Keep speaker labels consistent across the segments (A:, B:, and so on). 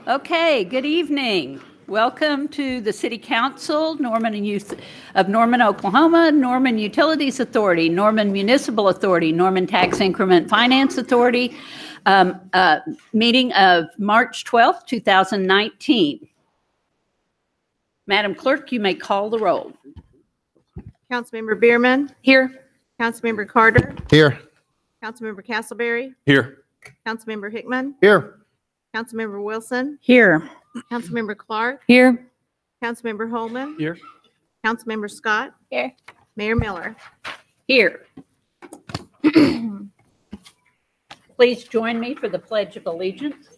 A: Okay, good evening. Welcome to the City Council, Norman and Youth of Norman, Oklahoma, Norman Utilities Authority, Norman Municipal Authority, Norman Tax Increment Finance Authority, meeting of March 12th, 2019. Madam Clerk, you may call the roll.
B: Councilmember Bierman. Here. Councilmember Carter.
C: Here.
B: Councilmember Castleberry.
C: Here.
B: Councilmember Hickman.
C: Here.
B: Councilmember Wilson.
A: Here.
B: Councilmember Clark.
A: Here.
B: Councilmember Holman.
C: Here.
B: Councilmember Scott.
A: Here.
B: Mayor Miller.
A: Here. Please join me for the Pledge of Allegiance.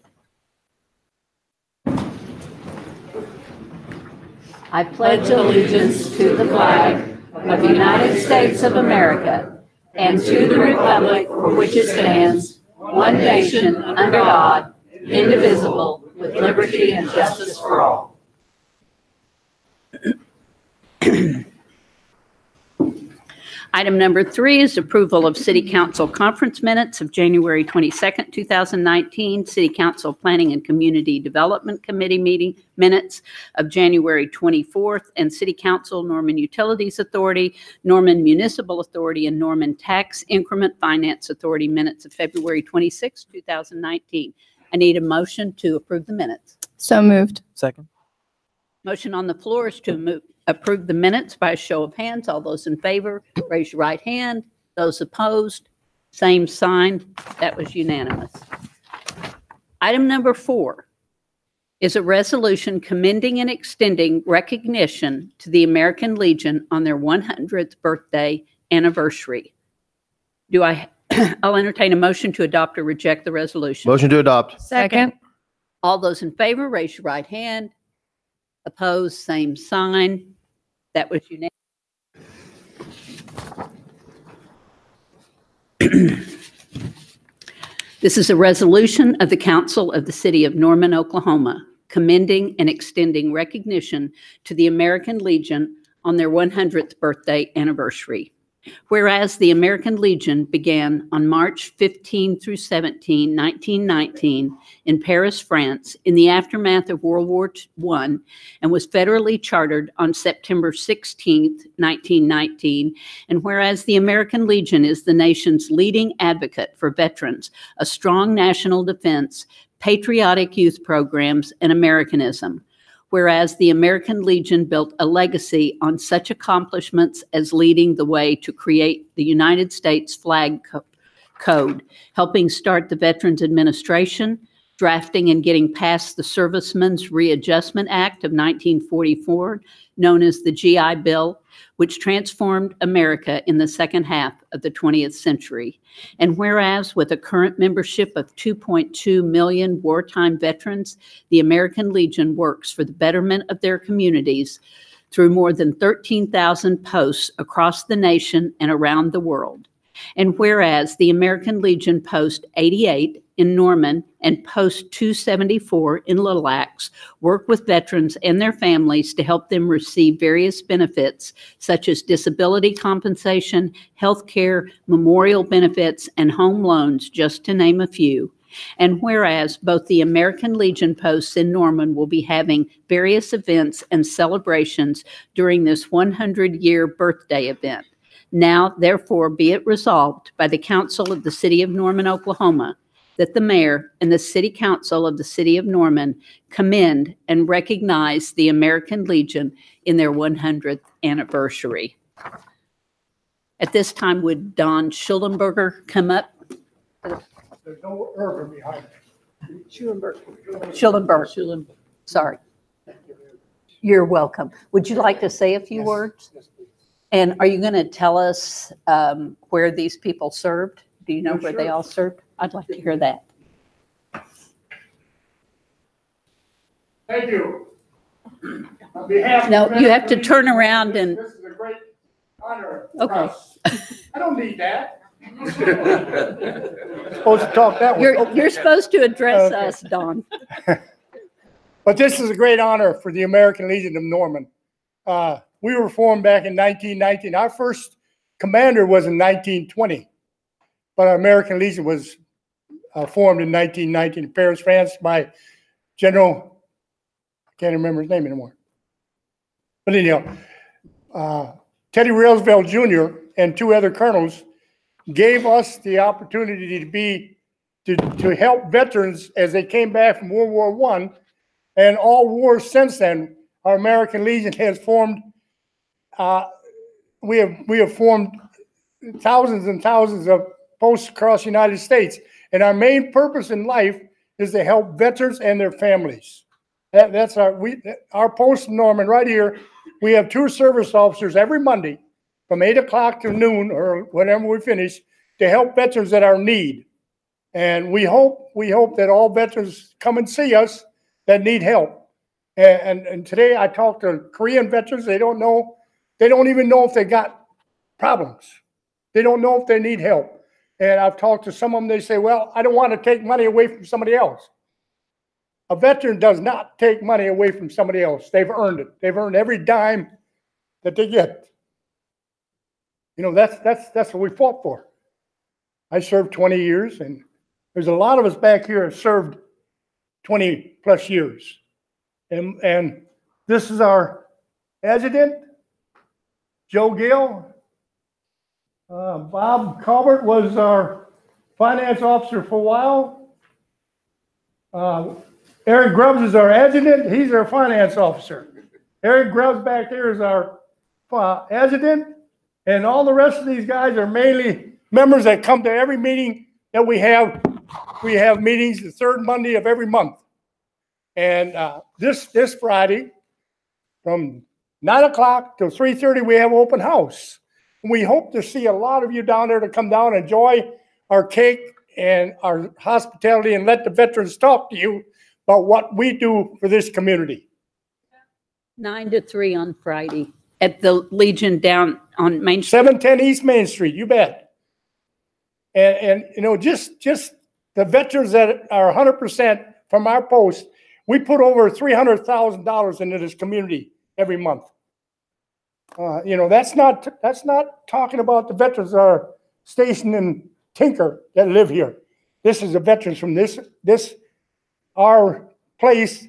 A: I pledge allegiance to the flag of the United States of America and to the republic for which it stands, one nation under God, indivisible, with liberty and justice for all. Item number 3 is approval of City Council conference minutes of January 22nd, 2019, City Council Planning and Community Development Committee meeting minutes of January 24th, and City Council Norman Utilities Authority, Norman Municipal Authority, and Norman Tax Increment Finance Authority minutes of February 26th, 2019. I need a motion to approve the minutes.
D: So moved.
C: Second.
A: Motion on the floor is to approve the minutes by a show of hands. All those in favor, raise your right hand. Those opposed, same sign. That was unanimous. Item number 4 is a resolution commending and extending recognition to the American Legion on their 100th birthday anniversary. I'll entertain a motion to adopt or reject the resolution.
C: Motion to adopt.
D: Second.
A: All those in favor, raise your right hand. Opposed, same sign. That was unanimous. This is a resolution of the Council of the City of Norman, Oklahoma, commending and extending recognition to the American Legion on their 100th birthday anniversary. Whereas the American Legion began on March 15 through 17, 1919 in Paris, France, in the aftermath of World War I, and was federally chartered on September 16, 1919, and whereas the American Legion is the nation's leading advocate for veterans, a strong national defense, patriotic youth programs, and Americanism. Whereas the American Legion built a legacy on such accomplishments as leading the way to create the United States Flag Code, helping start the Veterans Administration, drafting and getting past the Servicemen's Readjustment Act of 1944, known as the GI Bill, which transformed America in the second half of the 20th century. And whereas with a current membership of 2.2 million wartime veterans, the American Legion works for the betterment of their communities through more than 13,000 posts across the nation and around the world. And whereas the American Legion Post 88 in Norman and Post 274 in Little Axe work with veterans and their families to help them receive various benefits such as disability compensation, health care, memorial benefits, and home loans, just to name a few. And whereas both the American Legion posts in Norman will be having various events and celebrations during this 100-year birthday event. Now, therefore, be it resolved by the Council of the City of Norman, Oklahoma, that the Mayor and the City Council of the City of Norman commend and recognize the American Legion in their 100th anniversary. At this time, would Don Schulenberger come up?
E: There's no Urban behind it.
A: Schulenberg. Sorry. You're welcome. Would you like to say a few words?
E: Yes, please.
A: And are you going to tell us where these people served? Do you know where they all served? I'd like to hear that.
E: Thank you. On behalf
A: No,
E: of
A: you have to turn around and.
E: This is a great honor.
A: Okay.
E: us. I don't need that. Supposed to talk that way.
A: You're supposed to address
E: Okay.
A: us, Don.
E: But this is a great honor for the American Legion of Norman. We were formed back in 1919. Our first commander was in 1920, but our American Legion was formed in 1919 in Paris, France by General, I can't remember his name anymore. But anyhow, Teddy Roosevelt Jr. and 2 other colonels gave us the opportunity to help veterans as they came back from World War I, and all wars since then. Our American Legion has formed. We have formed thousands and thousands of posts across the United States, and our main purpose in life is to help veterans and their families. That's our post in Norman right here. We have 2 service officers every Monday from 8 o'clock to noon or whenever we finish to help veterans that are in need. And we hope that all veterans come and see us that need help. And today I talked to Korean veterans. They don't even know if they got problems. They don't know if they need help. And I've talked to some of them. They say, well, I don't want to take money away from somebody else. A veteran does not take money away from somebody else. They've earned it. They've earned every dime that they get. You know, that's what we fought for. I served 20 years, and there's a lot of us back here have served 20 plus years. And this is our adjutant, Joe Gill. Bob Colbert was our finance officer for a while. Eric Grubbs is our adjutant. He's our finance officer. Eric Grubbs back there is our adjutant. And all the rest of these guys are mainly members that come to every meeting that we have. We have meetings the 3rd Monday of every month. And this Friday, from 9 o'clock till 3:30, we have open house. And we hope to see a lot of you down there to come down and enjoy our cake and our hospitality and let the veterans talk to you about what we do for this community.
A: 9 to 3 on Friday at the Legion down on Main Street.
E: 710 East Main Street, you bet. And you know, just the veterans that are 100% from our post, we put over $300,000 into this community every month. You know, that's not talking about the veterans that are stationed in Tinker that live here. This is the veterans from our place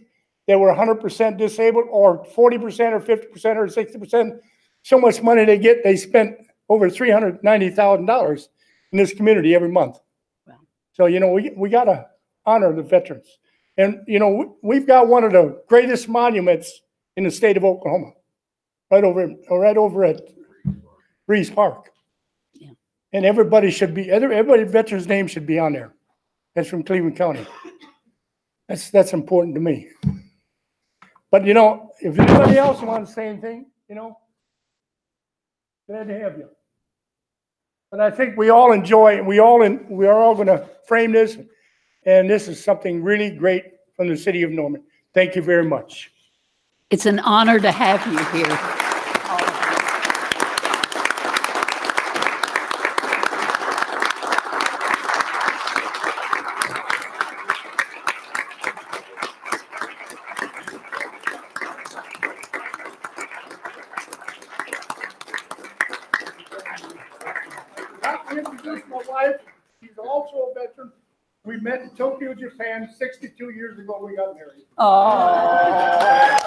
E: that were 100% disabled, or 40% or 50% or 60%. So much money they get, they spent over $390,000 in this community every month. Wow. So, you know, we got to honor the veterans. And, you know, we've got one of the greatest monuments in the state of Oklahoma, right over at Breeze Park. Yeah. And everybody veteran's name should be on there. That's from Cleveland County. That's important to me. But, you know, if anybody else wants to say anything, you know, glad to have you. But I think we all enjoy, we are all going to frame this, and this is something really great from the city of Norman. Thank you very much.
A: It's an honor to have you here.
E: My wife, she's also a veteran. We met in Tokyo, Japan, 62 years ago. We got married.
A: Oh.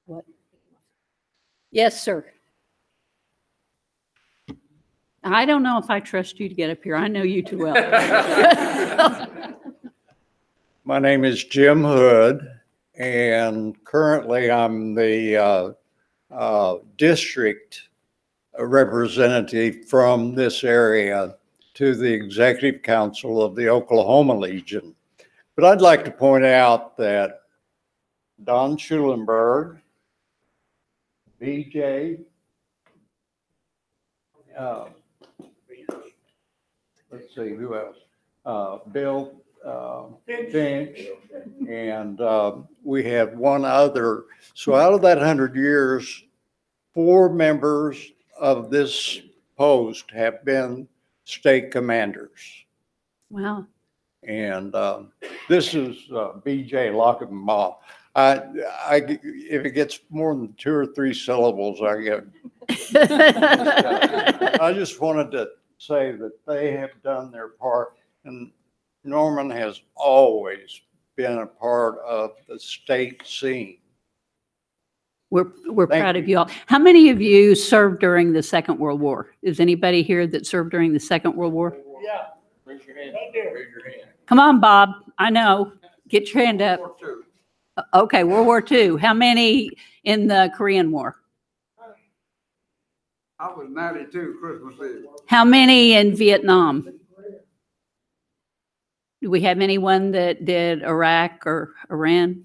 A: What? Yes, sir. I don't know if I trust you to get up here. I know you too well.
C: My name is Jim Hood, and currently I'm the district representative from this area to the Executive Council of the Oklahoma Legion. But I'd like to point out that Don Schulenberg, BJ, let's see, who else? Bill Finch, and we have one other. So out of that 100 years, 4 members of this post have been state commanders.
A: Wow.
C: And this is BJ Lockett-Ma. If it gets more than 2 or 3 syllables, I get. I just wanted to say that they have done their part. And Norman has always been a part of the state scene.
A: We're
C: Thank
A: proud of
C: you.
A: you all. How many of you served during the Second World War? Is anybody here that served during the Second World War?
E: Yeah.
C: Raise your hand.
E: Right there.
C: Raise your hand.
A: Come on, Bob. I know. Get your hand up. Okay, World War II. How many in the Korean War?
D: I was 92 Christmas Eve.
A: How many in Vietnam? Do we have anyone that did Iraq or Iran?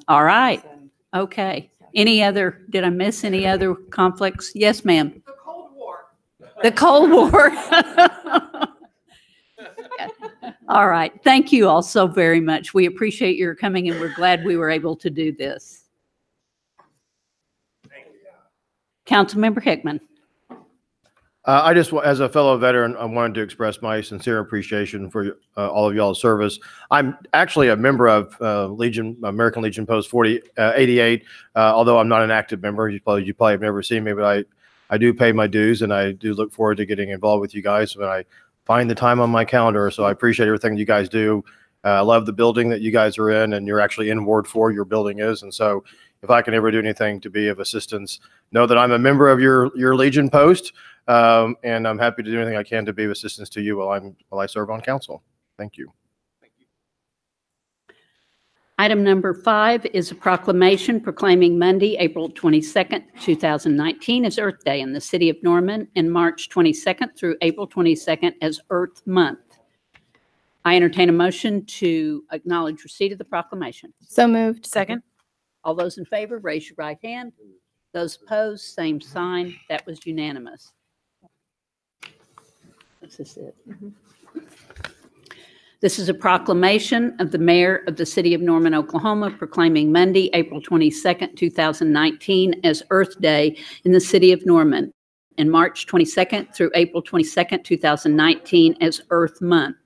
A: All right. Okay. Any other, did I miss any other conflicts? Yes, ma'am.
D: The Cold War.
A: The Cold War. All right. Thank you all so very much. We appreciate your coming and we're glad we were able to do this. Councilmember Hickman.
F: I just, as a fellow veteran, I wanted to express my sincere appreciation for all of y'all's service. I'm actually a member of American Legion Post 88, although I'm not an active member. You probably have never seen me, but I do pay my dues, and I do look forward to getting involved with you guys when I find the time on my calendar. So I appreciate everything you guys do. I love the building that you guys are in, and you're actually in Ward 4, your building is. And so if I can ever do anything to be of assistance, know that I'm a member of your Legion Post. And I'm happy to do anything I can to be of assistance to you while I serve on council. Thank you.
A: Item number 5 is a proclamation proclaiming Monday, April 22nd, 2019 as Earth Day in the city of Norman and March 22nd through April 22nd as Earth Month. I entertain a motion to acknowledge receipt of the proclamation.
G: So moved.
B: Second.
A: All those in favor, raise your right hand. Those opposed, same sign. That was unanimous. This is it. This is a proclamation of the mayor of the city of Norman, Oklahoma, proclaiming Monday, April 22nd, 2019 as Earth Day in the city of Norman, and March 22nd through April 22nd, 2019 as Earth Month.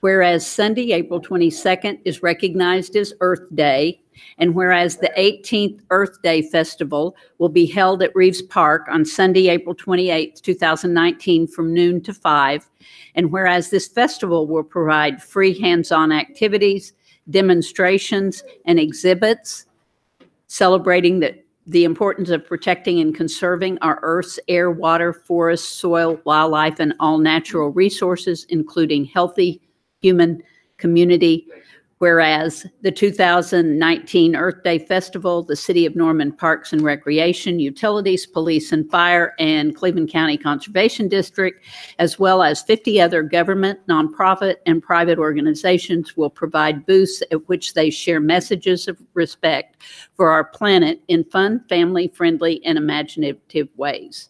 A: Whereas Sunday, April 22nd is recognized as Earth Day, and whereas the 18th Earth Day Festival will be held at Reeves Park on Sunday, April 28th, 2019 from noon to 5, and whereas this festival will provide free hands-on activities, demonstrations, and exhibits celebrating the importance of protecting and conserving our Earth's air, water, forest, soil, wildlife, and all natural resources, including healthy human community. Whereas the 2019 Earth Day Festival, the City of Norman Parks and Recreation, Utilities, Police and Fire, and Cleveland County Conservation District, as well as 50 other government, nonprofit, and private organizations will provide booths at which they share messages of respect for our planet in fun, family-friendly, and imaginative ways.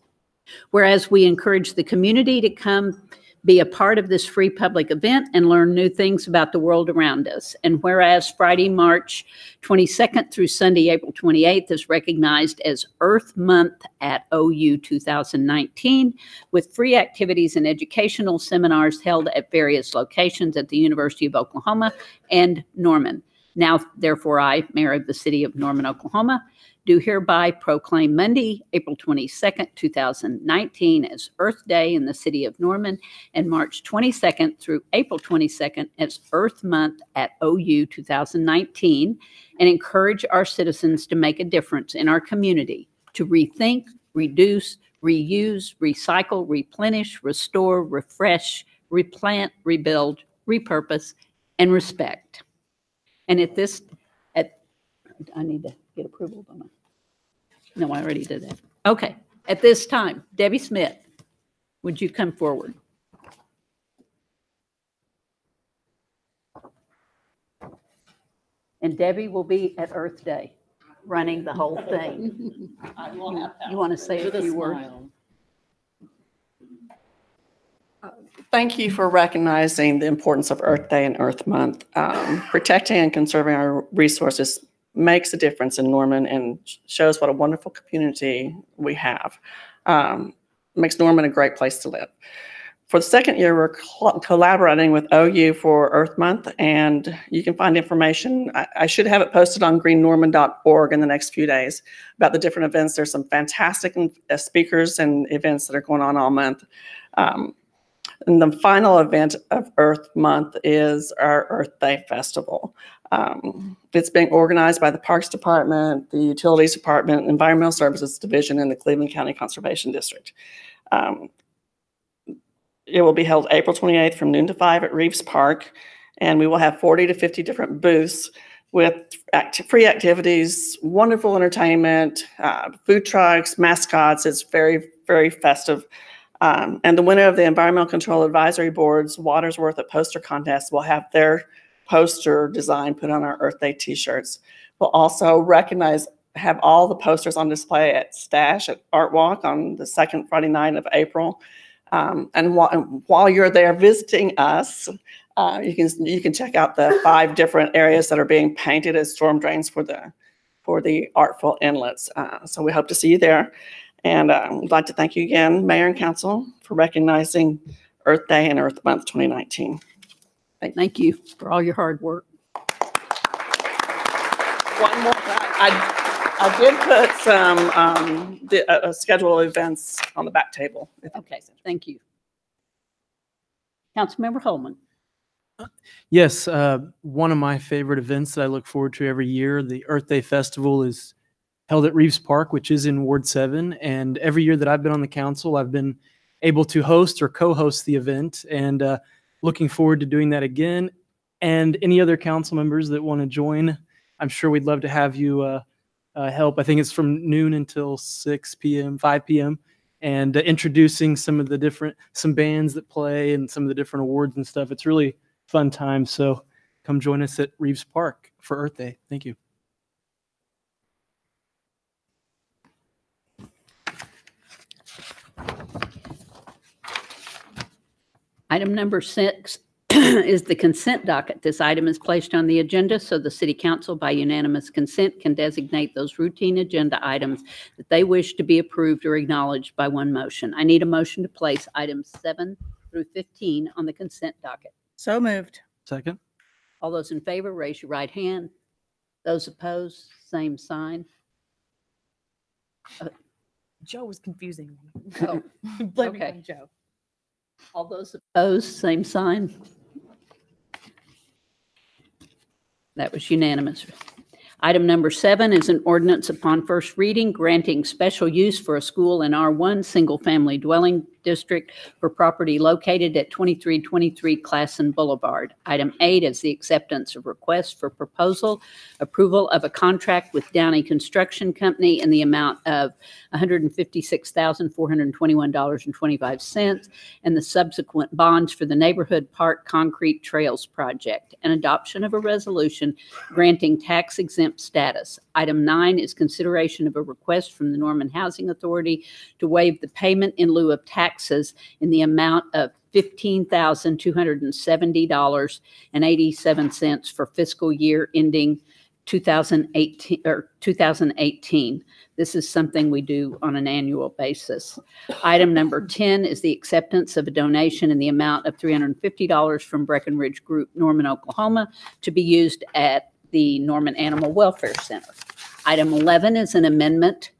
A: Whereas we encourage the community to come be a part of this free public event and learn new things about the world around us. And whereas Friday, March 22nd through Sunday, April 28th is recognized as Earth Month at OU 2019, with free activities and educational seminars held at various locations at the University of Oklahoma and Norman. Now, therefore, I, Mayor of the City of Norman, Oklahoma, do hereby proclaim Monday, April 22nd, 2019 as Earth Day in the city of Norman and March 22nd through April 22nd as Earth Month at OU 2019, and encourage our citizens to make a difference in our community to rethink, reduce, reuse, recycle, replenish, restore, refresh, replant, rebuild, repurpose, and respect. And I need to get approval on that. No, I already did that. Okay. At this time, Debbie Smith, would you come forward? And Debbie will be at Earth Day, running the whole thing. You want to say a few words?
H: Thank you for recognizing the importance of Earth Day and Earth Month. Protecting and conserving our resources makes a difference in Norman and shows what a wonderful community we have. Makes Norman a great place to live. For the second year, we're collaborating with OU for Earth Month, and you can find information. I should have it posted on greennorman.org in the next few days about the different events. There's some fantastic speakers and events that are going on all month. And the final event of Earth Month is our Earth Day Festival. It's being organized by the Parks Department, the Utilities Department, Environmental Services Division, and the Cleveland County Conservation District. It will be held April 28th from noon to 5 at Reeves Park, and we will have 40 to 50 different booths with free activities, wonderful entertainment, food trucks, mascots. It's very, very festive. And the winner of the Environmental Control Advisory Board's Water's Worth of Poster Contest will have their poster design put on our Earth Day t-shirts. We'll also have all the posters on display at Stash at Art Walk on the second Friday night of April. And while you're there visiting us, you can check out the 5 different areas that are being painted as storm drains for the artful inlets. So we hope to see you there. And we'd like to thank you again, Mayor and Council, for recognizing Earth Day and Earth Month 2019.
A: Thank you for all your hard work.
H: One more, I did put some schedule events on the back table.
A: Okay, thank you. Councilmember Holman.
G: Yes, one of my favorite events that I look forward to every year, the Earth Day Festival, is held at Reeves Park, which is in Ward 7. And every year that I've been on the council, I've been able to host or co-host the event, and looking forward to doing that again. And any other council members that want to join, I'm sure we'd love to have you help. I think it's from noon until 6 p.m., 5 p.m., and introducing some bands that play and some of the different awards and stuff. It's really fun time. So come join us at Reeves Park for Earth Day. Thank you.
A: Item number 6 is the consent docket. This item is placed on the agenda so the City Council, by unanimous consent, can designate those routine agenda items that they wish to be approved or acknowledged by one motion. I need a motion to place items 7 through 15 on the consent docket.
I: So moved.
G: Second.
A: All those in favor, raise your right hand. Those opposed, same sign.
I: Joe was confusing me.
A: Oh,
I: Blame it
A: okay.
I: on Joe.
A: All those opposed, same sign. That was unanimous. Item number 7 is an ordinance upon first reading granting special use for a school in R1 single-family dwelling district for property located at 2323 Classen Boulevard. Item 8 is the acceptance of requests for proposal, approval of a contract with Downey Construction Company in the amount of $156,421.25 and the subsequent bonds for the Neighborhood Park Concrete Trails Project, and adoption of a resolution granting tax-exempt status. Item 9 is consideration of a request from the Norman Housing Authority to waive the payment in lieu of taxes in the amount of $15,270.87 for fiscal year ending 2018. This is something we do on an annual basis. Item number 10 is the acceptance of a donation in the amount of $350 from Breckenridge Group, Norman, Oklahoma, to be used at the Norman Animal Welfare Center. Item 11 is an amendment,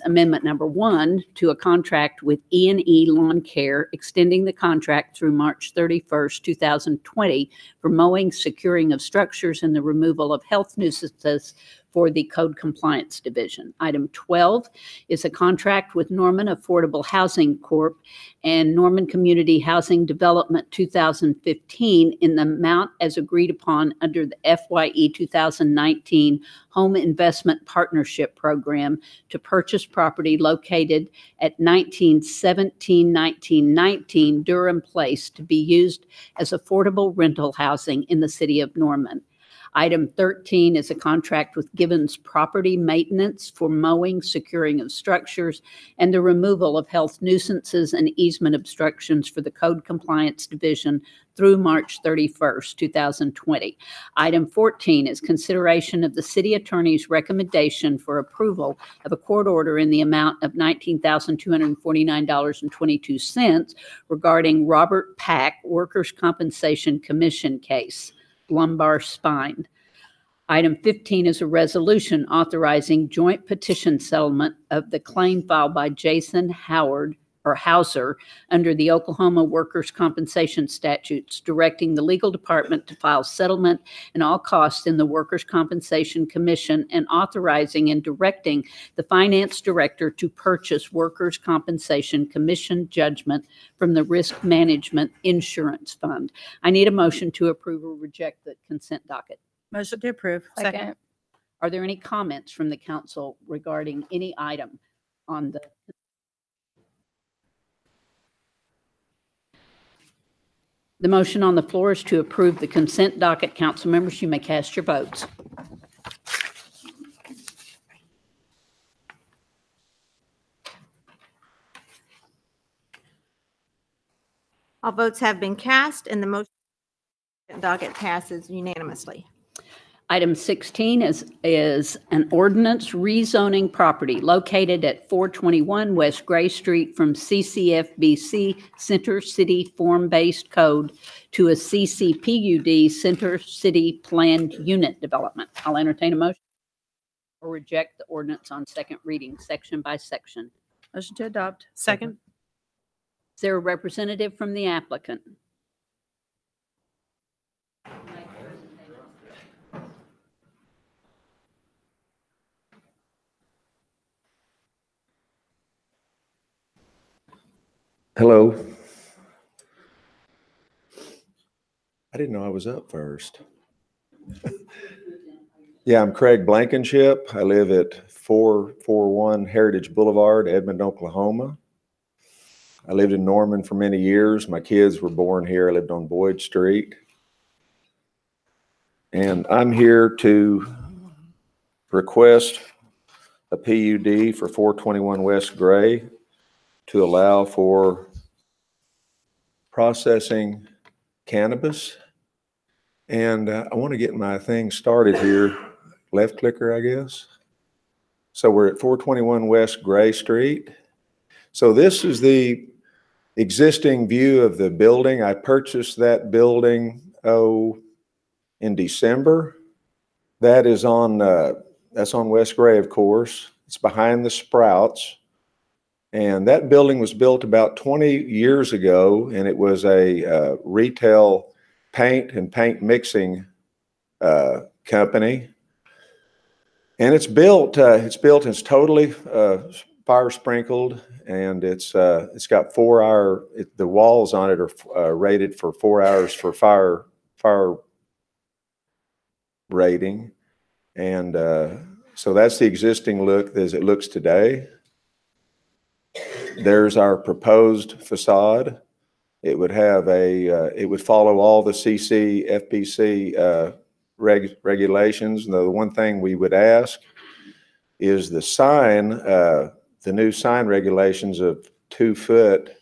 A: amendment number 1 to a contract with E&E Lawn Care, extending the contract through March 31st, 2020 for mowing, securing of structures, and the removal of health nuisances for the Code Compliance Division. Item 12 is a contract with Norman Affordable Housing Corp. And Norman Community Housing Development 2015 in the amount as agreed upon under the FYE 2019 Home Investment Partnership Program to purchase property located at 1919 Durham Place to be used as affordable rental housing in the city of Norman. Item 13 is a contract with Gibbons Property Maintenance for mowing, securing of structures, and the removal of health nuisances and easement obstructions for the Code Compliance Division through March 31st, 2020. Item 14 is consideration of the City Attorney's recommendation for approval of a court order in the amount of $19,249.22 regarding Robert Pack Workers' Compensation Commission case. Lumbar spine. Item 15 is a resolution authorizing joint petition settlement of the claim filed by Jason Howard Hauser under the Oklahoma Workers' Compensation statutes, directing the legal department to file settlement and all costs in the Workers' Compensation Commission, and authorizing and directing the finance director to purchase Workers' Compensation Commission judgment from the Risk Management Insurance Fund. I need a motion to approve or reject the consent docket.
I: Motion to approve.
B: Second.
A: Are there any comments from the council regarding any item on the? The motion on the floor is to approve the consent docket. Council members, you may cast your votes.
B: All votes have been cast and the motion docket passes unanimously.
A: Item 16 is an ordinance rezoning property located at 421 West Gray Street from CCFBC Center City Form-Based Code to a CCPUD Center City Planned Unit Development. I'll entertain a motion or reject the ordinance on second reading, section by section.
I: Motion to adopt.
B: Second.
A: Is there a representative from the applicant?
J: Hello. I didn't know I was up first. Yeah, I'm Craig Blankenship. I live at 441 Heritage Boulevard, Edmond, Oklahoma. I lived in Norman for many years. My kids were born here. I lived on Boyd Street. And I'm here to request a PUD for 421 West Gray to allow for processing cannabis. And I want to get my thing started here. Left clicker, I guess. So we're at 421 West Gray Street. So this is the existing view of the building. I purchased that building, in December. That is on, that's on West Gray, of course. It's behind the Sprouts. And that building was built about 20 years ago, and it was a retail paint and paint mixing company. And it's built and it's totally fire sprinkled, and it's got 4 hour. The walls on it are rated for 4 hours for fire rating, and so that's the existing look as it looks today. There's our proposed facade. It would have it would follow all the FBC regulations. And the one thing we would ask is the sign, the new sign regulations of 2 foot.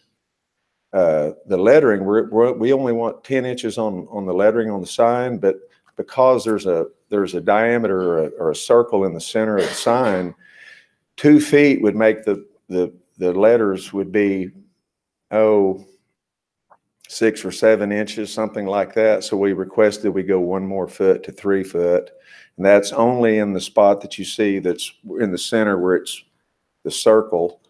J: The lettering, we only want 10 inches on the lettering on the sign, but because there's a diameter or a circle in the center of the sign, 2 feet would make the letters would be 6 or 7 inches, something like that. So we requested we go 1 more foot to 3 foot. And that's only in the spot that you see that's in the center where it's the circle.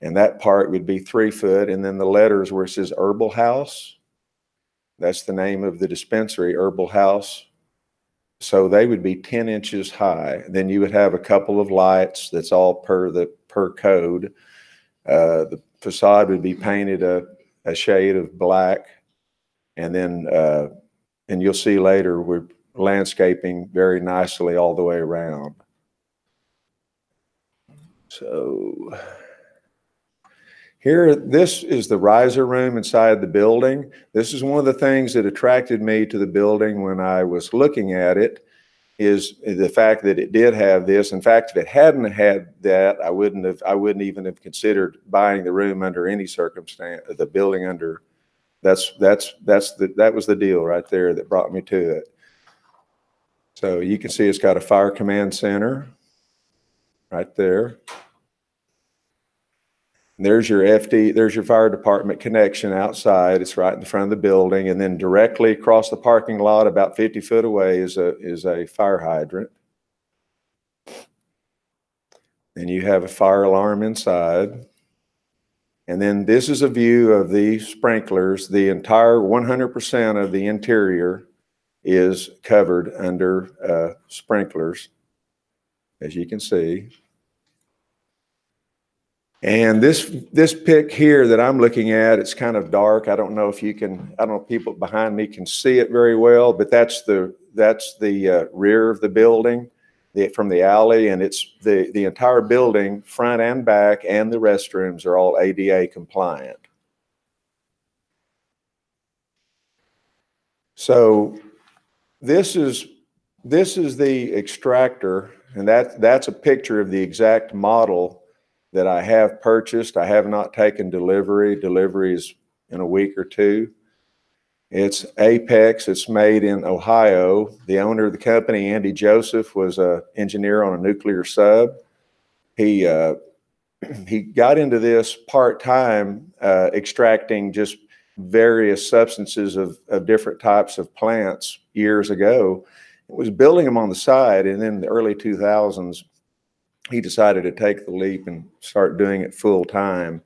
J: And that part would be 3 foot. And then the letters where it says Herbal House, that's the name of the dispensary, Herbal House. So they would be 10 inches high. Then you would have a couple of lights. That's all per code. The facade would be painted a shade of black, and then and you'll see later we're landscaping very nicely all the way around. So here, this is the riser room inside the building. This is one of the things that attracted me to the building when I was looking at it, is the fact that it did have this. In fact, if it hadn't had that, I wouldn't even have considered buying the room under any circumstance, the building under. That was the deal right there that brought me to it. So you can see it's got a fire command center right there. There's your there's your fire department connection outside. It's right in the front of the building. And then directly across the parking lot, about 50 foot away, is a fire hydrant. And you have a fire alarm inside. And then this is a view of the sprinklers. The entire 100% of the interior is covered under sprinklers, as you can see. And this pic here that I'm looking at, it's kind of dark. I don't know if you can, I don't know if people behind me can see it very well, but that's the rear of the building from the alley, and it's the entire building, front and back, and the restrooms are all ADA compliant. So this is the extractor, and that's a picture of the exact model that I have purchased. I have not taken delivery. Delivery is in a week or two. It's Apex. It's made in Ohio. The owner of the company, Andy Joseph, was an engineer on a nuclear sub. He got into this part-time, extracting just various substances of different types of plants years ago. It was building them on the side, and in the early 2000s, he decided to take the leap and start doing it full time.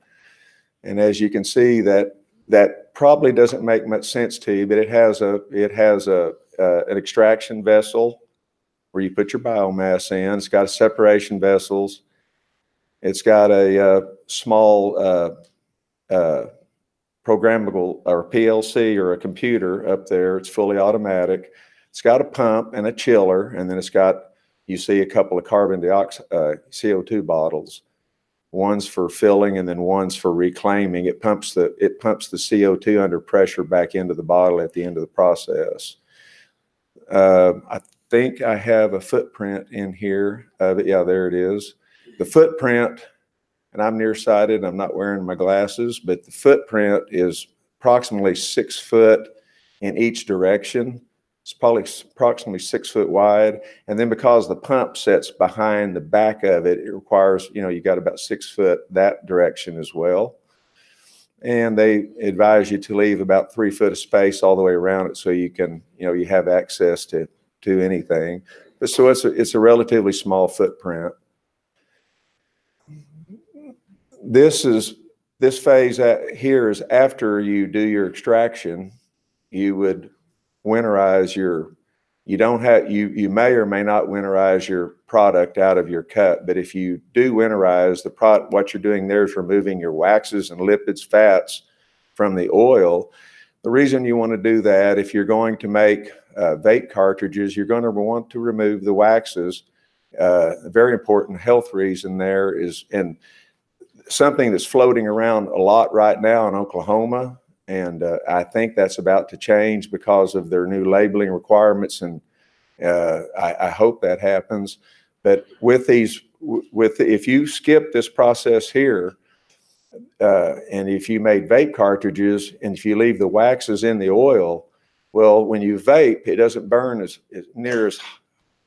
J: And as you can see, that probably doesn't make much sense to you, but it has an extraction vessel where you put your biomass in. It's got separation vessels. It's got a small programmable or PLC or a computer up there. It's fully automatic. It's got a pump and a chiller, and then it's got, you see a couple of carbon dioxide, CO2 bottles. One's for filling and then one's for reclaiming. It pumps the CO2 under pressure back into the bottle at the end of the process. I think I have a footprint in here of it. Yeah, there it is. The footprint, and I'm nearsighted, I'm not wearing my glasses, but the footprint is approximately 6 foot in each direction. It's probably approximately 6 foot wide. And then because the pump sits behind the back of it, it requires, you got about 6 foot that direction as well. And they advise you to leave about 3 foot of space all the way around it so you can, you have access to anything. But so it's a relatively small footprint. This phase here is after you do your extraction. You would winterize you may or may not winterize your product out of your cut, but if you do winterize the product, what you're doing there is removing your waxes and lipids, fats from the oil. The reason you want to do that, if you're going to make vape cartridges, you're going to want to remove the waxes. A very important health reason there is, and something that's floating around a lot right now in Oklahoma, and I think that's about to change because of their new labeling requirements, and I hope that happens. But if you skip this process here, and if you made vape cartridges, and if you leave the waxes in the oil, well, when you vape, it doesn't burn as near as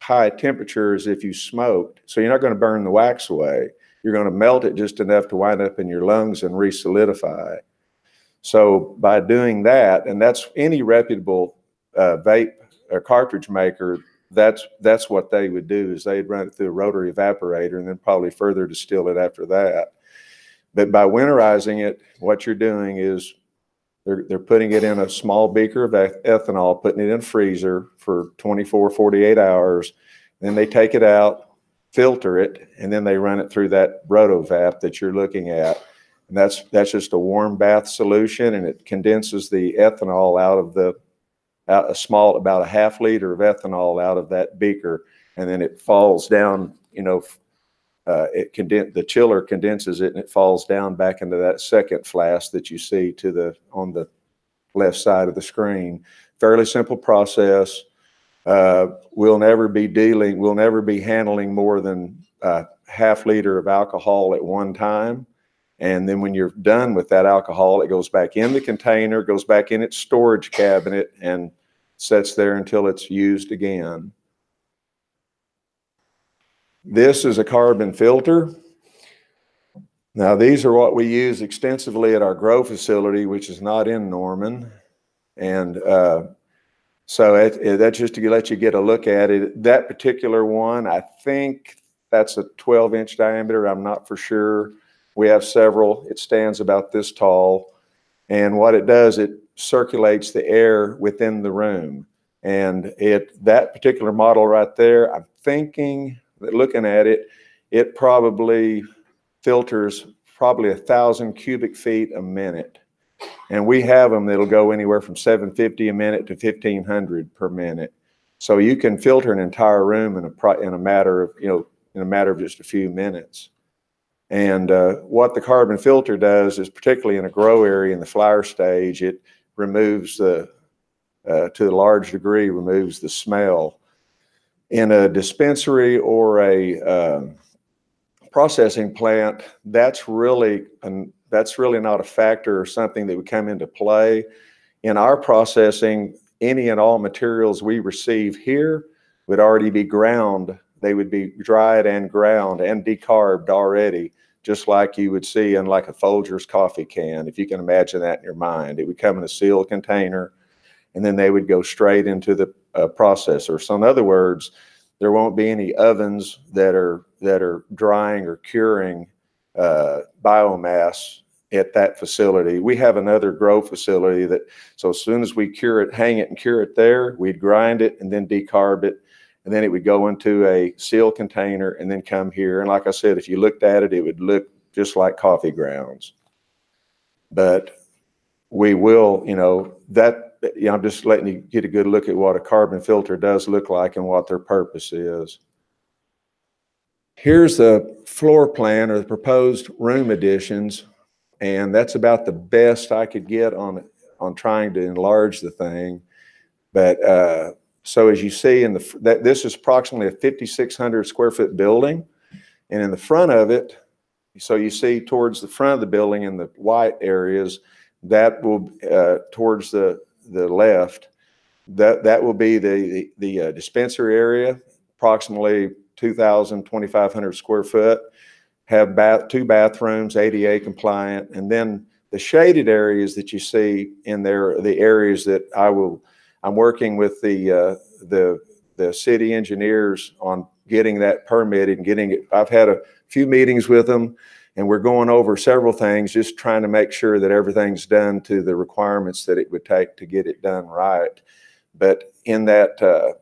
J: high temperature as if you smoked. So you're not going to burn the wax away. You're going to melt it just enough to wind up in your lungs and re-solidify. So by doing that, and that's any reputable vape or cartridge maker, that's what they would do, is they'd run it through a rotary evaporator and then probably further distill it after that. But by winterizing it, what you're doing is they're putting it in a small beaker of ethanol, putting it in a freezer for 24, 48 hours. Then they take it out, filter it, and then they run it through that rotovap that you're looking at. And that's just a warm bath solution, and it condenses the ethanol out of about a half liter of ethanol out of that beaker, and then it falls down. The chiller condenses it, and it falls down back into that second flask that you see on the left side of the screen. Fairly simple process. We'll never be handling more than a half liter of alcohol at one time. And then when you're done with that alcohol, it goes back in the container, goes back in its storage cabinet, and sits there until it's used again. This is a carbon filter. Now, these are what we use extensively at our grow facility, which is not in Norman. And so that's just to let you get a look at it. That particular one, I think that's a 12-inch diameter. I'm not for sure. We have several. It stands about this tall. And what it does, it circulates the air within the room. And that particular model right there, I'm thinking that looking at it, it probably filters probably 1,000 cubic feet a minute. And we have them that'll go anywhere from 750 a minute to 1,500 per minute. So you can filter an entire room in a matter of just a few minutes. And what the carbon filter does is, particularly in a grow area in the flower stage, it removes to a large degree, removes the smell. In a dispensary or a processing plant, that's really not a factor or something that would come into play. In our processing, any and all materials we receive here would already be ground. They would be dried and ground and decarbed already, just like you would see in like a Folgers coffee can, if you can imagine that in your mind. It would come in a sealed container, and then they would go straight into the processor. So in other words, there won't be any ovens that are drying or curing biomass at that facility. We have another grow facility so as soon as we cure it, hang it and cure it there, we'd grind it and then decarb it. And then it would go into a sealed container and then come here. And like I said, if you looked at it, it would look just like coffee grounds. But we will, I'm just letting you get a good look at what a carbon filter does look like and what their purpose is. Here's the floor plan or the proposed room additions. And that's about the best I could get on trying to enlarge the thing. But so as you see, this is approximately a 5,600 square foot building. And in the front of it, so you see towards the front of the building in the white areas, that will, towards the left, that will be the dispensary area, approximately 2,500 square foot, have 2 bathrooms, ADA compliant. And then the shaded areas that you see in there are the areas that I'm working with the city engineers on getting that permitted and getting it. I've had a few meetings with them, and we're going over several things, just trying to make sure that everything's done to the requirements that it would take to get it done right. But in that,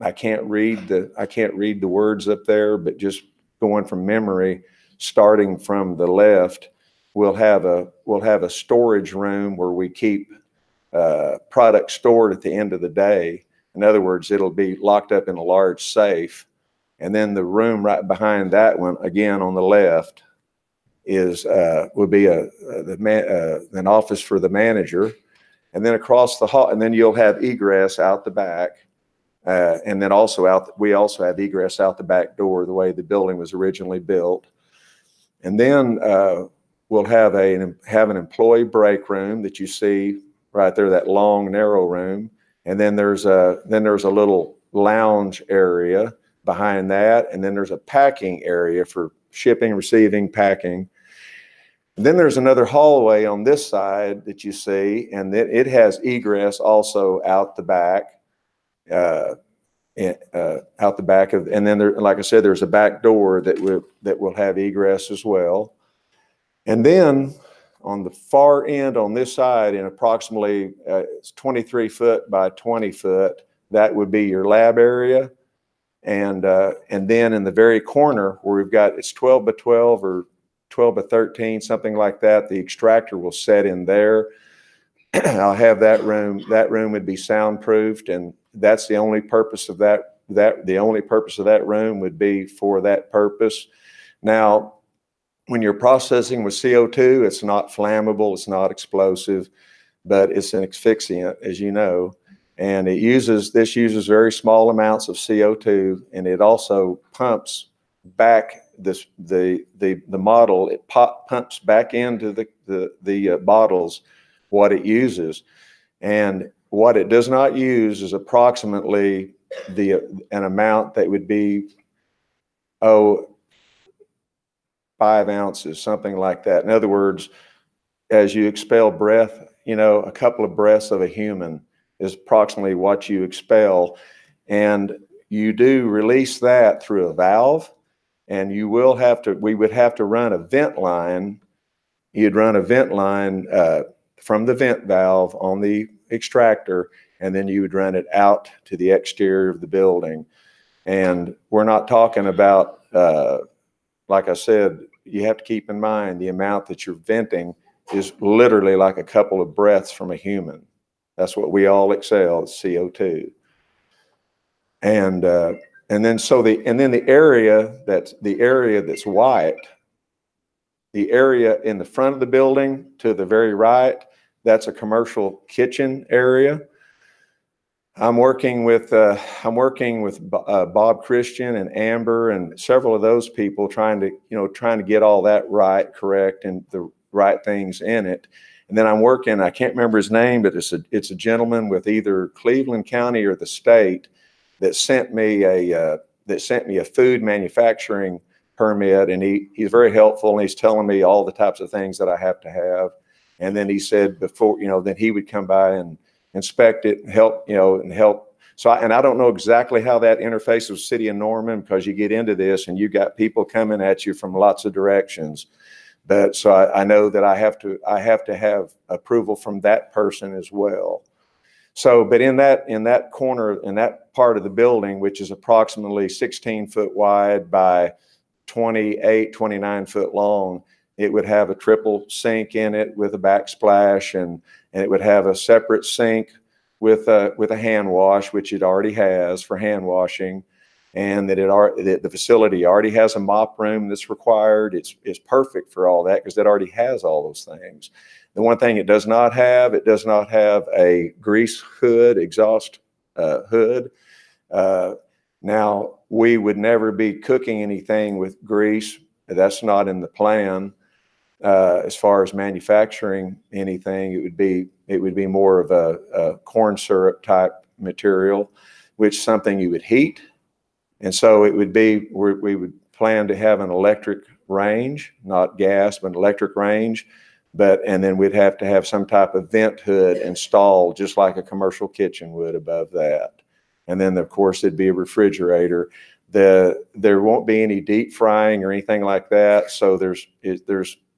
J: I can't read the words up there, but just going from memory, starting from the left, we'll have a storage room where we keep product stored at the end of the day. In other words, it'll be locked up in a large safe. And then the room right behind that one, again on the left, will be an office for the manager. And then across the hall, and then you'll have egress out the back. And then we also have egress out the back door, the way the building was originally built. And then we'll have an employee break room that you see right there, that long, narrow room. And then there's a little lounge area behind that. And then there's a packing area for shipping, receiving, packing. And then there's another hallway on this side that you see, and it has egress also out the back, and then there, like I said, there's a back door that will have egress as well. And then on the far end on this side, in approximately it's 23 foot by 20 foot, that would be your lab area. And then in the very corner where we've got, it's 12 by 12 or 12 by 13, something like that, the extractor will set in there. I'll have that room. That room would be soundproofed, and that's the only purpose of the only purpose of that room would be for that purpose. Now, when you're processing with CO2, it's not flammable, it's not explosive, but it's an asphyxiant, as you know. And this uses very small amounts of CO2, and it also pumps back the model. It pumps back into the bottles what it uses, and what it does not use is approximately an amount that would be 5 ounces, something like that. In other words, as you expel breath, a couple of breaths of a human is approximately what you expel, and you do release that through a valve. And we would have to run a vent line. You'd run a vent line from the vent valve on the extractor, and then you would run it out to the exterior of the building. And we're not talking about, like I said, you have to keep in mind the amount that you're venting is literally like a couple of breaths from a human. That's what we all exhale, is CO2. And then the area that's white, the area in the front of the building to the very right, that's a commercial kitchen area. I'm working with Bob Christian and Amber and several of those people trying to get all that right, correct, and the right things in it. And then I can't remember his name, but it's a gentleman with either Cleveland County or the state that sent me a food manufacturing permit, and he's very helpful, and he's telling me all the types of things that I have to have. And then he said before, then he would come by and inspect it and help. So I don't know exactly how that interfaces with City of Norman, because you get into this and you got people coming at you from lots of directions. But so I know that I have to have approval from that person as well. So, but in that corner, in that part of the building, which is approximately 16 foot wide by 29 foot long, it would have a triple sink in it with a backsplash, and it would have a separate sink with a hand wash, which it already has for hand washing, and that the facility already has a mop room that's required. It's perfect for all that because it already has all those things. The one thing it does not have a grease hood, exhaust hood. Now, we would never be cooking anything with grease. That's not in the plan. As far as manufacturing anything, it would be more of a corn syrup type material, which is something you would heat. And so it would be, we would plan to have an electric range, not gas, but an electric range. And then we'd have to have some type of vent hood installed, just like a commercial kitchen would above that. And then, of course, it'd be a refrigerator. There won't be any deep frying or anything like that. So there's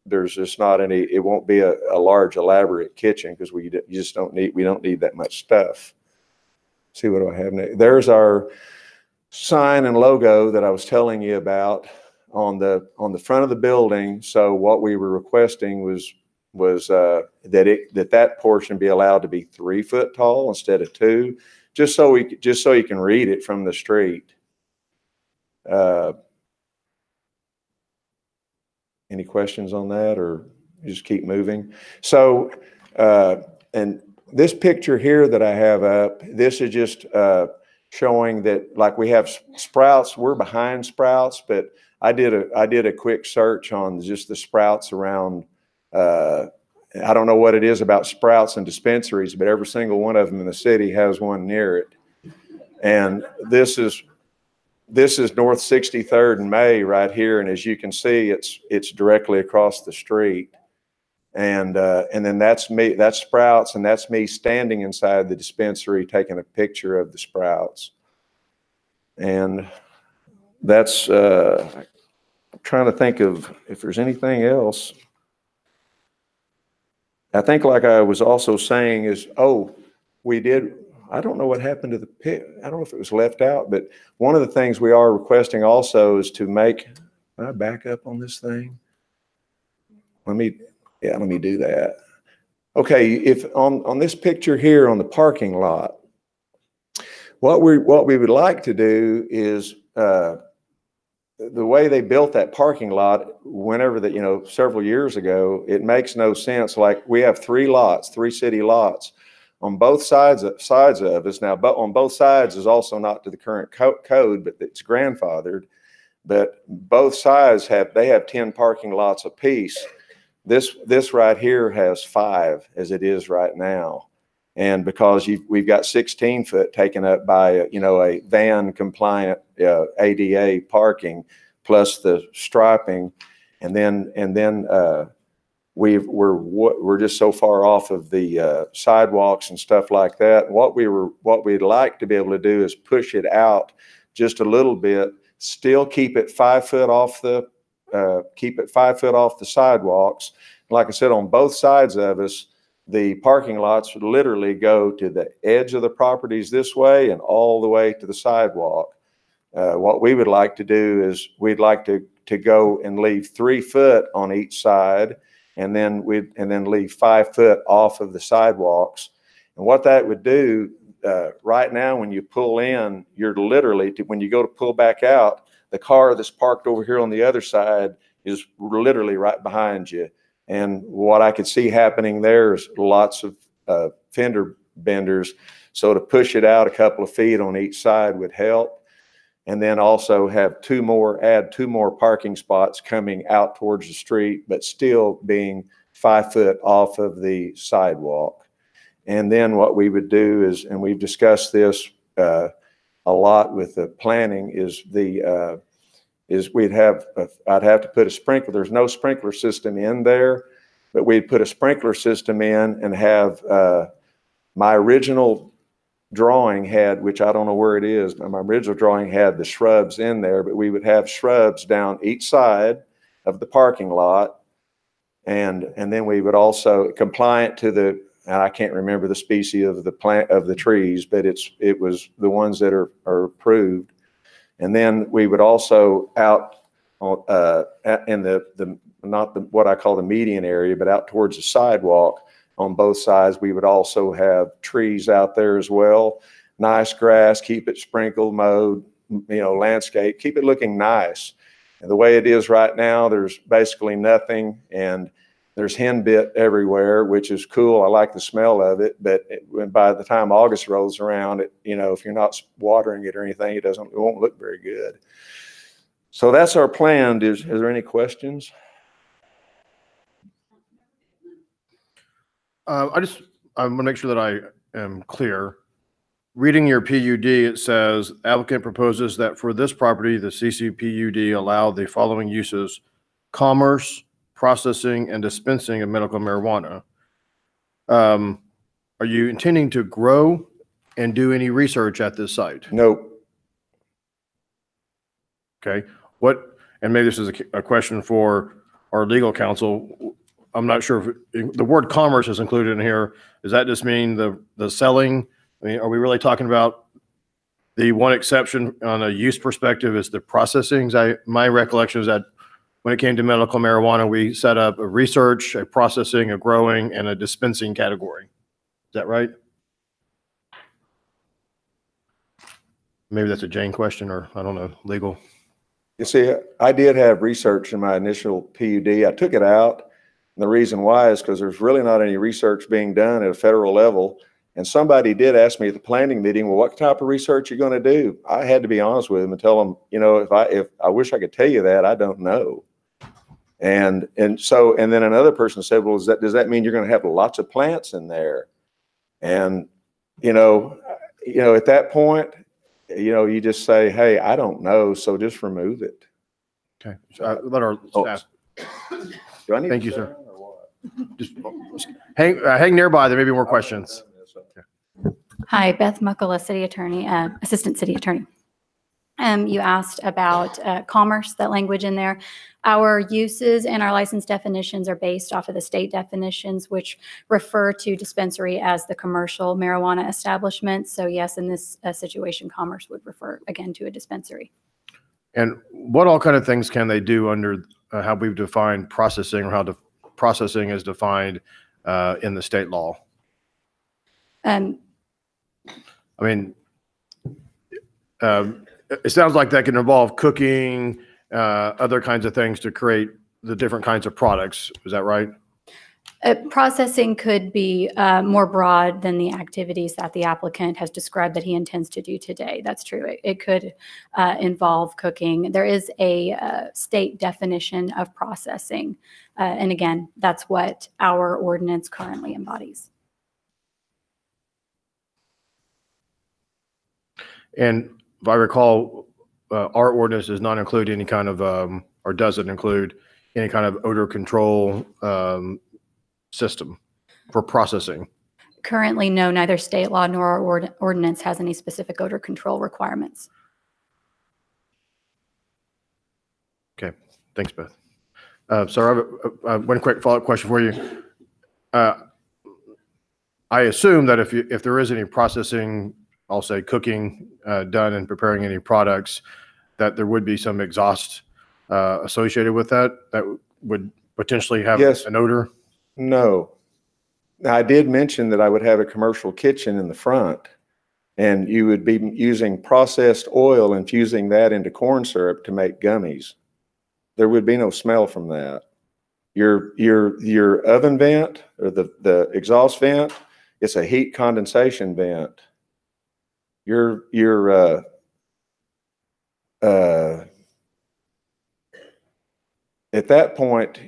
J: just not any. It won't be a large elaborate kitchen because we don't need that much stuff. See, what do I have next? There's our sign and logo that I was telling you about on the front of the building. So what we were requesting was that portion be allowed to be 3 foot tall instead of 2, just so you can read it from the street. Any questions on that, or just keep moving? So, and this picture here that I have up, this is just showing that, like, we have sprouts. We're behind sprouts, but I did a quick search on just the sprouts around. I don't know what it is about sprouts and dispensaries, but every single one of them in the city has one near it. And this is North 63rd and May right here, and as you can see, it's directly across the street. And then that's me, that's sprouts, and that's me standing inside the dispensary taking a picture of the sprouts. And that's I'm trying to think of if there's anything else. I think, like I was also saying, is I don't know what happened to the pit. I don't know if it was left out, but one of the things we are requesting also is to make, can I back up on this thing? Let me do that. Okay, if on this picture here on the parking lot, what we would like to do is, the way they built that parking lot, several years ago, it makes no sense. Like, we have 3 city lots on both sides of us now, but on both sides is also not to the current code, but it's grandfathered. But both sides have 10 parking lots apiece. This right here has 5 as it is right now. And because we've got 16 foot taken up by a van compliant ADA parking plus the striping, and then we're just so far off of the sidewalks and stuff like that. What we'd like to be able to do is push it out just a little bit still keep it 5 foot off the sidewalks. Like I said, on both sides of us, the parking lots would literally go to the edge of the properties this way and all the way to the sidewalk. What we would like to do is we'd like to go and leave 3 foot on each side, and then leave 5 foot off of the sidewalks. And what that would do, right now, when you pull in, you're literally, when you go to pull back out, the car that's parked over here on the other side is literally right behind you. And what I could see happening there is lots of fender benders. So to push it out a couple of feet on each side would help. And then also have add two more parking spots coming out towards the street, but still being 5 foot off of the sidewalk. And then what we would do is, and we've discussed this a lot with the planning, is I'd have to put a sprinkler. There's no sprinkler system in there, but we'd put a sprinkler system in and have my original drawing had, which I don't know where it is, but my original drawing had the shrubs in there, but we would have shrubs down each side of the parking lot. And then we would also, compliant to the, and I can't remember the species of the plant of the trees, but it was the ones that are approved. And then we would also out on, in what I call the median area, but out towards the sidewalk on both sides, we would also have trees out there as well. Nice grass, keep it sprinkled, mowed, landscape, keep it looking nice. And the way it is right now, there's basically nothing, and there's henbit everywhere, which is cool. I like the smell of it, but by the time August rolls around, if you're not watering it or anything, it won't look very good. So that's our plan. Is there any questions?
F: I want to make sure that I am clear. Reading your PUD, it says applicant proposes that for this property, the CCPUD allow the following uses: commerce, processing, and dispensing of medical marijuana. Are you intending to grow and do any research at this site?
J: Nope.
F: Okay. And maybe this is a question for our legal counsel. I'm not sure if the word commerce is included in here. Does that just mean the selling? I mean, are we really talking about the one exception on a use perspective is the processing? My recollection is that when it came to medical marijuana, we set up a research, a processing, a growing, and a dispensing category. Is that right? Maybe that's a Jane question, or I don't know, legal.
J: You see, I did have research in my initial PUD. I took it out. And the reason why is because there's really not any research being done at a federal level. And somebody did ask me at the planning meeting, well, what type of research are you going to do? I had to be honest with them and tell them, if I wish I could tell you that, I don't know. And then another person said, well, does that mean you're going to have lots of plants in there? And, at that point, you just say, hey, I don't know. So just remove it.
F: Okay. Let our staff.
J: Do I need
F: Thank you, sir. Just hang nearby. There may be more questions.
K: Hi, Beth Muckala, City Attorney, Assistant City Attorney. You asked about commerce, that language in there. Our uses and our license definitions are based off of the state definitions, which refer to dispensary as the commercial marijuana establishment. So yes, in this situation, commerce would refer again to a dispensary. And what all kind of things can they do under how we've defined processing, or how processing is defined in the state law? It sounds like that can involve cooking, other kinds of things to create the different kinds of products. Is that right? Processing could be more broad than the activities that the applicant has described that he intends to do today. That's true. It could involve cooking. There is a state definition of processing. And again, that's what our ordinance currently embodies. And if I recall, our ordinance does not include any kind of, or doesn't include any kind of odor control system for processing. Currently, no, neither state law nor our ordinance has any specific odor control requirements.
F: Okay, thanks, Beth. So I have one quick follow-up question for you. I assume that if there is any processing, I'll say cooking done and preparing any products, that there would be some exhaust associated with that would potentially have
J: Yes.
F: an odor?
J: No. Now, I did mention that I would have a commercial kitchen in the front, and you would be using processed oil, infusing that into corn syrup to make gummies. There would be no smell from that. Your oven vent or the exhaust vent, it's a heat condensation vent. At that point,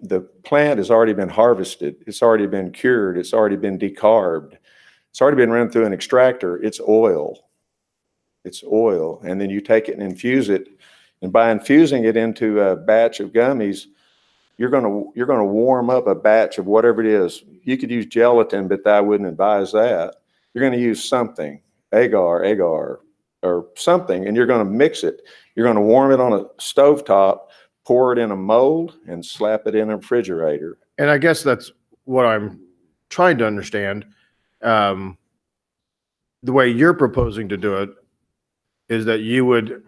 J: the plant has already been harvested. It's already been cured. It's already been decarbed. It's already been run through an extractor. It's oil. It's oil. And then you take it and infuse it. And by infusing it into a batch of gummies, you're going to warm up a batch of whatever it is. You could use gelatin, but I wouldn't advise that. You're going to use something, agar, or something, and you're going to mix it. You're going to warm it on a stovetop, pour it in a mold, and slap it in a refrigerator.
F: And I guess that's what I'm trying to understand. The way you're proposing to do it is that you would,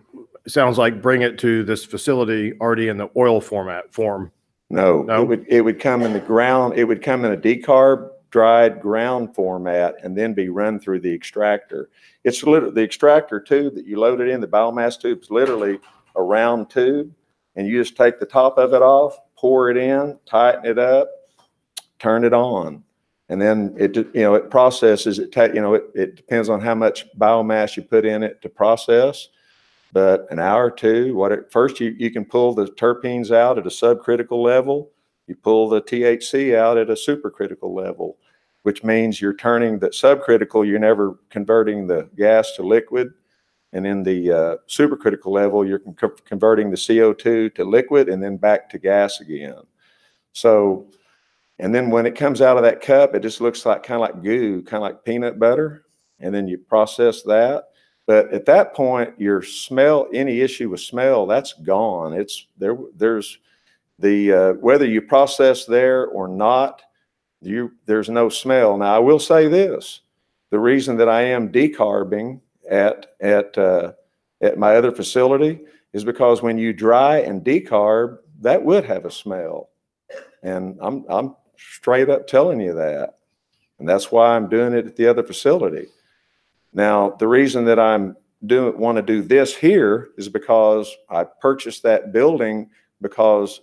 F: sounds like, bring it to this facility already in the oil form.
J: No, it would come in the ground. It would come in a decarb, dried ground format, and then be run through the extractor. It's literally the extractor tube that you load it in. The biomass tube is literally a round tube, and you just take the top of it off, pour it in, tighten it up, turn it on, and then it processes. It depends on how much biomass you put in it to process. But an hour or two, first you can pull the terpenes out at a subcritical level. You pull the THC out at a supercritical level, which means you're turning the subcritical, you're never converting the gas to liquid. And in the supercritical level, you're converting the CO2 to liquid and then back to gas again. So, and then when it comes out of that cup, it just looks like kind of like goo, kind of like peanut butter. And then you process that. But at that point, any issue with smell, that's gone. There's whether you process there or not, there's no smell. Now, I will say this: the reason that I am decarbing at my other facility is because when you dry and decarb, that would have a smell, and I'm straight up telling you that, and that's why I'm doing it at the other facility. Now, the reason that want to do this here is because I purchased that building because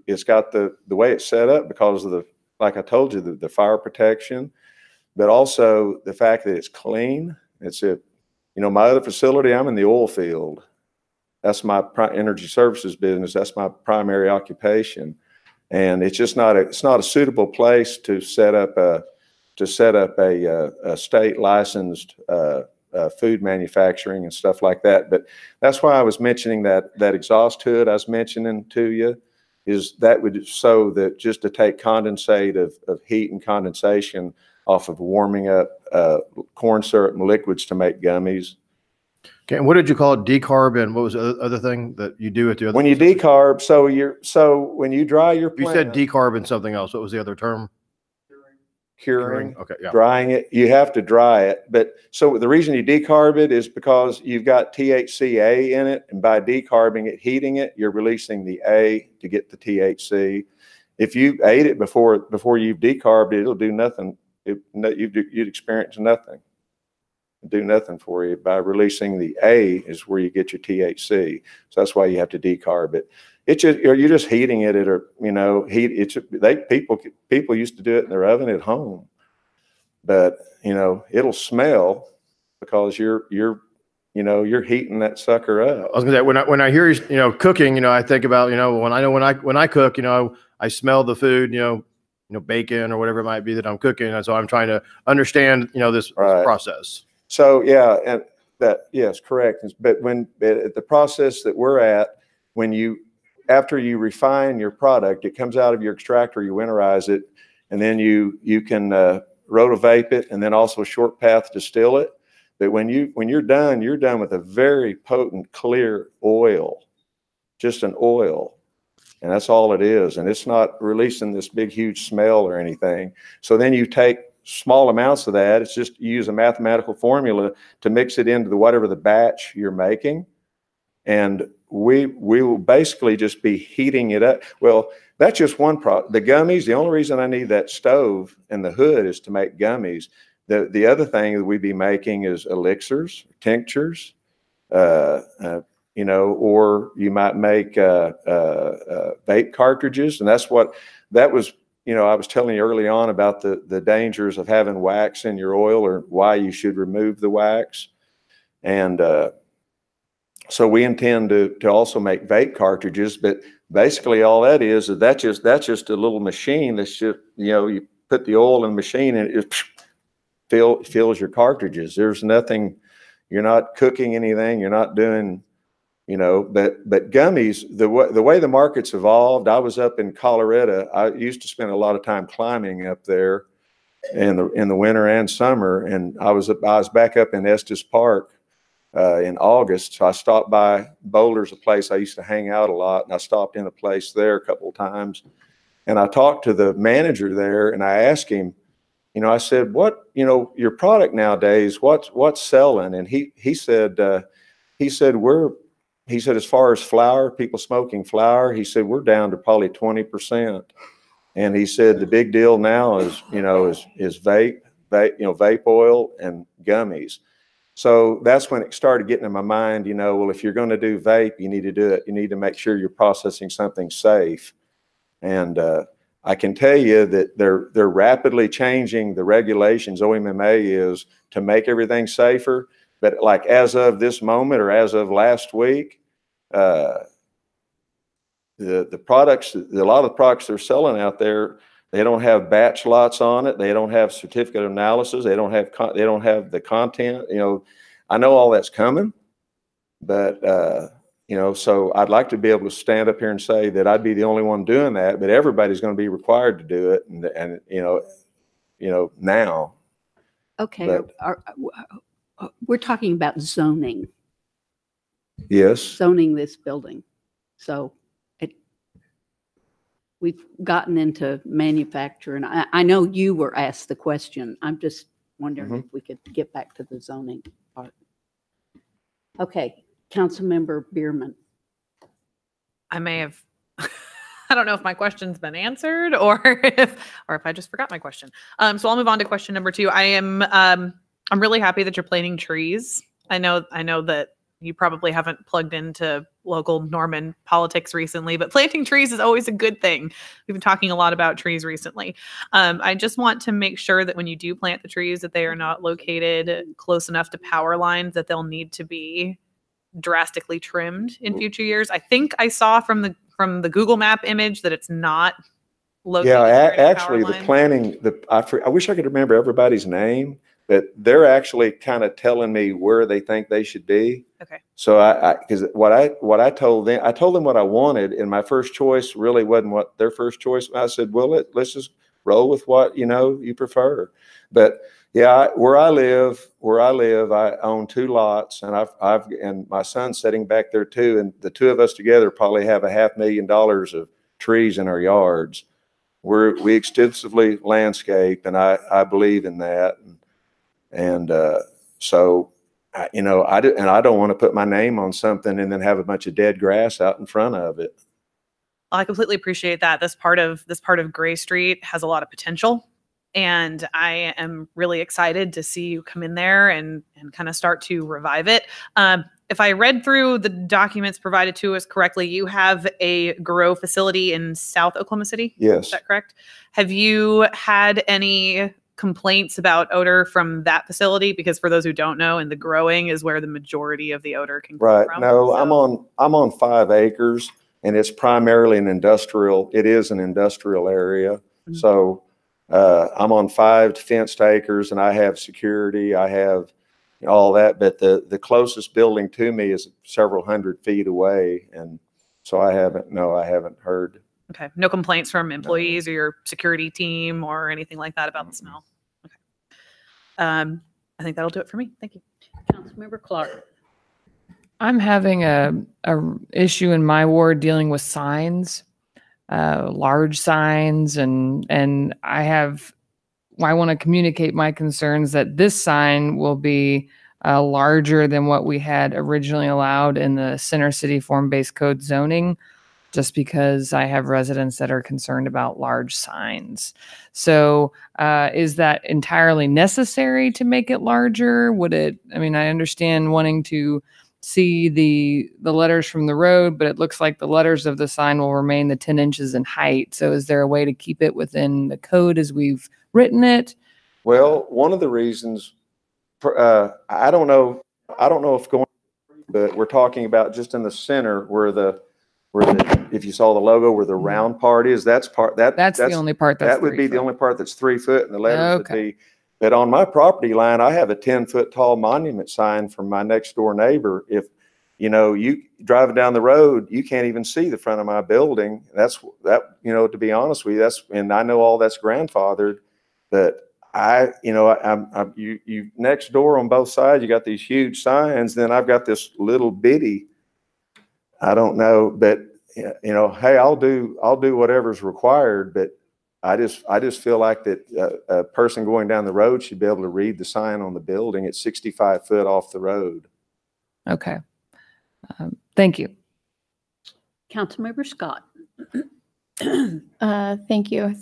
J: it's got the way it's set up because of like I told you, the fire protection, but also the fact that it's clean. My other facility, I'm in the oil field. That's my energy services business. That's my primary occupation. And it's just not a suitable place to set up a state licensed food manufacturing and stuff like that. But that's why I was mentioning that exhaust hood I was mentioning to you, is that would so that just to take condensate of heat and condensation off of warming up corn syrup and liquids to make gummies.
F: Okay, and what did you call it? Decarb, and what was the other thing that you do at the other?
J: When you decarb, so when you dry your plant,
F: you said decarb and something else. What was the other term?
J: Curing.
F: Okay, yeah.
J: Drying it. You have to dry it. But so the reason you decarb it is because you've got THCA in it, and by decarbing it, heating it, you're releasing the A to get the THC. If you ate it before you've decarbed it, it'll do nothing. You'd experience nothing. Do nothing for you. By releasing the A is where you get your THC. So that's why you have to decarb it. It's just, you're just heating it at people used to do it in their oven at home, but it'll smell because you're heating that sucker up.
F: I was gonna say, when I hear cooking, I think about when I cook, I smell the food, bacon or whatever it might be that I'm cooking, and so I'm trying to understand this process.
J: So yeah, and that, yes, correct. But at the process that we're at, after you refine your product, it comes out of your extractor, you winterize it, and then you can rotovape it and then also short path distill it. But when you're done with a very potent, clear oil, just an oil. And that's all it is. And it's not releasing this big, huge smell or anything. So then you take small amounts of that. It's just you use a mathematical formula to mix it into whatever the batch you're making. And we will basically just be heating it up. Well, that's just one product. The gummies, the only reason I need that stove and the hood is to make gummies. The other thing that we'd be making is elixirs, tinctures, you know, or you might make vape cartridges. And that was, you know, I was telling you early on about the dangers of having wax in your oil, or why you should remove the wax. And so we intend to also make vape cartridges, but basically all that is that's just a little machine that's just, you know, you put the oil in the machine and it fills your cartridges. There's nothing, you're not cooking anything, you're not doing, you know, but gummies, the way the market's evolved, I was up in Colorado. I used to spend a lot of time climbing up there in the winter and summer. And I was back up in Estes Park in August. So I stopped by Boulder's, a place I used to hang out a lot. And I stopped in a place there a couple of times. And I talked to the manager there and I asked him, you know, I said, what, you know, your product nowadays, what's selling? And he said, as far as flour, people smoking flour, he said, we're down to probably 20%. And he said, the big deal now is, you know, is vape, you know, vape oil and gummies. So that's when it started getting in my mind, you know, well, if you're going to do vape, you need to do it. You need to make sure you're processing something safe. And I can tell you that they're rapidly changing the regulations. OMMA is to make everything safer. But like as of this moment or as of last week, the products, a lot of the products they're selling out there, they don't have batch lots on it. They don't have certificate of analysis. They don't have the content. You know, I know all that's coming, but you know, so I'd like to be able to stand up here and say that I'd be the only one doing that, but everybody's going to be required to do it, and you know now.
A: Okay,
J: But,
A: we're talking about zoning.
J: yes.
A: Zoning this building. So we've gotten into manufacture, and I know you were asked the question. I'm just wondering if we could get back to the zoning part. Okay, Councilmember Bierman.
L: I may have, I don't know if my question's been answered or if I just forgot my question. So I'll move on to question number 2. I'm really happy that you're planting trees. I know that you probably haven't plugged into local Norman politics recently, but planting trees is always a good thing. We've been talking a lot about trees recently. I just want to make sure that when you do plant the trees, that they are not located close enough to power lines that they'll need to be drastically trimmed in future years. I think I saw from the Google Map image that it's not located.
J: Yeah,
L: near any
J: actually,
L: power
J: the
L: lines.
J: planning, I wish I could remember everybody's name, but they're actually kind of telling me where they think they should be.
L: Okay.
J: So because what I told them what I wanted, and my first choice really wasn't what their first choice. I said, well, let's just roll with what you prefer. But yeah, where I live, I own 2 lots, and and my son's sitting back there too, and the 2 of us together probably have $500,000 of trees in our yards. We extensively landscape, and I believe in that, and so I don't want to put my name on something and then have a bunch of dead grass out in front of it.
L: I completely appreciate that. This part of Gray Street has a lot of potential. And I am really excited to see you come in there and kind of start to revive it. If I read through the documents provided to us correctly, you have a grow facility in South Oklahoma City.
J: Yes.
L: Is that correct? Have you had any complaints about odor from that facility? Because for those who don't know, in the growing is where the majority of the odor can come
J: Right.
L: from.
J: No,
L: So
J: I'm on 5 acres, and it's primarily it is an industrial area.
L: Mm-hmm.
J: So I'm on 5 fenced acres, and I have security, I have all that, but the closest building to me is several hundred feet away, and so I haven't heard.
L: Okay. No complaints from employees or your security team or anything like that about the smell. Okay. I think that'll do it for me. Thank you.
A: Councilmember Clark.
M: I'm having a issue in my ward dealing with signs, large signs, and I want to communicate my concerns that this sign will be larger than what we had originally allowed in the Center City form-based code zoning, just because I have residents that are concerned about large signs. So is that entirely necessary to make it larger? I understand wanting to see the letters from the road, but it looks like the letters of the sign will remain the 10 inches in height. So is there a way to keep it within the code as we've written it?
J: Well, one of the reasons, I don't know if going, but we're talking about just in the center where if you saw the logo where the round part is, that's
M: the only part
J: that would be the only part that's 3 foot, and the letters would be. But on my property line, I have a 10-foot tall monument sign from my next door neighbor. If you driving down the road, you can't even see the front of my building. To be honest with you, and I know all that's grandfathered, but you next door on both sides, you got these huge signs. Then I've got this little bitty, I don't know, but hey, I'll do whatever's required. But I just feel like that a person going down the road should be able to read the sign on the building. It's 65 foot off the road.
M: Okay. Thank you.
A: Councilmember Scott.
N: Thank you.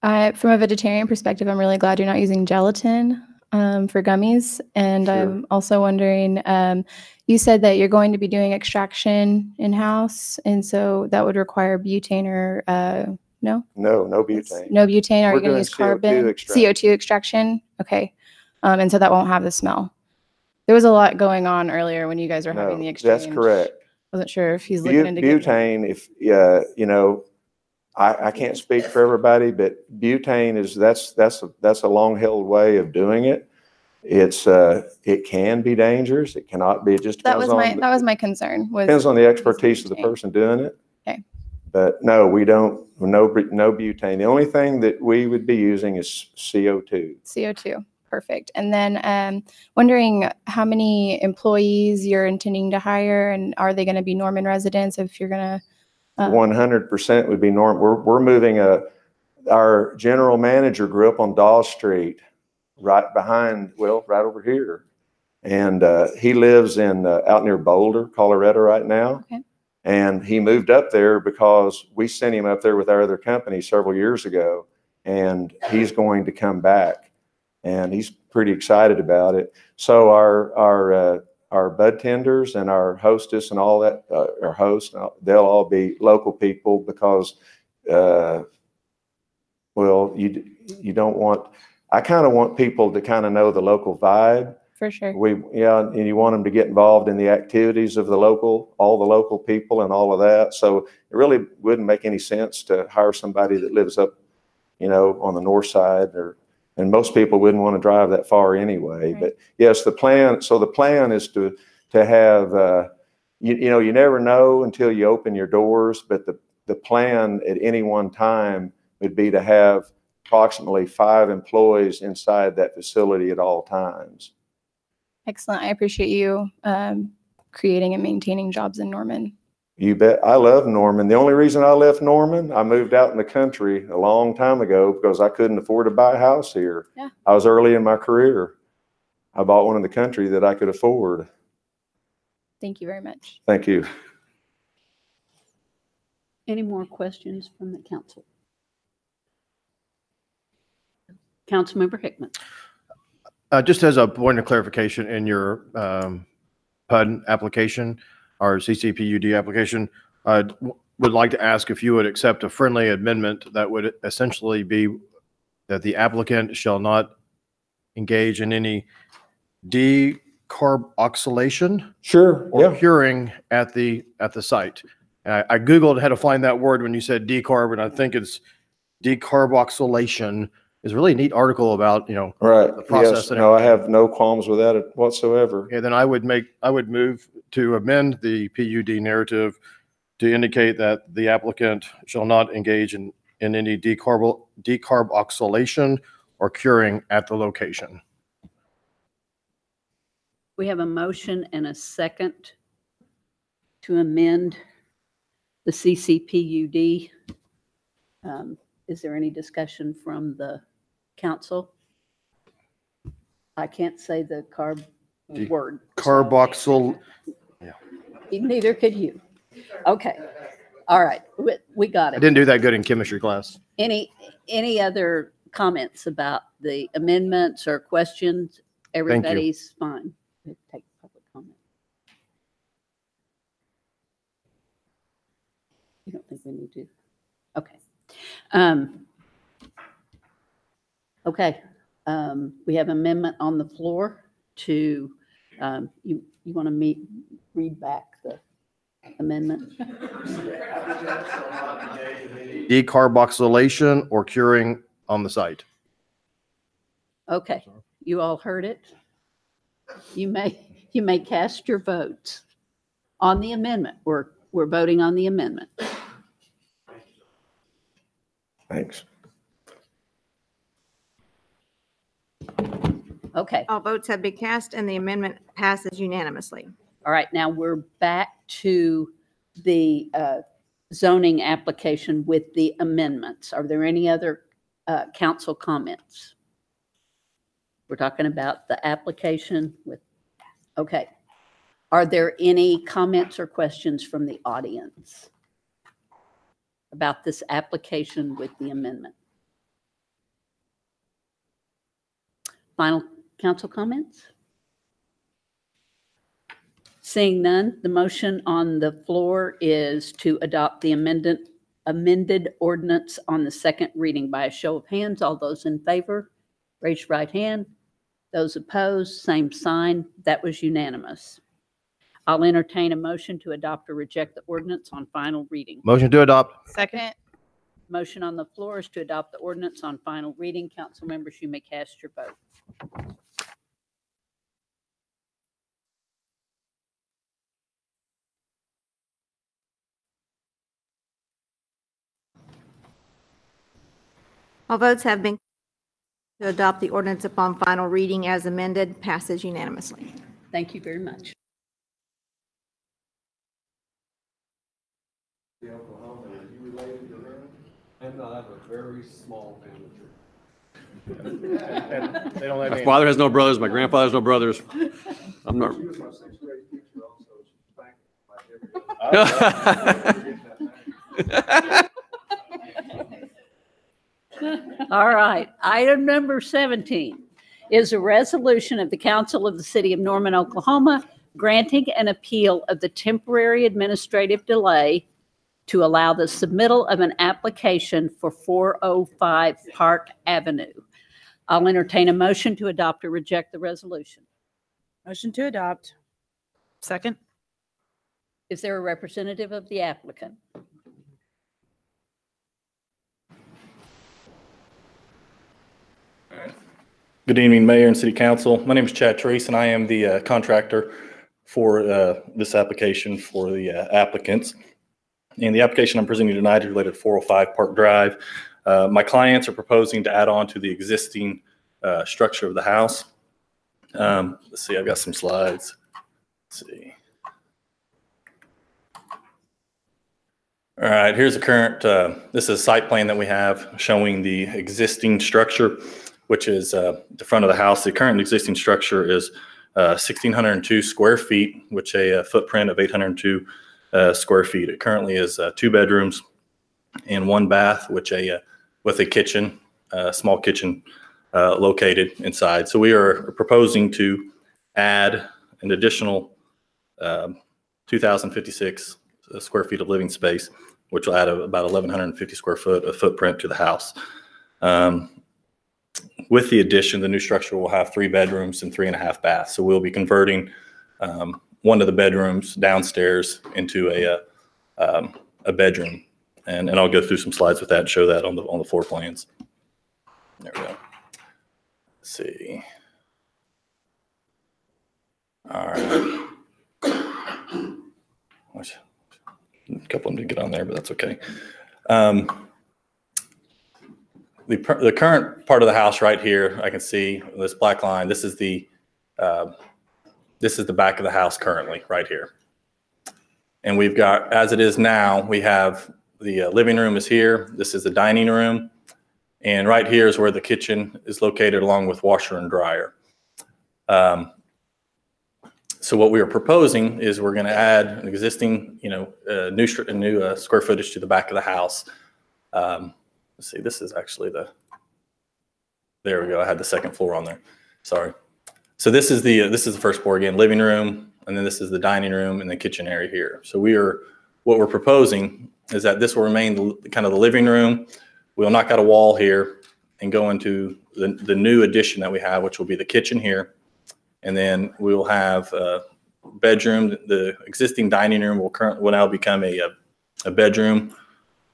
N: From a vegetarian perspective, I'm really glad you're not using gelatin for gummies. And
J: Sure.
N: I'm also wondering, you said that you're going to be doing extraction in-house, and so that would require butane or no?
J: No butane.
N: No butane. Are
J: We're
N: you going to
J: doing
N: use carbon?
J: CO2 extraction.
N: CO2 extraction? Okay. And so that won't have the smell. There was a lot going on earlier when you guys were having the exchange.
J: That's correct.
N: Wasn't sure if he's looking into
J: butane. I can't speak for everybody, but butane that's a long held way of doing it. It can be dangerous. It cannot be. It just
N: that
J: depends
N: was my concern.
J: Depends on the expertise of the person doing it.
N: Okay.
J: But no, we don't. No butane. The only thing that we would be using is CO2.
N: CO2. Perfect. And then wondering how many employees you're intending to hire, and are they going to be Norman residents if you're going to
J: 100% would be Norman. We're moving our general manager grew up on Dawes Street, right over here. And he lives out near Boulder, Colorado right now.
N: Okay.
J: And he moved up there because we sent him up there with our other company several years ago, and he's going to come back. And he's pretty excited about it. So our bud tenders and our hostess and all that, our host, they'll all be local people because, you don't want. I kind of want people to kind of know the local vibe.
N: For sure.
J: And you want them to get involved in the activities of all the local people and all of that. So it really wouldn't make any sense to hire somebody that lives up, on the north side and most people wouldn't want to drive that far anyway. Right. But yes, the plan is to have, you never know until you open your doors, but the plan at any one time would be to have approximately 5 employees inside that facility at all times.
N: Excellent. I appreciate you creating and maintaining jobs in Norman.
J: You bet. I love Norman. The only reason I left Norman, I moved out in the country a long time ago because I couldn't afford to buy a house here.
N: Yeah.
J: I was early in my career. I bought one in the country that I could afford.
N: Thank you very much.
J: Thank you.
A: Any more questions from the council? Councilmember Hickman.
F: Just as a point of clarification in your PUD application, our CCPUD application, would like to ask if you would accept a friendly amendment that would essentially be that the applicant shall not engage in any decarboxylation or curing at the site. And I Googled how to find that word when you said decarb, and I think it's decarboxylation. Is a really neat article about,
J: right.
F: The process.
J: Yes. No, I have no qualms with that whatsoever.
F: Okay, then I would move to amend the PUD narrative to indicate that the applicant shall not engage in any decarboxylation or curing at the location.
A: We have a motion and a second to amend the CCPUD. Is there any discussion from the council? I can't say the word.
F: Carboxyl,
A: Neither could you. Okay. All right. We got
F: I
A: it.
F: didn't do that good in chemistry class.
A: Any other comments about the amendments or questions? Everybody's fine. Take public comment. You don't think we need to? Okay. Okay. We have amendment on the floor to, you want to read back the amendment?
F: Decarboxylation or curing on the site.
A: Okay. You all heard it. You may cast your votes on the amendment. We're voting on the amendment.
J: Thanks.
A: Okay.
B: All votes have been cast and the amendment passes unanimously.
A: All right. Now we're back to the zoning application with the amendments. Are there any other council comments? We're talking about the application with, okay. Are there any comments or questions from the audience about this application with the amendment? Final council comments? Seeing none, the motion on the floor is to adopt the amended ordinance on the second reading by a show of hands. All those in favor, raise your right hand. Those opposed, same sign. That was unanimous. I'll entertain a motion to adopt or reject the ordinance on final reading.
F: Motion to adopt.
L: Second.
A: Motion on the floor is to adopt the ordinance on final reading. Council members, you may cast your vote.
B: All votes have been to adopt the ordinance upon final reading as amended, passes unanimously.
A: Thank you very much.
O: I'm not, I have a very small family tree.
F: They don't let
O: My
F: me.
O: father has no brothers, my grandfather has no brothers. I'm not.
E: She was my sixth grade teacher also. She's back.
A: All right. Item number 17 is a resolution of the Council of the City of Norman, Oklahoma, granting an appeal of the temporary administrative delay to allow the submittal of an application for 405 Park Avenue. I'll entertain a motion to adopt or reject the resolution.
I: Motion to adopt.
L: Second.
A: Is there a representative of the applicant?
P: Good evening, Mayor and City Council. My name is Chad Trace, and I am the contractor for this application for the applicants. And the application I'm presenting tonight is related to 405 Park Drive. My clients are proposing to add on to the existing structure of the house. Let's see, I've got some slides. Let's see. All right, here's the current, this is a site plan that we have showing the existing structure, which is the front of the house. The current existing structure is 1,602 square feet, which a footprint of 802 square feet. It currently is 2 bedrooms and 1 bath, which with a kitchen, small kitchen located inside. So we are proposing to add an additional 2,056 square feet of living space, which will add about 1,150 square foot of footprint to the house. With the addition, the new structure will have 3 bedrooms and 3.5 baths. So we'll be converting one of the bedrooms downstairs into a bedroom, and I'll go through some slides with that and show that on the floor plans. There we go. Let's see. All right. A couple of them didn't get on there, but that's okay. The current part of the house right here, I can see this black line. This is the This is the back of the house currently, right here. And we've got, as it is now, we have the living room is here. This is the dining room. And right here is where the kitchen is located, along with washer and dryer. So what we are proposing is we're going to add an existing, new square footage to the back of the house. Let's see, this is actually there we go. I had the second floor on there. Sorry. So this is the first floor again, living room, and then this is the dining room and the kitchen area here. So what we're proposing is that this will remain kind of the living room. We'll knock out a wall here and go into the new addition that we have, which will be the kitchen here. And then we'll have a bedroom. The existing dining room will now become a bedroom,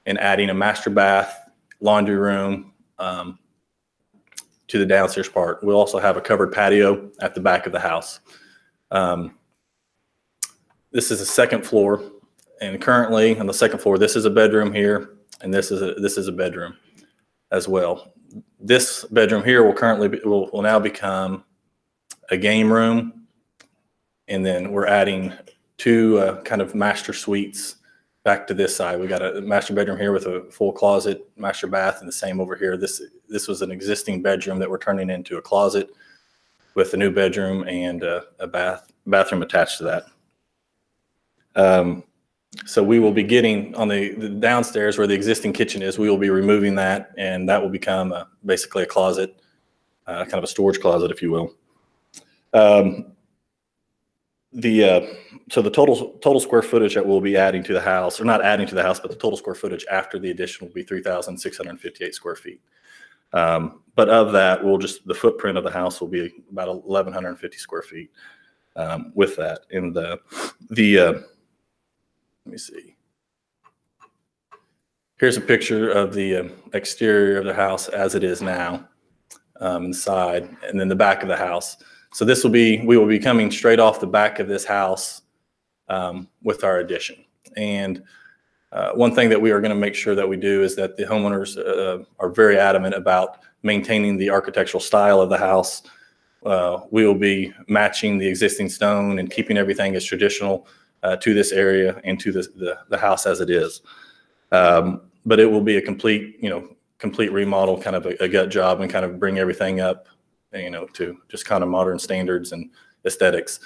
P: and adding a master bath, laundry room to the downstairs part. We'll also have a covered patio at the back of the house. This is the second floor, and currently on the second floor, this is a bedroom here, and this is a bedroom as well. This bedroom here will now become a game room, and then we're adding two kind of master suites back to this side. We got a master bedroom here with a full closet, master bath, and the same over here. This was an existing bedroom that we're turning into a closet with a new bedroom and a bathroom attached to that. So we will be getting on the downstairs where the existing kitchen is. We will be removing that, and that will become basically a closet, kind of a storage closet, if you will. So the total square footage that we'll be adding to the house, or not adding to the house, but the total square footage after the addition will be 3,658 square feet. But of that, the footprint of the house will be about 1,150 square feet with that. And let me see. Here's a picture of the exterior of the house as it is now, inside, and then the back of the house. So we will be coming straight off the back of this house with our addition. And one thing that we are going to make sure that we do is that the homeowners are very adamant about maintaining the architectural style of the house. We will be matching the existing stone and keeping everything as traditional to this area and to the house as it is. But it will be a complete remodel, kind of a gut job, and kind of bring everything up, to just kind of modern standards and aesthetics.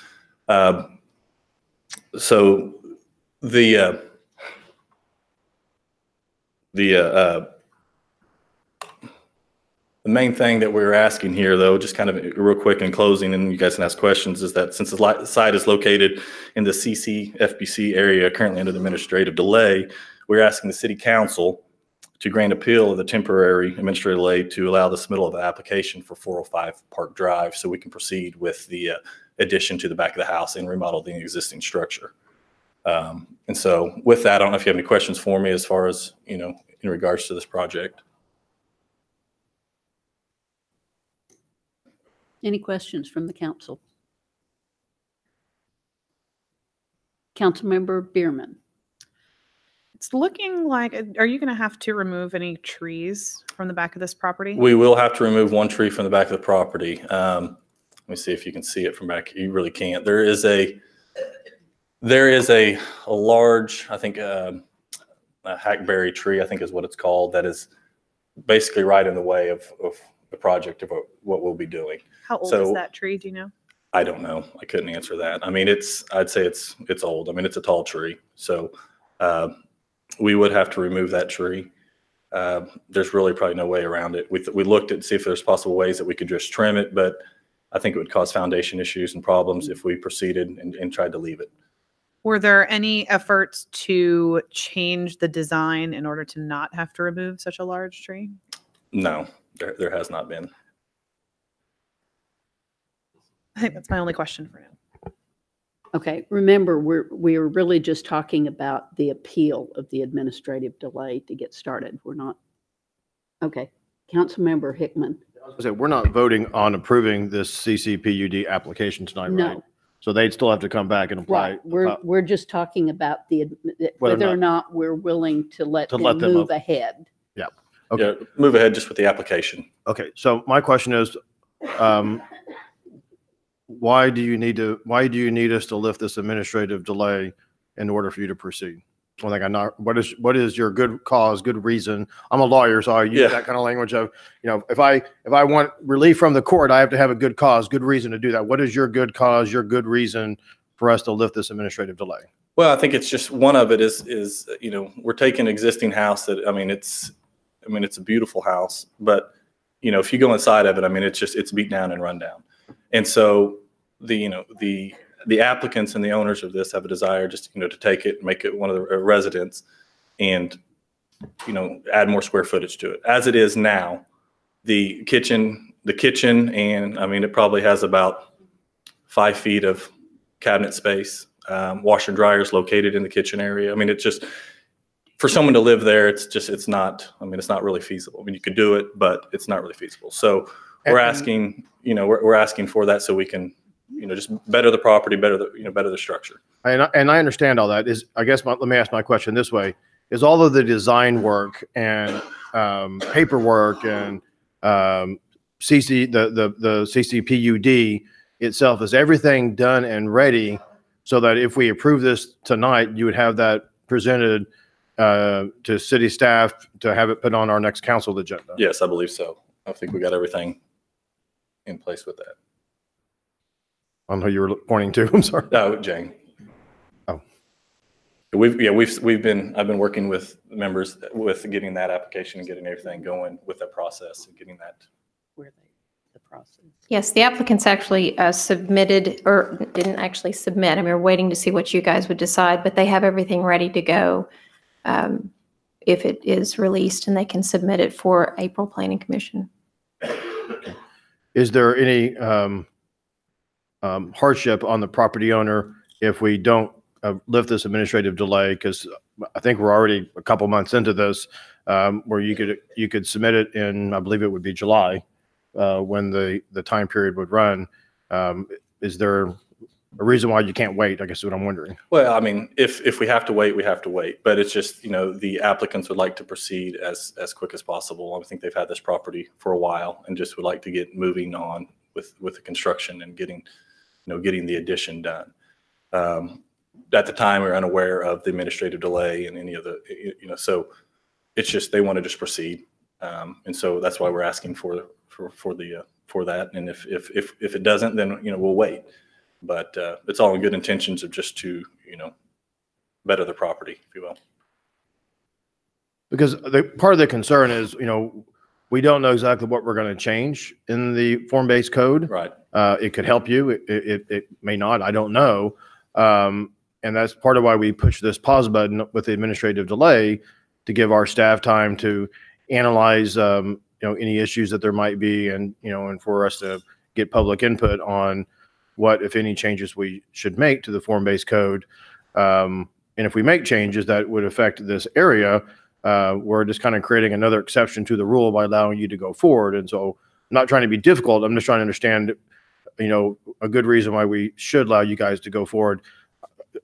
P: So the main thing that we're asking here, though, just kind of real quick in closing, and you guys can ask questions, is that since the site is located in the CCFBC area currently under the administrative delay, we're asking the City Council to grant appeal of the temporary administrative delay to allow the submittal of the application for 405 Park Drive, so we can proceed with the addition to the back of the house and remodel the existing structure. And so with that, I don't know if you have any questions for me as far as, in regards to this project.
A: Any questions from the council? Councilmember Bierman.
L: It's looking like, are you going to have to remove any trees from the back of this property?
P: We will have to remove one tree from the back of the property. Let me see if you can see it from back. You really can't. There is a large, I think, a hackberry tree, I think is what it's called, that is basically right in the way of the project of what we'll be doing.
L: How old is that tree? Do you know?
P: I don't know. I couldn't answer that. I mean, I'd say it's old. I mean, it's a tall tree. So we would have to remove that tree. There's really probably no way around it. We looked at see if there's possible ways that we could just trim it, but I think it would cause foundation issues and problems if we proceeded and tried to leave it.
L: Were there any efforts to change the design in order to not have to remove such a large tree?
P: No, there has not been.
L: I think that's my only question for now.
A: Okay, remember, we're really just talking about the appeal of the administrative delay to get started. We're not, okay. Councilmember Hickman.
F: We're not voting on approving this CCPUD application tonight,
A: No.
F: right? So they'd still have to come back and apply.
A: Right, we're just talking about whether or not we're willing to let them move ahead.
F: Yeah. Okay.
P: Yeah, move ahead just with the application.
F: Okay, so my question is, why do you need us to lift this administrative delay in order for you to proceed? One thing what is your good cause, good reason? I'm a lawyer, so I use that kind of language of, if I want relief from the court, I have to have a good cause, good reason to do that. What is your good cause, your good reason for us to lift this administrative delay?
P: Well, I think it's just one of it is we're taking existing house that, it's a beautiful house, but if you go inside of it, it's beat down and run down. And so the applicants and the owners of this have a desire just, to take it and make it one of the residents and, add more square footage to it. As it is now, the kitchen and it probably has about 5 feet of cabinet space, washer and dryers located in the kitchen area. It's just, for someone to live there, it's not really feasible. You could do it, but it's not really feasible. So we're asking, we're asking for that so we can, just better the property, better the structure.
F: And I understand all that. Let me ask my question this way: is all of the design work and paperwork and the CCPUD itself, is everything done and ready so that if we approve this tonight, you would have that presented to city staff to have it put on our next council agenda?
P: Yes, I believe so. I think we got everything in place with that.
F: I don't know who you were pointing to. I'm sorry.
P: Oh, Jane.
F: Oh,
P: I've been working with members with getting that application and getting everything going with that process and getting that.
Q: The process.
B: Yes, the applicants actually submitted, or didn't actually submit. We're waiting to see what you guys would decide, but they have everything ready to go if it is released, and they can submit it for April Planning Commission.
F: Is there any hardship on the property owner if we don't lift this administrative delay? Because I think we're already a couple months into this, where you could submit it in, I believe it would be July, when the time period would run. Is there a reason why you can't wait? I guess is what I'm wondering.
P: Well, if we have to wait, we have to wait. But it's just, the applicants would like to proceed as quick as possible. I think they've had this property for a while and just would like to get moving on with the construction and getting the addition done. At the time, we were unaware of the administrative delay and any of the, so it's just, they want to just proceed. And so that's why we're asking for that. And if it doesn't, then, we'll wait. But it's all in good intentions of just to, better the property, if you will.
F: Because part of the concern is, we don't know exactly what we're going to change in the form-based code.
P: Right.
F: It could help you. It may not. I don't know. And that's part of why we push this pause button with the administrative delay, to give our staff time to analyze, any issues that there might be, and for us to get public input on what, if any, changes we should make to the form-based code. And if we make changes that would affect this area, we're just kind of creating another exception to the rule by allowing you to go forward. And so I'm not trying to be difficult. I'm just trying to understand, a good reason why we should allow you guys to go forward.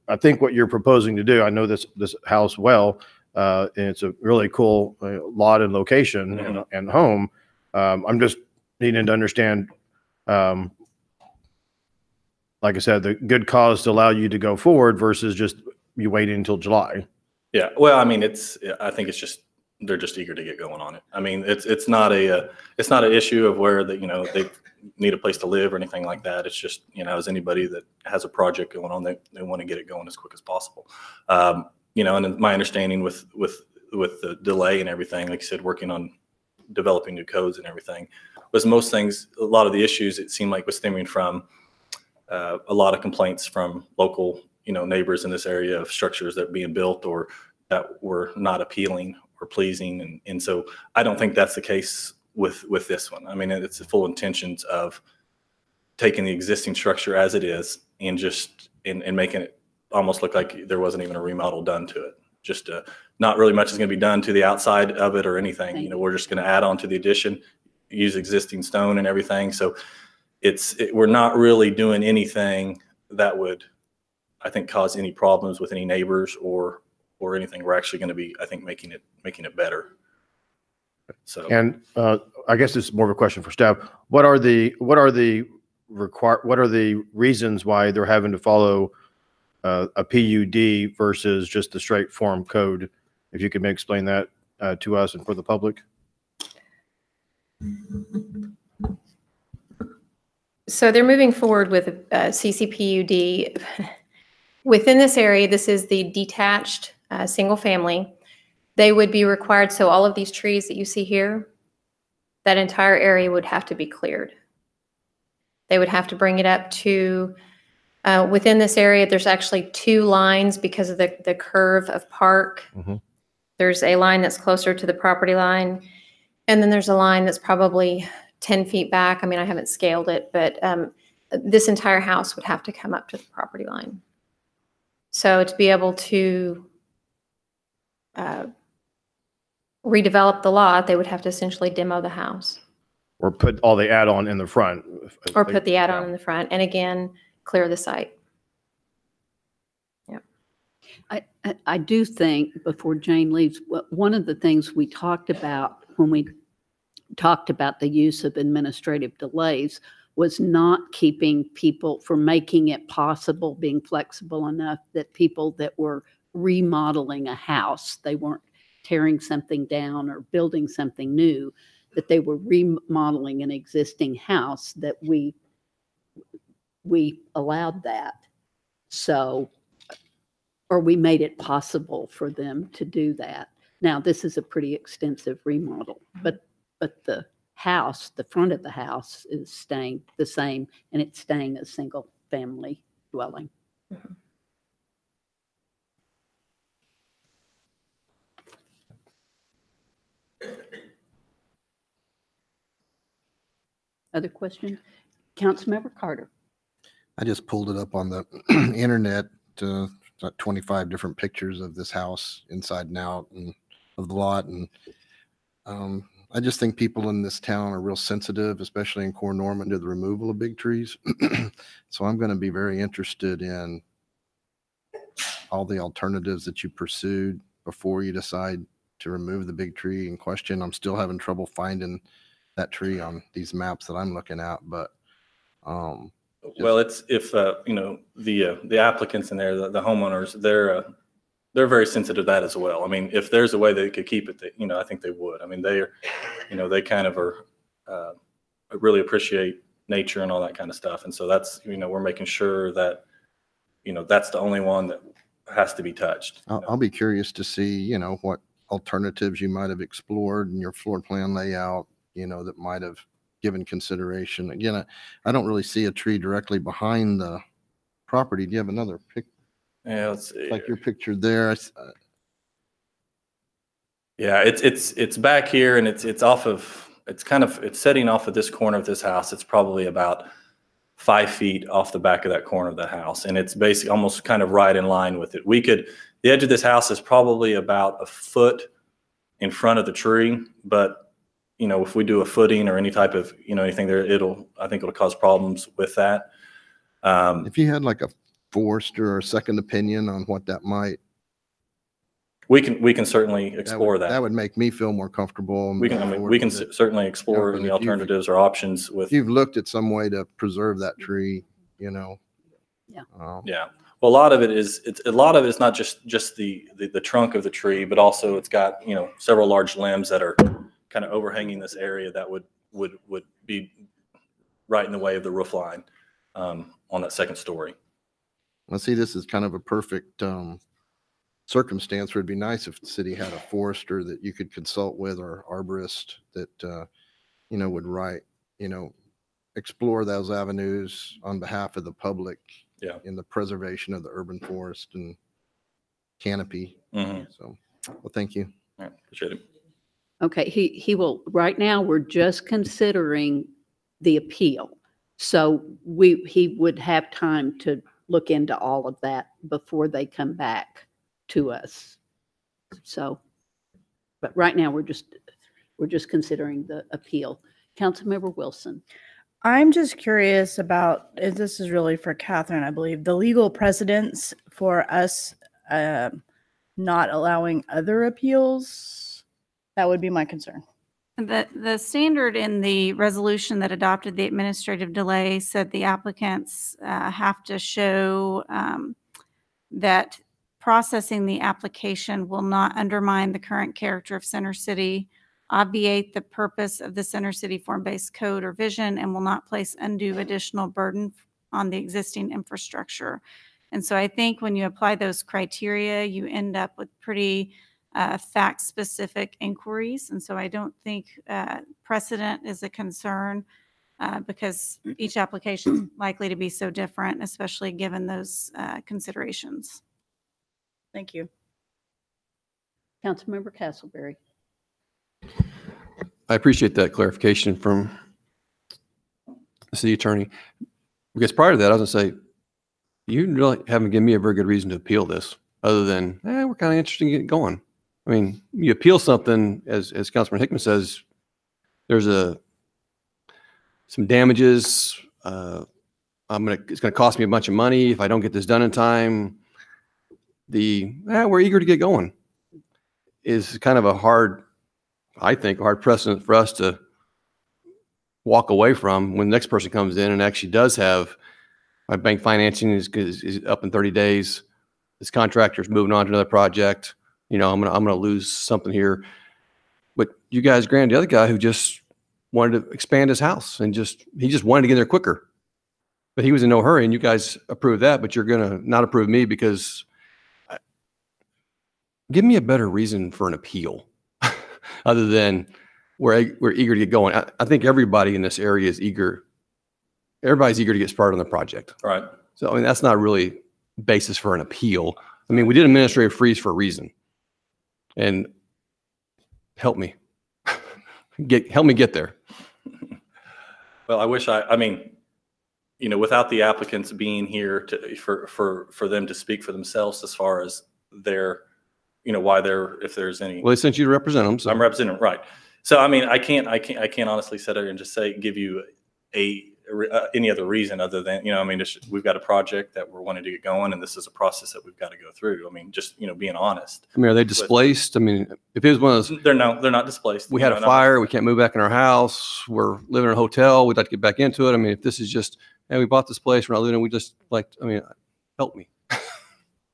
F: I think what you're proposing to do, I know this house well, and it's a really cool lot and location and home. I'm just needing to understand, like I said, the good cause to allow you to go forward versus just you waiting until July.
P: Yeah. Well, I think it's just, they're just eager to get going on it. It's not an issue of where they need a place to live or anything like that. It's just, as anybody that has a project going on, they want to get it going as quick as possible. And my understanding with the delay and everything, like you said, working on developing new codes and everything, was most things, a lot of the issues, it seemed like, was stemming from a lot of complaints from local, neighbors in this area of structures that are being built or that were not appealing or pleasing. And so I don't think that's the case with this one. It's the full intentions of taking the existing structure as it is and just and making it almost look like there wasn't even a remodel done to it. Just not really much is going to be done to the outside of it or anything. We're just going to add on to the addition, use existing stone and everything. So we're not really doing anything that would, I think, cause any problems with any neighbors or anything. We're actually going to be, I think, making it better. So,
F: and I guess this is more of a question for staff. What are the what are the reasons why they're having to follow a PUD versus just the straight form code? If you could explain that to us and for the public.
B: So they're moving forward with CCPUD. Within this area, this is the detached single family. They would be required, so all of these trees that you see here, that entire area would have to be cleared. They would have to bring it up to, within this area, there's actually 2 lines because of the curve of Park. There's a line that's closer to the property line, and then there's a line that's probably 10 feet back. I mean, I haven't scaled it, but this entire house would have to come up to the property line. So to be able to redevelop the lot, they would have to essentially demo the house.
F: Or put all the add-on in the front.
B: Or put the add-on in the front, and again, clear the site.
A: I do think, before Jane leaves, one of the things we talked about when we talked about the use of administrative delays was not keeping people from making it possible, being flexible enough that people that were remodeling a house, they weren't tearing something down or building something new, that they were remodeling an existing house, that we allowed that. So, or we made it possible for them to do that. Now, this is a pretty extensive remodel, but the house, the front of the house is staying the same, and it's staying a single family dwelling. Other questions? Councilmember Carter.
R: I just pulled it up on the internet, got 25 different pictures of this house inside and out and of the lot. And I just think people in this town are real sensitive, especially in Core Norman, to the removal of big trees. So I'm going to be very interested in all the alternatives that you pursued before you decide to remove the big tree in question. I'm still having trouble finding that tree on these maps that I'm looking at, but
P: well, it's if you know, the applicants in there, the homeowners, they're very sensitive to that as well. I mean, if there's a way they could keep it, you know, I think they would. I mean, they're, you know, they kind of are really appreciate nature and all that kind of stuff, and so that's, you know, we're making sure that, you know, that's the only one that has to be touched.
R: I'll be curious to see, you know, what alternatives you might have explored in your floor plan layout, you know, that might have given consideration. Again, I don't really see a tree directly behind the property. Do you have another pic?
P: Yeah, let's see.
R: Like your picture there.
P: Yeah, it's back here, and it's off of, it's setting off of this corner of this house. It's probably about 5 feet off the back of that corner of the house, and it's basically almost kind of right in line with it. The edge of this house is probably about a foot in front of the tree, but you know, if we do a footing or any type of, you know, anything there, I think it'll cause problems with that.
R: If you had like a forester or a second opinion on what that might,
P: we can certainly explore that.
R: That would make me feel more comfortable.
P: We can certainly explore any alternatives or options with.
R: If you've looked at some way to preserve that tree, you know.
A: Yeah.
P: Yeah. Well, a lot of it is not just the trunk of the tree, but also it's got, you know, several large limbs that are kind of overhanging this area that would be right in the way of the roof line on that second story.
R: Well, see, this is kind of a perfect circumstance where it'd be nice if the city had a forester that you could consult with, or arborist that, you know, would explore those avenues on behalf of the public.
P: Yeah.
R: In the preservation of the urban forest and canopy. So, well, thank you.
P: All right, appreciate it.
A: Okay, he will, right now, we're just considering the appeal. So he would have time to look into all of that before they come back to us. So, but right now we're just considering the appeal. Councilmember Wilson.
I: I'm just curious about, this is really for Catherine, I believe, the legal precedents for us not allowing other appeals. That would be my concern.
S: The standard in the resolution that adopted the administrative delay said the applicants have to show that processing the application will not undermine the current character of Center City, obviate the purpose of the Center City form-based code or vision, and will not place undue additional burden on the existing infrastructure. And so I think when you apply those criteria, you end up with pretty fact-specific inquiries. And so I don't think precedent is a concern because each application is likely to be so different, especially given those considerations.
I: Thank you.
A: Councilmember Castleberry.
O: I appreciate that clarification from the city attorney. Because prior to that, I was going to say, you really haven't given me a very good reason to appeal this, other than, we're kind of interested in getting going. I mean, you appeal something, as Councilman Hickman says, there's some damages. It's going to cost me a bunch of money if I don't get this done in time. We're eager to get going is kind of a hard precedent for us to walk away from when the next person comes in and actually does have my bank financing is up in 30 days. This contractor's moving on to another project. I'm gonna lose something here. But you guys granted the other guy who just wanted to expand his house and he just wanted to get there quicker. But he was in no hurry, and you guys approved that, but you're gonna not approve me because give me a better reason for an appeal other than we're eager to get going. I think everybody in this area is eager. Everybody's eager to get started on the project.
P: Right.
O: So, I mean, that's not really basis for an appeal. I mean, we did administrative freeze for a reason. And help me. Help me get there.
P: Well, I wish without the applicants being here for them to speak for themselves as far as their, if there's any.
O: Well, they sent you to represent them. So
P: I'm representing them, right. So, I mean, I can't honestly sit there and just give you any other reason other than, we've got a project that we're wanting to get going, and this is a process that we've got to go through. I mean, just, being honest.
O: I mean, are they displaced? I mean, if it was one of those.
P: They're not displaced.
O: We had a fire. We can't move back in our house. We're living in a hotel. We'd like to get back into it. I mean, if this is just, hey, we bought this place, we're not living, help me.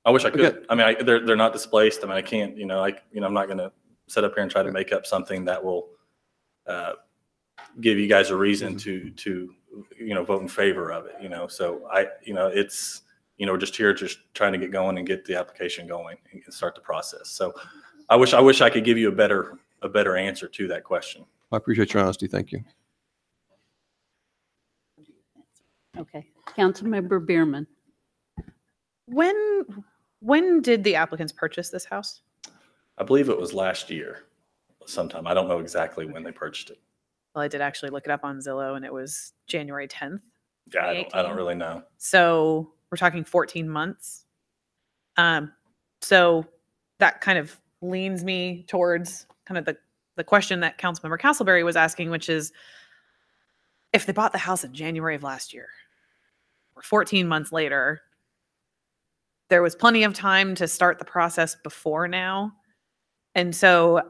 P: I wish I could. Okay. I mean, they're not displaced. I mean, I can't, I'm not going to sit up here and try to make up something that will give you guys a reason to vote in favor of it, so it's, we're just here, just trying to get going and get the application going and start the process. So I wish I could give you a better answer to that question.
O: I appreciate your honesty. Thank you.
A: Okay. Councilmember Bierman.
L: When did the applicants purchase this house?
P: I believe it was last year sometime. I don't know exactly when they purchased it.
L: Well, I did actually look it up on Zillow, and it was January 10th.
P: Yeah, I don't really know.
L: So we're talking 14 months. So that kind of leans me towards kind of the question that Councilmember Castleberry was asking, which is, if they bought the house in January of last year, or 14 months later, there was plenty of time to start the process before now. And so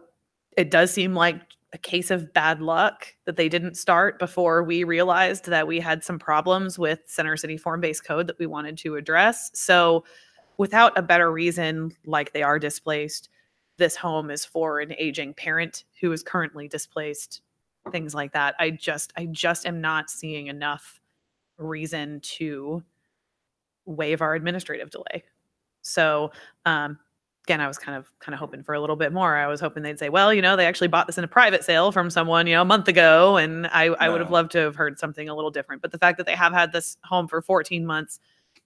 L: it does seem like a case of bad luck that they didn't start before we realized that we had some problems with Center City form-based code that we wanted to address. So without a better reason, like they are displaced, this home is for an aging parent who is currently displaced, things like that. I just am not seeing enough reason to waive our administrative delay. So, again, I was kind of hoping for a little bit more. I was hoping they'd say, well, they actually bought this in a private sale from someone, a month ago. And I would have loved to have heard something a little different. But the fact that they have had this home for 14 months,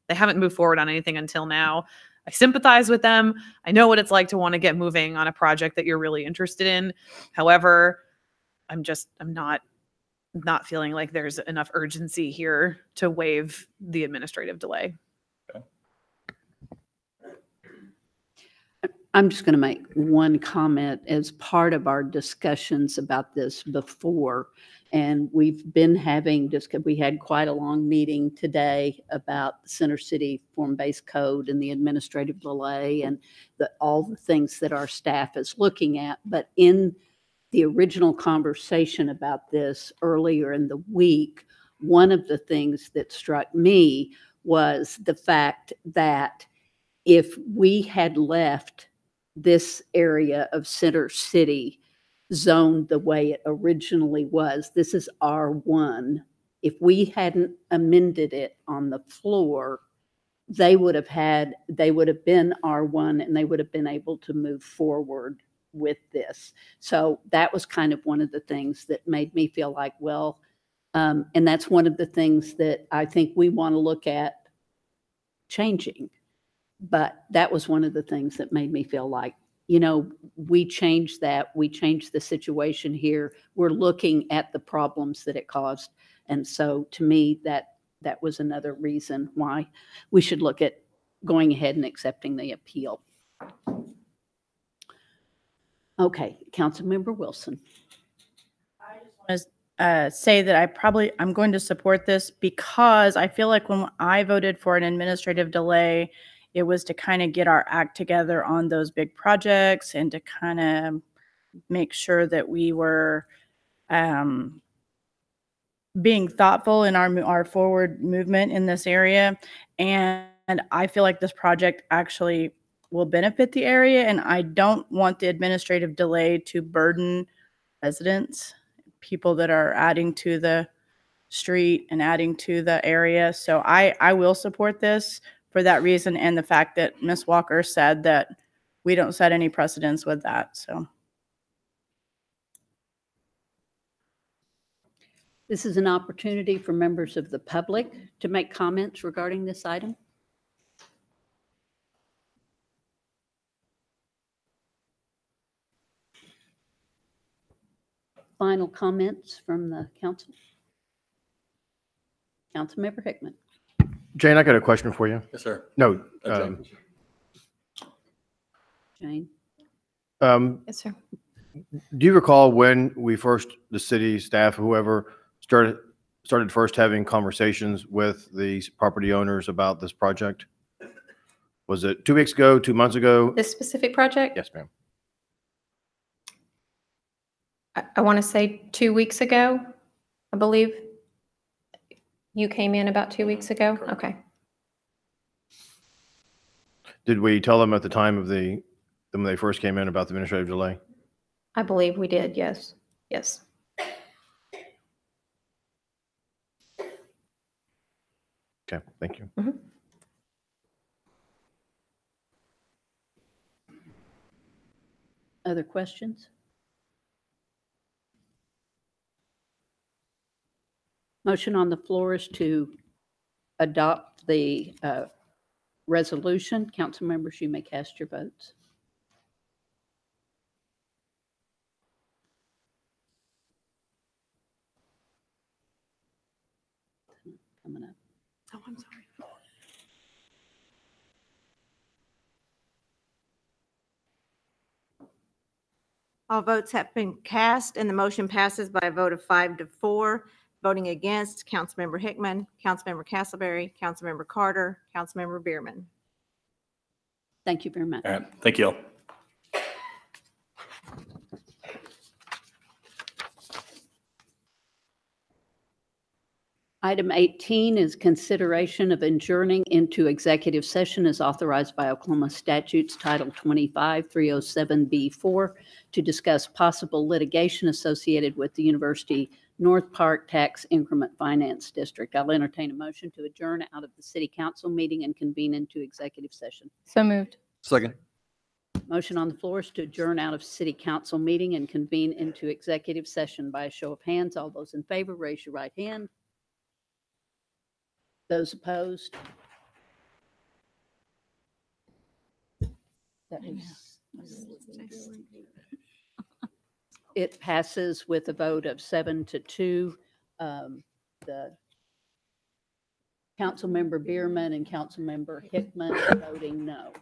L: they haven't moved forward on anything until now. I sympathize with them. I know what it's like to want to get moving on a project that you're really interested in. However, I'm not feeling like there's enough urgency here to waive the administrative delay.
A: I'm just going to make one comment as part of our discussions about this before. And we've been having, we had quite a long meeting today about the Center City form-based code and the administrative delay and all the things that our staff is looking at. But in the original conversation about this earlier in the week, one of the things that struck me was the fact that if we had left this area of Center City zoned the way it originally was, this is R1. If we hadn't amended it on the floor, they would have been R1 and they would have been able to move forward with this. So that was kind of one of the things that made me feel like, well, and that's one of the things that I think we want to look at changing. But that was one of the things that made me feel like, we changed that. We changed the situation here. We're looking at the problems that it caused. And so to me, that was another reason why we should look at going ahead and accepting the appeal. Okay, Councilmember Wilson.
I: I just want to say that I'm going to support this because I feel like when I voted for an administrative delay, it was to kind of get our act together on those big projects and to kind of make sure that we were being thoughtful in our forward movement in this area. And I feel like this project actually will benefit the area, and I don't want the administrative delay to burden residents, people that are adding to the street and adding to the area. So I will support this for that reason, and the fact that Ms. Walker said that we don't set any precedents with that. So
A: this is an opportunity for members of the public to make comments regarding this item. Final comments from the council? Councilmember Hickman.
F: Jane, I got a question for you.
P: Yes, sir.
F: No.
A: Jane.
B: Yes, sir.
F: Do you recall when the city staff, whoever, started first having conversations with the property owners about this project? Was it 2 weeks ago, 2 months ago?
B: This specific project?
F: Yes, ma'am.
B: I want to say 2 weeks ago, I believe. You came in about 2 weeks ago?
P: Correct.
B: Okay.
F: Did we tell them at the time when they first came in about the administrative delay?
B: I believe we did, yes. Yes.
F: Okay, thank you.
B: Mhm.
A: Other questions? Motion on the floor is to adopt the resolution. Council members, you may cast your votes. Coming up.
B: Oh, I'm sorry.
T: All votes have been cast and the motion passes by a vote of 5 to 4. Voting against, Councilmember Hickman, Councilmember Castleberry, Councilmember Carter, Councilmember Bierman.
A: Thank you very much.
P: All right. Thank you all.
A: Item 18 is consideration of adjourning into executive session as authorized by Oklahoma statutes Title 25, 307B4 to discuss possible litigation associated with the University North Park Tax Increment Finance District. I'll entertain a motion to adjourn out of the city council meeting and convene into executive session.
N: So moved.
O: Second.
A: Motion on the floor is to adjourn out of city council meeting and convene into executive session by a show of hands. All those in favor, raise your right hand. Those opposed? That was- It passes with a vote of 7 to 2. The Councilmember Bierman and Councilmember Hickman are voting no.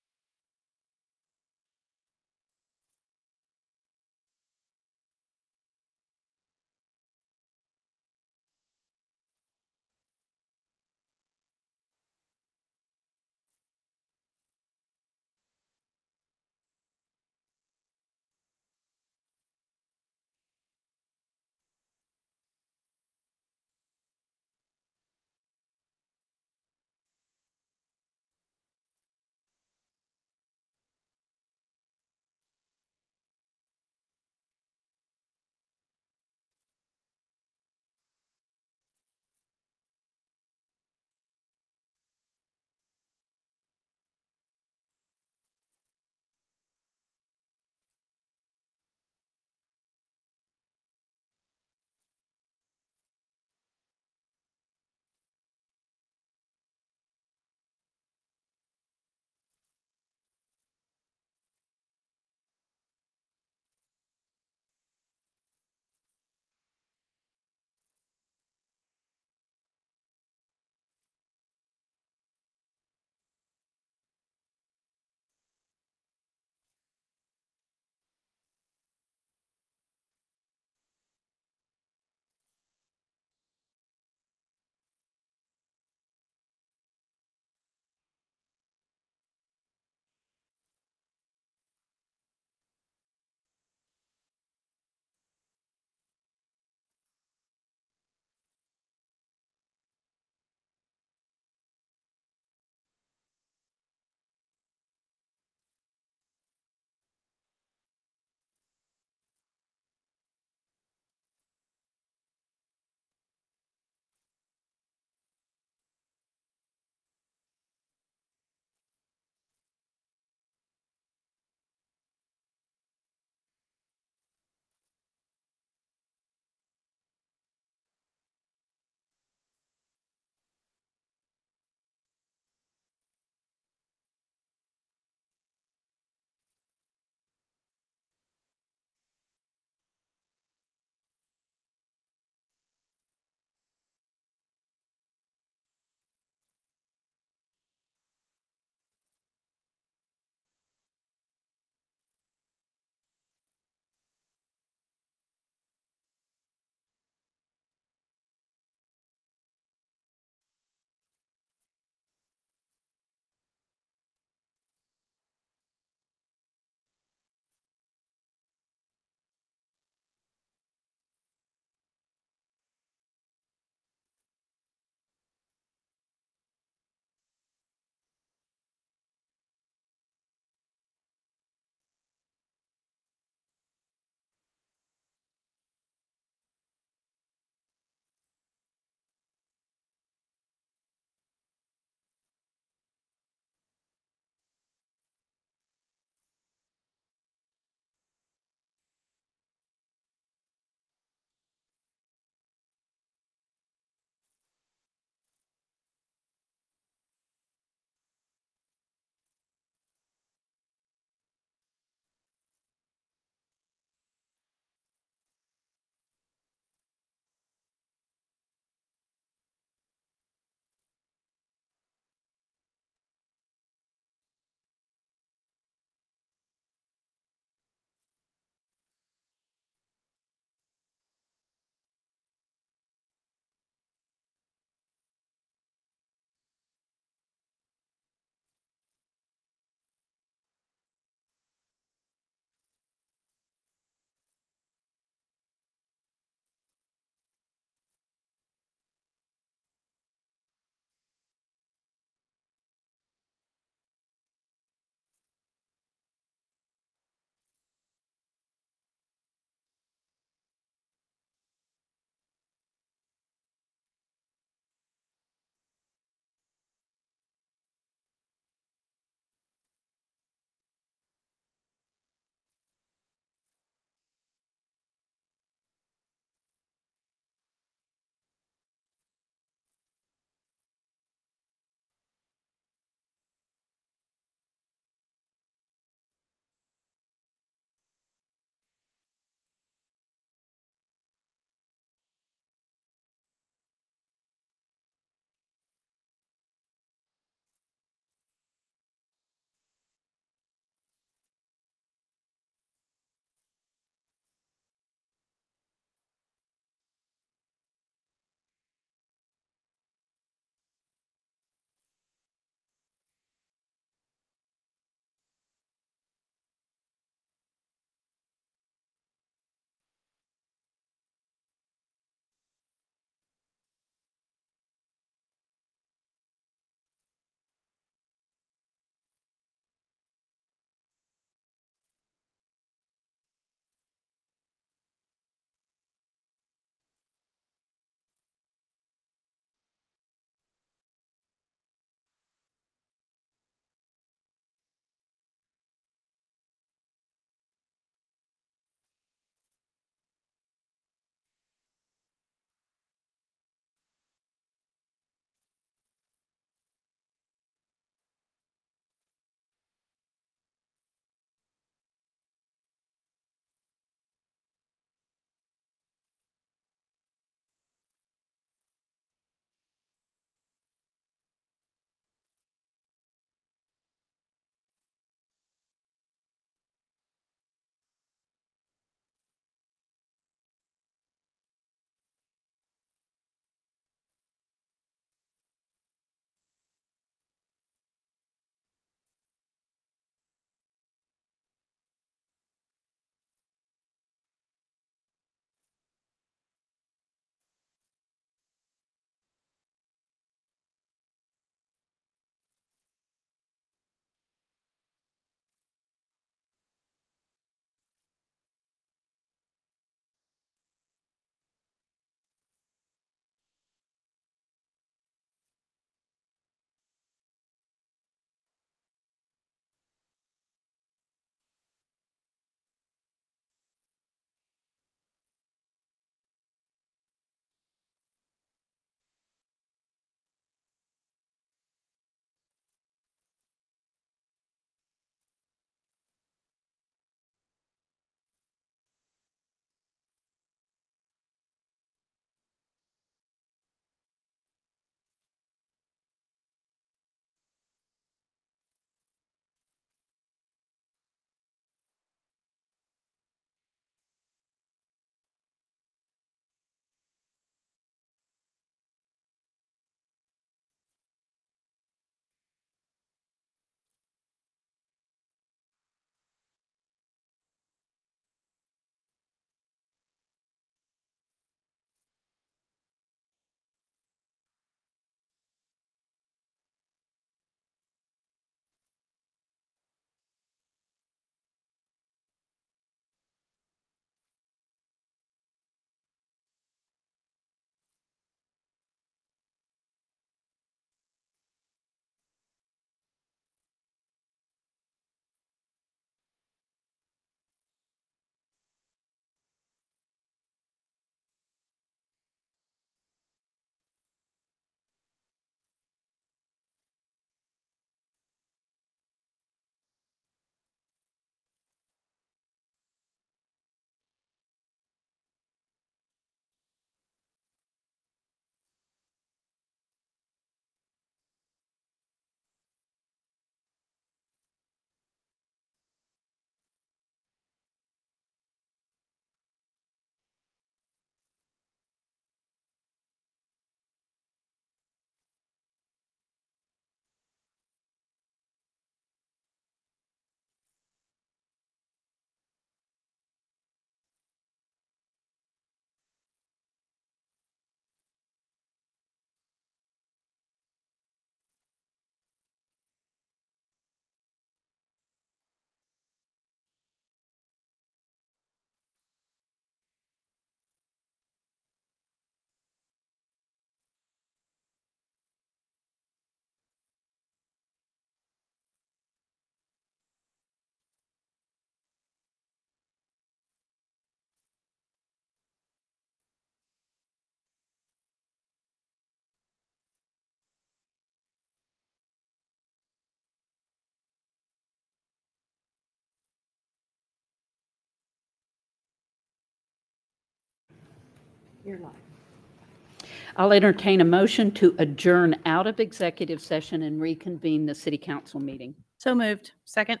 A: I'll entertain a motion to adjourn out of executive session and reconvene the city council meeting.
I: So moved.
L: Second.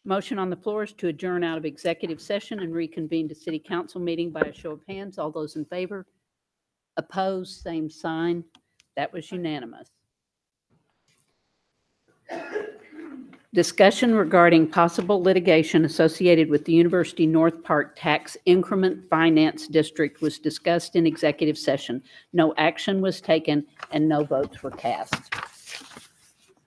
A: Motion on the floor is to adjourn out of executive session and reconvene to city council meeting by a show of hands. All those in favor? Opposed, same sign. That was unanimous. Discussion regarding possible litigation associated with the University North Park Tax Increment Finance District was discussed in executive session. No action was taken and no votes were cast.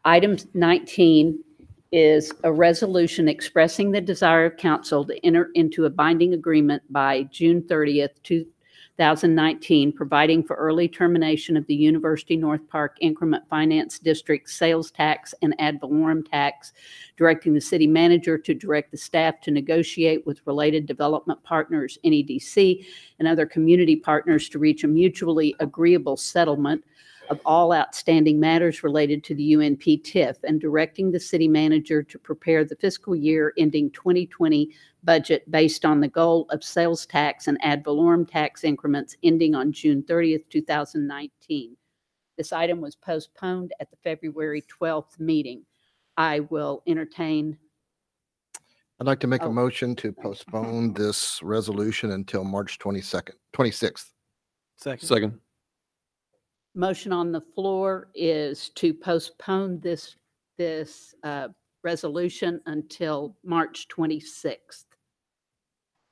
A: Item 19 is a resolution expressing the desire of council to enter into a binding agreement by June 30th, 2019, providing for early termination of the University North Park Increment Finance District sales tax and ad valorem tax, directing the city manager to direct the staff to negotiate with related development partners, NEDC, and other community partners to reach a mutually agreeable settlement of all outstanding matters related to the UNP TIF, and directing the city manager to prepare the fiscal year ending 2020 budget based on the goal of sales tax and ad valorem tax increments ending on June 30th, 2019. This item was postponed at the February 12th meeting. I will entertain.
R: I'd like to make a motion to postpone this resolution until March 26th.
O: Second.
A: Motion on the floor is to postpone this resolution until March 26th.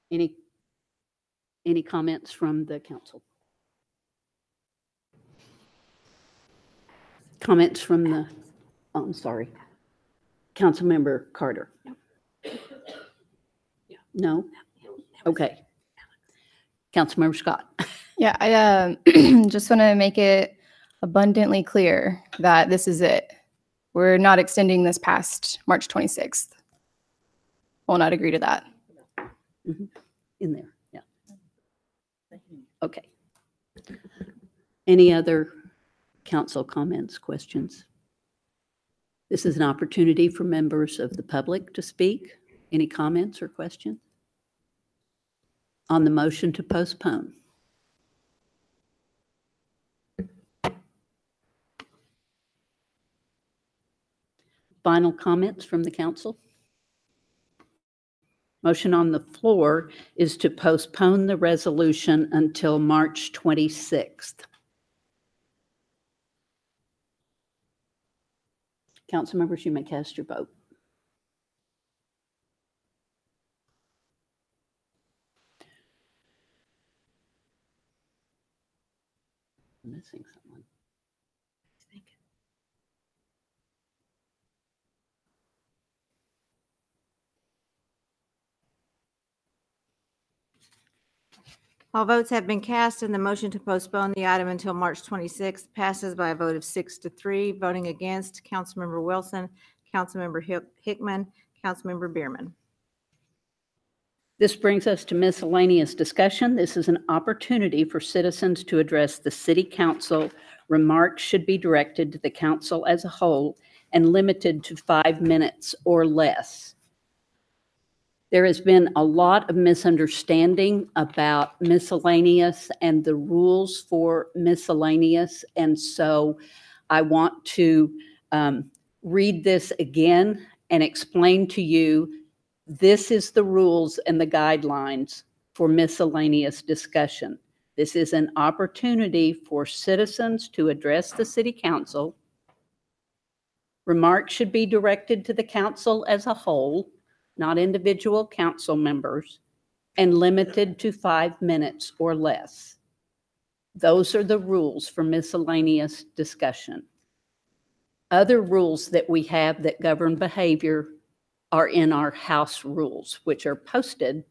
A: Any comments from the council? Comments from the, oh, I'm sorry, Councilmember Carter? No? Okay. Councilmember Scott?
N: Yeah, I just want to make it abundantly clear that this is it. We're not extending this past March 26th. Will not agree to that.
A: In there, yeah. Okay. Any other council comments, questions? This is an opportunity for members of the public to speak. Any comments or questions on the motion to postpone? Final comments from the council? Motion on the floor is to postpone the resolution until March 26th. Council members, you may cast your vote. I'm missing someone.
T: All votes have been cast and the motion to postpone the item until March 26th passes by a vote of 6-3. Voting against, Councilmember Wilson, Councilmember Hickman, Councilmember Bierman.
A: This brings us to miscellaneous discussion. This is an opportunity for citizens to address the city council. Remarks should be directed to the council as a whole and limited to 5 minutes or less. There has been a lot of misunderstanding about miscellaneous and the rules for miscellaneous, and so I want to read this again and explain to you this is the rules and the guidelines for miscellaneous discussion. This is an opportunity for citizens to address the city council. Remarks should be directed to the council as a whole, not individual council members, and limited to 5 minutes or less. Those are the rules for miscellaneous discussion. Other rules that we have that govern behavior are in our house rules, which are posted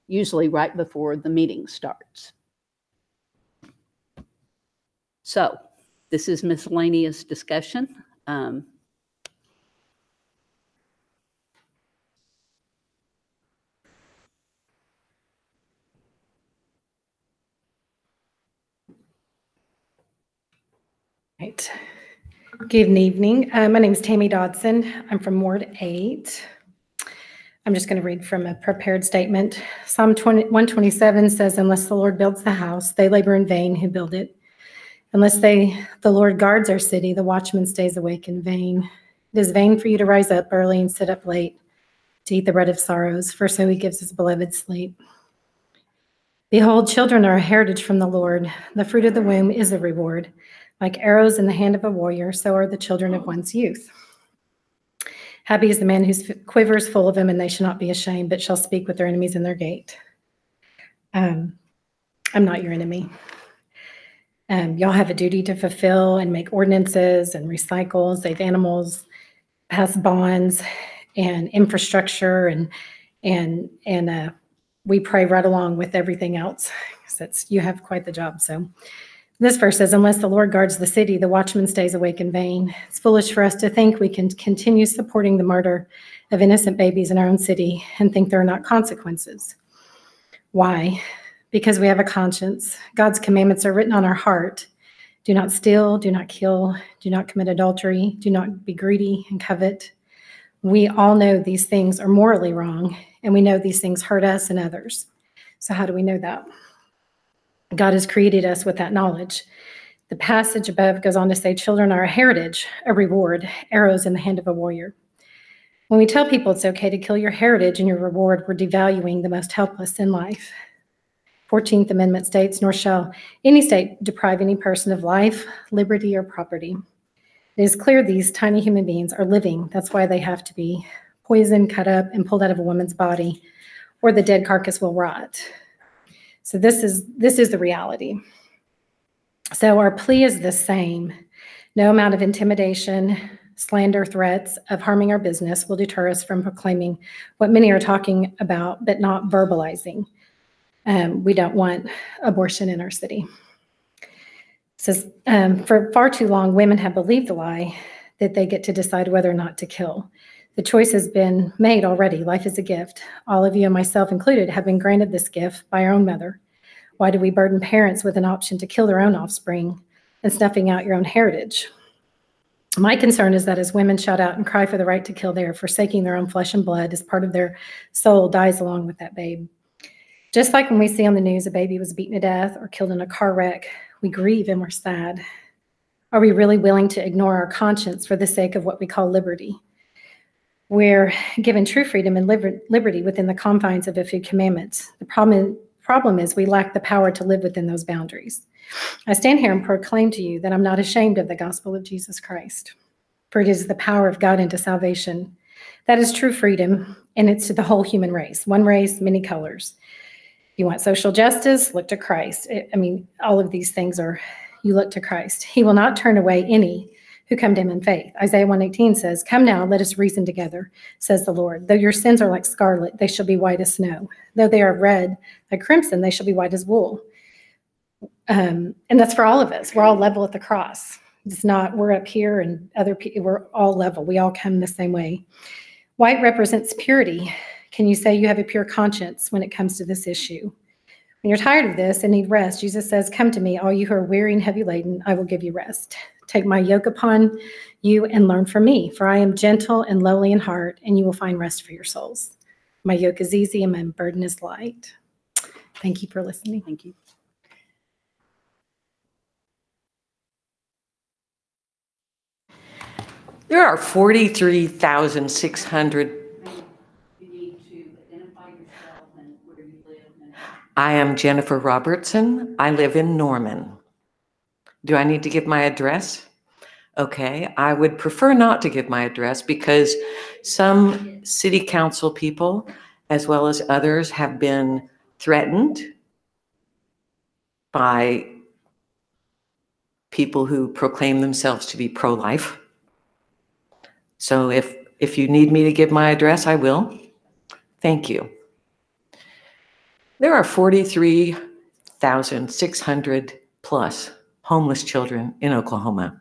A: usually right before the meeting starts. So this is miscellaneous discussion.
U: Right. Good evening. My name is Tammy Dodson. I'm from Ward 8.
C: I'm just going to read from a prepared statement. Psalm 127 says, unless the Lord builds the house, they labor in vain who build it. Unless the Lord guards our city, the watchman stays awake in vain. It is vain for you to rise up early and sit up late to eat the bread of sorrows, for so he gives his beloved sleep. Behold, children are a heritage from the Lord. The fruit of the womb is a reward. Like arrows in the hand of a warrior, so are the children of one's youth. Happy is the man whose quiver is full of them, and they shall not be ashamed, but shall speak with their enemies in their gate. I'm not your enemy. Y'all have a duty to fulfill and make ordinances and recycle, save animals, pass bonds and infrastructure, and we pray right along with everything else. You have quite the job. So this verse says, unless the Lord guards the city, the watchman stays awake in vain. It's foolish for us to think we can continue supporting the murder of innocent babies in our own city and think there are not consequences. Why? Because we have a conscience. God's commandments are written on our heart. Do not steal, do not kill, do not commit adultery, do not be greedy and covet. We all know these things are morally wrong, and we know these things hurt us and others. So how do we know that? God has created us with that knowledge. The passage above goes on to say, children are a heritage, a reward, arrows in the hand of a warrior. When we tell people it's okay to kill your heritage and your reward, we're devaluing the most helpless in life. 14th Amendment states, nor shall any state deprive any person of life, liberty, or property. It is clear these tiny human beings are living. That's why they have to be poisoned, cut up, and pulled out of a woman's body, or the dead carcass will rot. So this is the reality. So our plea is the same. No amount of intimidation, slander, threats of harming our business will deter us from proclaiming what many are talking about, but not verbalizing. We don't want abortion in our city. It says, for far too long, women have believed the lie that they get to decide whether or not to kill. The choice has been made already. Life is a gift. All of you, and myself included, have been granted this gift by our own mother. Why do we burden parents with an option to kill their own offspring and snuffing out your own heritage? My concern is that as women shout out and cry for the right to kill, they are forsaking their own flesh and blood as part of their soul dies along with that babe. Just like when we see on the news a baby was beaten to death or killed in a car wreck, we grieve and we're sad. Are we really willing to ignore our conscience for the sake of what we call liberty? We're given true freedom and liberty within the confines of the few commandments. The problem is we lack the power to live within those boundaries. I stand here and proclaim to you that I'm not ashamed of the gospel of Jesus Christ, for it is the power of God into salvation. That is true freedom, and it's to the whole human race. One race, many colors. You want social justice? Look to Christ. All of these things you look to Christ. He will not turn away any who come to him in faith. Isaiah 1:18 says, come now, let us reason together, says the Lord. Though your sins are like scarlet, they shall be white as snow. Though they are red like crimson, they shall be white as wool. And that's for all of us. We're all level at the cross. It's not we're up here and other people, we're all level. We all come the same way. White represents purity. Can you say you have a pure conscience when it comes to this issue? When you're tired of this and need rest, Jesus says, come to me, all you who are weary and heavy laden, I will give you rest. Take my yoke upon you and learn from me, for I am gentle and lowly in heart, and you will find rest for your souls. My yoke is easy and my burden is light. Thank you for listening.
A: Thank you.
V: There are 43,600. I am Jennifer Robertson. I live in Norman. Do I need to give my address? Okay, I would prefer not to give my address because some city council people, as well as others, have been threatened by people who proclaim themselves to be pro-life. So if you need me to give my address, I will. Thank you. There are 43,600 plus homeless children in Oklahoma.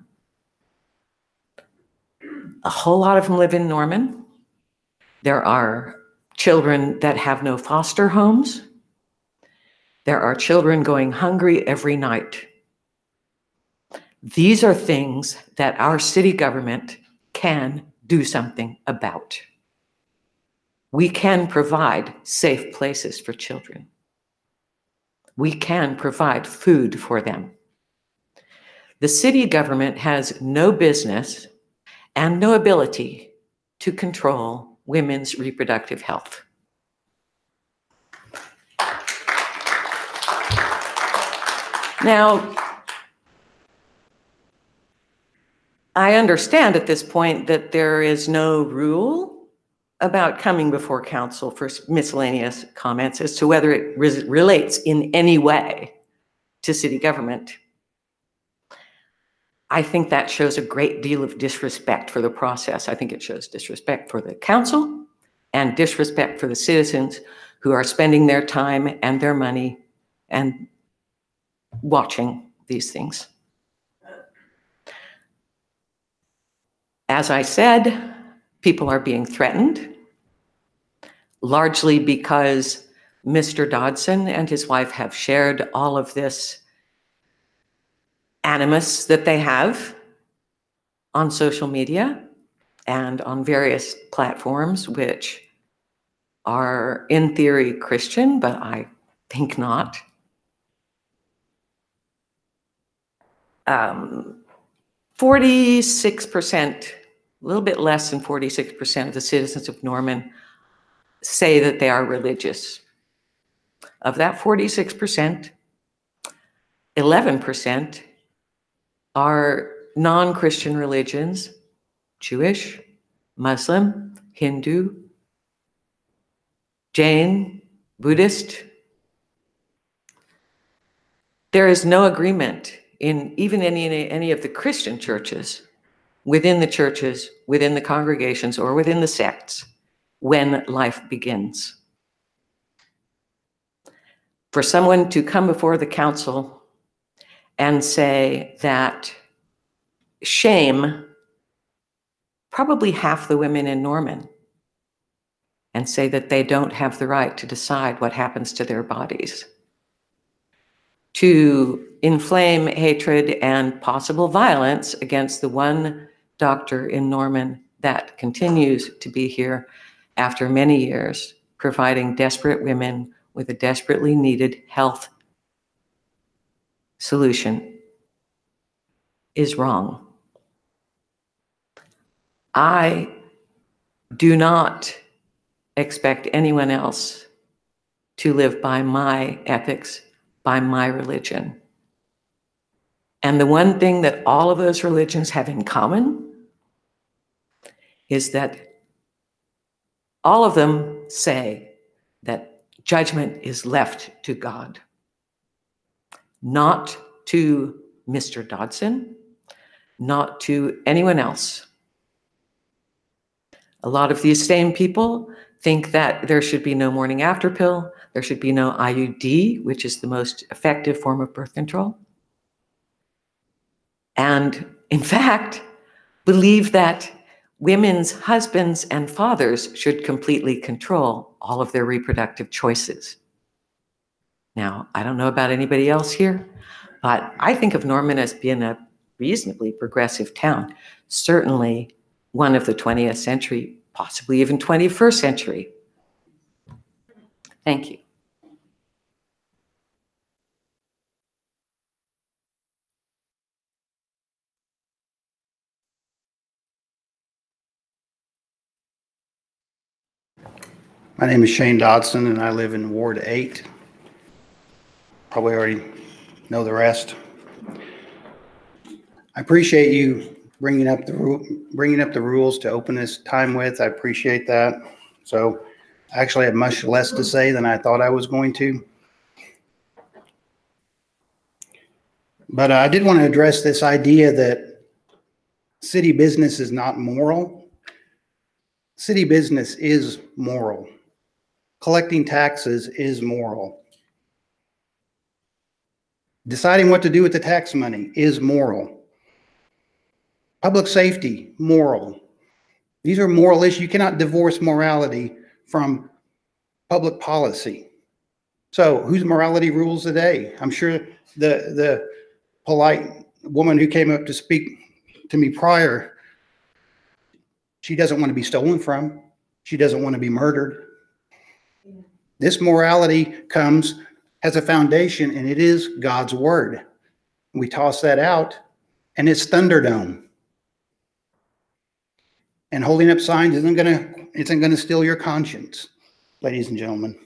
V: A whole lot of them live in Norman. There are children that have no foster homes. There are children going hungry every night. These are things that our city government can do something about. We can provide safe places for children. We can provide food for them. The city government has no business and no ability to control women's reproductive health. Now, I understand at this point that there is no rule about coming before council for miscellaneous comments as to whether it relates in any way to city government. I think that shows a great deal of disrespect for the process. I think it shows disrespect for the council and disrespect for the citizens who are spending their time and their money and watching these things. As I said, people are being threatened, largely because Mr. Dodson and his wife have shared all of this animus that they have on social media and on various platforms, which are in theory Christian, but I think not. 46%, a little bit less than 46% of the citizens of Norman say that they are religious. Of that 46%, 11% are non-Christian religions, Jewish, Muslim, Hindu, Jain, Buddhist. There is no agreement in even any of the Christian churches, within the congregations, or within the sects, when life begins. For someone to come before the council and say that shame probably half the women in Norman and say that they don't have the right to decide what happens to their bodies, to inflame hatred and possible violence against the one doctor in Norman that continues to be here after many years, providing desperate women with a desperately needed health solution, is wrong. I do not expect anyone else to live by my ethics, by my religion. And the one thing that all of those religions have in common is that all of them say that judgment is left to God, not to Mr. Dodson, not to anyone else. A lot of these same people think that there should be no morning after pill, there should be no IUD, which is the most effective form of birth control. And in fact, believe that women's husbands and fathers should completely control all of their reproductive choices. Now, I don't know about anybody else here, but I think of Norman as being a reasonably progressive town, certainly one of the 20th century, possibly even 21st century. Thank you.
D: My name is Shane Dodson, and I live in Ward 8. Probably already know the rest. I appreciate you bringing up the rules to open this time with. I appreciate that. So I actually have much less to say than I thought I was going to. But I did want to address this idea that city business is not moral. City business is moral. Collecting taxes is moral. Deciding what to do with the tax money is moral. Public safety, moral. These are moral issues. You cannot divorce morality from public policy. So whose morality rules the day? I'm sure the polite woman who came up to speak to me prior, she doesn't want to be stolen from. She doesn't want to be murdered. This morality comes as a foundation, and it is God's word. We toss that out, and it's Thunderdome. And holding up signs isn't going to steal your conscience, ladies and gentlemen.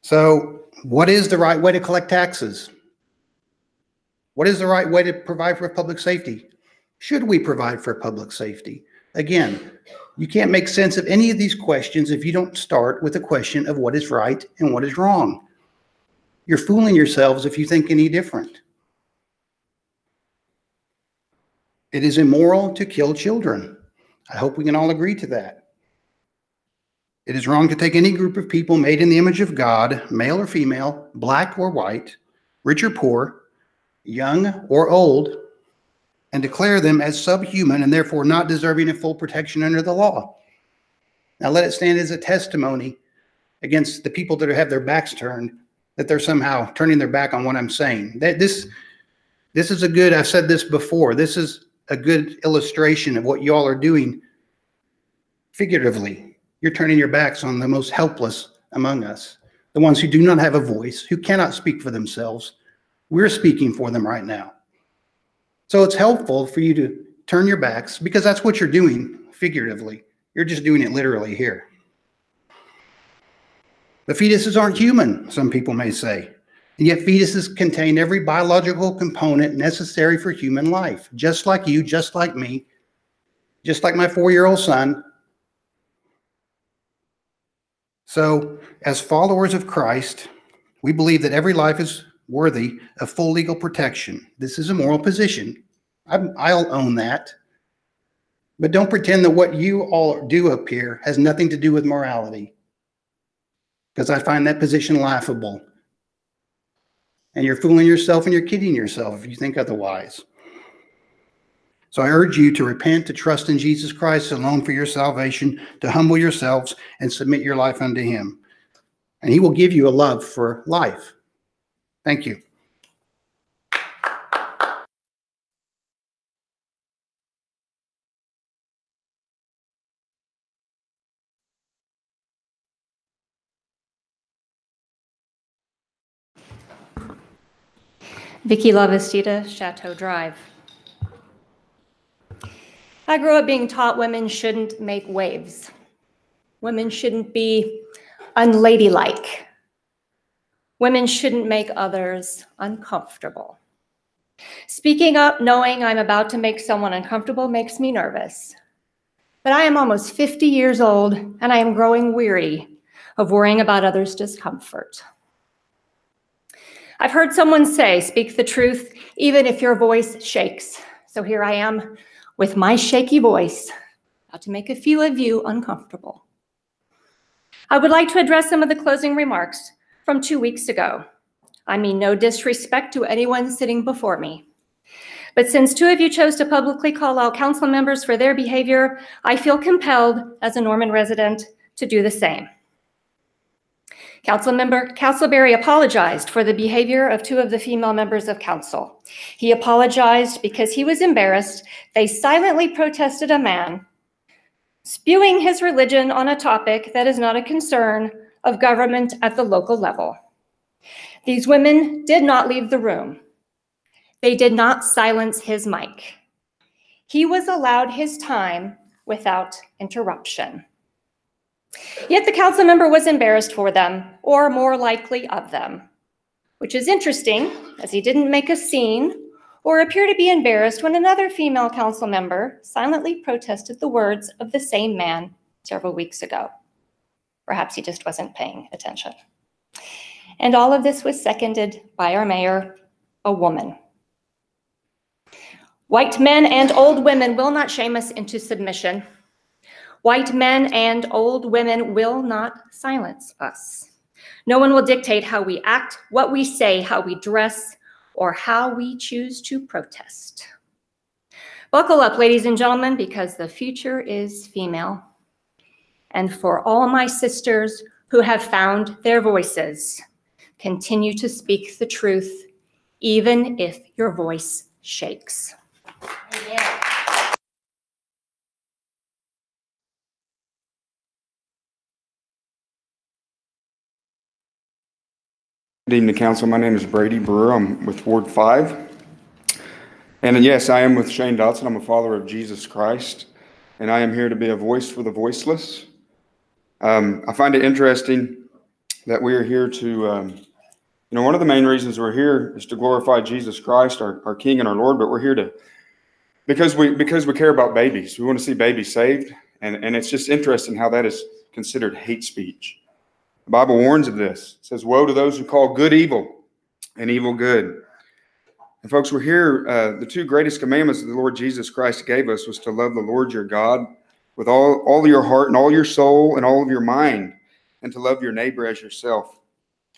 D: So, what is the right way to collect taxes? What is the right way to provide for public safety? Should we provide for public safety? Again, you can't make sense of any of these questions if you don't start with a question of what is right and what is wrong. You're fooling yourselves if you think any different. It is immoral to kill children. I hope we can all agree to that. It is wrong to take any group of people made in the image of God, male or female, black or white, rich or poor, young or old, and declare them as subhuman and therefore not deserving of full protection under the law. Now let it stand as a testimony against the people that have their backs turned, that they're somehow turning their back on what I'm saying. This is a good, I've said this before, this is a good illustration of what y'all are doing figuratively. You're turning your backs on the most helpless among us, the ones who do not have a voice, who cannot speak for themselves. We're speaking for them right now. So it's helpful for you to turn your backs, because that's what you're doing figuratively. You're just doing it literally here. The fetuses aren't human, some people may say, and yet fetuses contain every biological component necessary for human life, just like you, just like me, just like my 4-year-old son. So, as followers of Christ, we believe that every life is worthy of full legal protection. This is a moral position. I'll own that. But don't pretend that what you all do up here has nothing to do with morality, because I find that position laughable. And you're fooling yourself and you're kidding yourself if you think otherwise. So I urge you to repent, to trust in Jesus Christ alone for your salvation, to humble yourselves and submit your life unto him. And he will give you a love for life. Thank you.
G: Vicky Lavastida, Chateau Drive. I grew up being taught women shouldn't make waves. Women shouldn't be unladylike. Women shouldn't make others uncomfortable. Speaking up knowing I'm about to make someone uncomfortable makes me nervous. But I am almost 50 years old, and I am growing weary of worrying about others' discomfort. I've heard someone say, speak the truth, even if your voice shakes. So here I am with my shaky voice, about to make a few of you uncomfortable. I would like to address some of the closing remarks from 2 weeks ago. I mean no disrespect to anyone sitting before me. But since 2 of you chose to publicly call out council members for their behavior, I feel compelled as a Norman resident to do the same. Councilmember Castleberry apologized for the behavior of 2 of the female members of council. He apologized because he was embarrassed they silently protested a man spewing his religion on a topic that is not a concern of government at the local level. These women did not leave the room. They did not silence his mic. He was allowed his time without interruption. Yet the council member was embarrassed for them, or more likely of them, which is interesting, as he didn't make a scene or appear to be embarrassed when another female council member silently protested the words of the same man several weeks ago. Perhaps he just wasn't paying attention. And all of this was seconded by our mayor, a woman. White men and old women will not shame us into submission. White men and old women will not silence us. No one will dictate how we act, what we say, how we dress, or how we choose to protest. Buckle up, ladies and gentlemen, because the future is female. And for all my sisters who have found their voices, continue to speak the truth, even if your voice shakes. Amen.
H: Good evening, Council. My name is Brady Brewer. I'm with Ward 5. And yes, I am with Shane Dotson. I'm a follower of Jesus Christ, and I am here to be a voice for the voiceless. I find it interesting that we are here to, one of the main reasons we're here is to glorify Jesus Christ, our King and our Lord, but we're here to, because we care about babies. We want to see babies saved, and it's just interesting how that is considered hate speech. The Bible warns of this. It says, woe to those who call good evil and evil good. And folks, we're here. The two greatest commandments that the Lord Jesus Christ gave us was to love the Lord your God with all of your heart and all your soul and all of your mind, and to love your neighbor as yourself.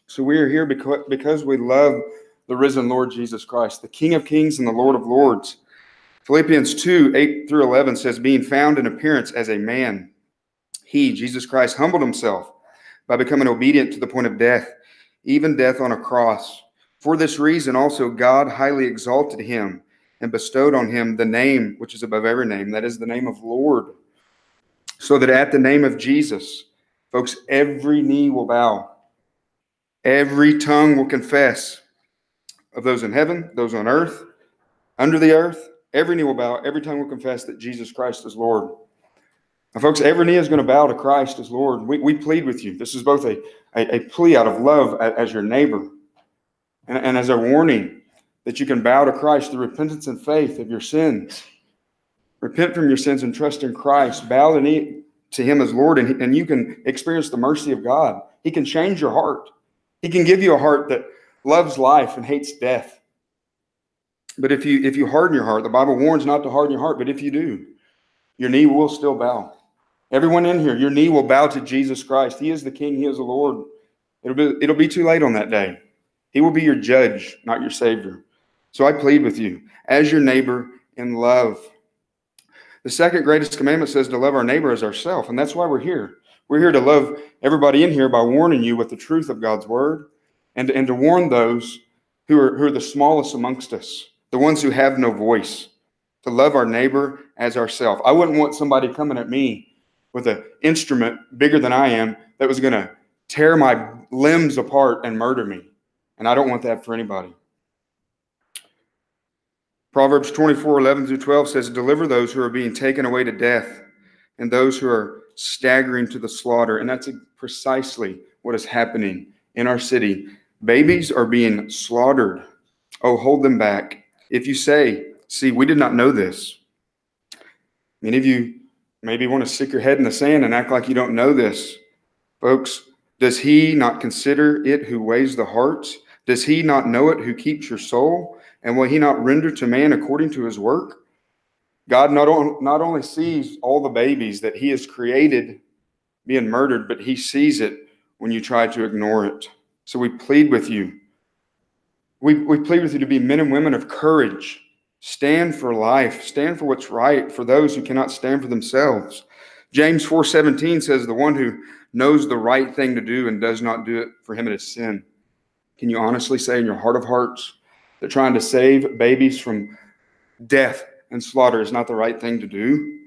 H: So we are here because we love the risen Lord Jesus Christ, the King of Kings and the Lord of Lords. Philippians 2, 8 through 11 says, being found in appearance as a man, he, Jesus Christ, humbled himself by becoming obedient to the point of death, even death on a cross. For this reason also God highly exalted him and bestowed on him the name which is above every name, that is the name of Lord, so that at the name of Jesus, folks, every knee will bow, every tongue will confess, of those in heaven, those on earth, under the earth, every knee will bow, every tongue will confess that Jesus Christ is Lord. Now, folks, every knee is going to bow to Christ as Lord. We plead with you. This is both a plea out of love as your neighbor and as a warning that you can bow to Christ through repentance and faith of your sins. Repent from your sins and trust in Christ. Bow the knee to him as Lord, and you can experience the mercy of God. He can change your heart. He can give you a heart that loves life and hates death. But if you harden your heart, the Bible warns not to harden your heart, but if you do, your knee will still bow. Everyone in here, your knee will bow to Jesus Christ. He is the King. He is the Lord. It'll be too late on that day. He will be your judge, not your Savior. So I plead with you, as your neighbor, in love. The second greatest commandment says to love our neighbor as ourselves, and that's why we're here. We're here to love everybody in here by warning you with the truth of God's word, and to warn those who are the smallest amongst us, the ones who have no voice, to love our neighbor as ourselves. I wouldn't want somebody coming at me with an instrument bigger than I am that was going to tear my limbs apart and murder me. And I don't want that for anybody. Proverbs 24:11 through 12 says, deliver those who are being taken away to death and those who are staggering to the slaughter. And that's precisely what is happening in our city. Babies are being slaughtered. Oh, hold them back. If you say, see, we did not know this. Many of you maybe want to stick your head in the sand and act like you don't know this. Folks, does he not consider it who weighs the hearts? Does he not know it who keeps your soul? And will he not render to man according to his work? God not only sees all the babies that he has created being murdered, but he sees it when you try to ignore it. So we plead with you. We plead with you to be men and women of courage. Stand for life. Stand for what's right for those who cannot stand for themselves. James 4:17 says, the one who knows the right thing to do and does not do it, for him it is sin. Can you honestly say in your heart of hearts that trying to save babies from death and slaughter is not the right thing to do?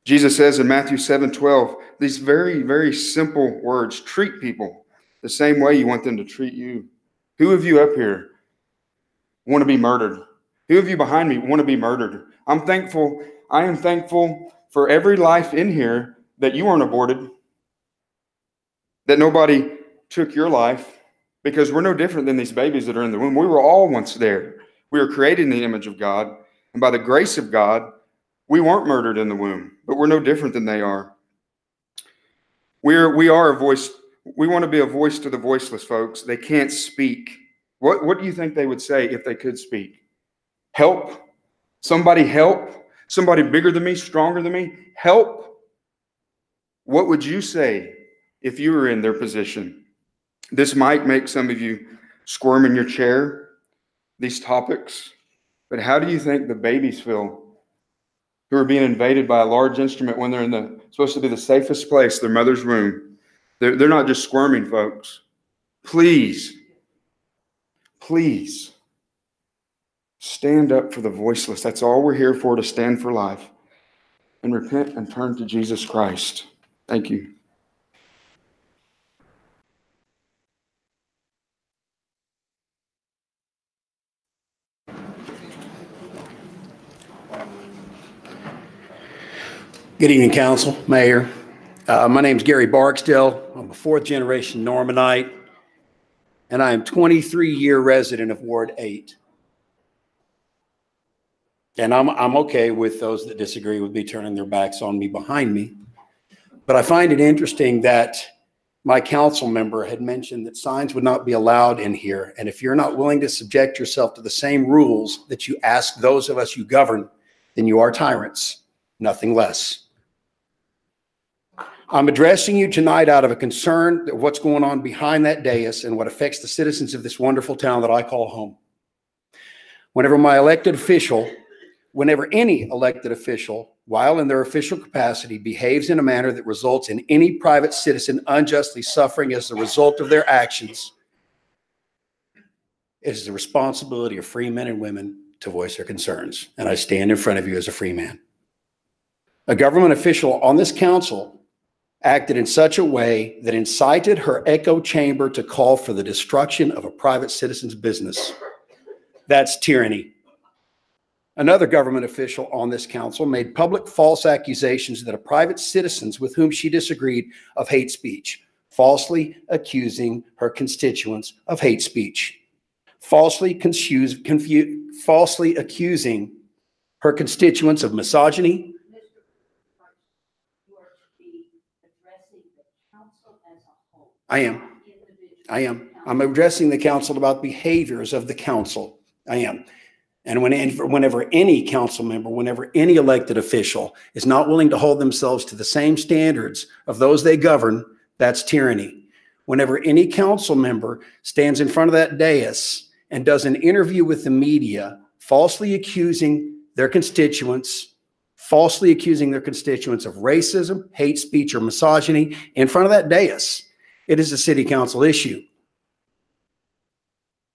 H: Jesus says in Matthew 7:12, these very, very simple words, treat people the same way you want them to treat you. Who of you up here want to be murdered? Who of you behind me want to be murdered? I am thankful for every life in here that you weren't aborted, that nobody took your life, because we're no different than these babies that are in the womb. We were all once there. We were created in the image of God, and by the grace of God, we weren't murdered in the womb, but we're no different than they are. We are a voice. We want to be a voice to the voiceless, folks. They can't speak. What do you think they would say if they could speak? Help. Somebody help. Somebody bigger than me, stronger than me. Help. What would you say if you were in their position? This might make some of you squirm in your chair, these topics. But how do you think the babies feel who are being invaded by a large instrument when they're in supposed to be the safest place, their mother's womb? They're not just squirming, folks. Please stand up for the voiceless. That's all we're here for, to stand for life. And repent and turn to Jesus Christ. Thank you.
K: Good evening, Council, Mayor. My name is Gary Barksdale. I'm a fourth-generation Normanite, and I am 23-year resident of Ward 8. And I'm okay with those that disagree with me turning their backs on me behind me. But I find it interesting that my council member had mentioned that signs would not be allowed in here. And if you're not willing to subject yourself to the same rules that you ask those of us you govern, then you are tyrants, nothing less. I'm addressing you tonight out of a concern of what's going on behind that dais and what affects the citizens of this wonderful town that I call home. Whenever any elected official, while in their official capacity, behaves in a manner that results in any private citizen unjustly suffering as the result of their actions, it is the responsibility of free men and women to voice their concerns. And I stand in front of you as a free man. A government official on this council acted in such a way that incited her echo chamber to call for the destruction of a private citizen's business. That's tyranny. Another government official on this council made public false accusations that a private citizens with whom she disagreed of hate speech, falsely accusing her constituents of hate speech, falsely accusing her constituents of misogyny. I am. I'm addressing the council about behaviors of the council. I am. And whenever any council member, whenever any elected official is not willing to hold themselves to the same standards of those they govern, that's tyranny. Whenever any council member stands in front of that dais and does an interview with the media, falsely accusing their constituents of racism, hate speech, or misogyny in front of that dais, it is a city council issue.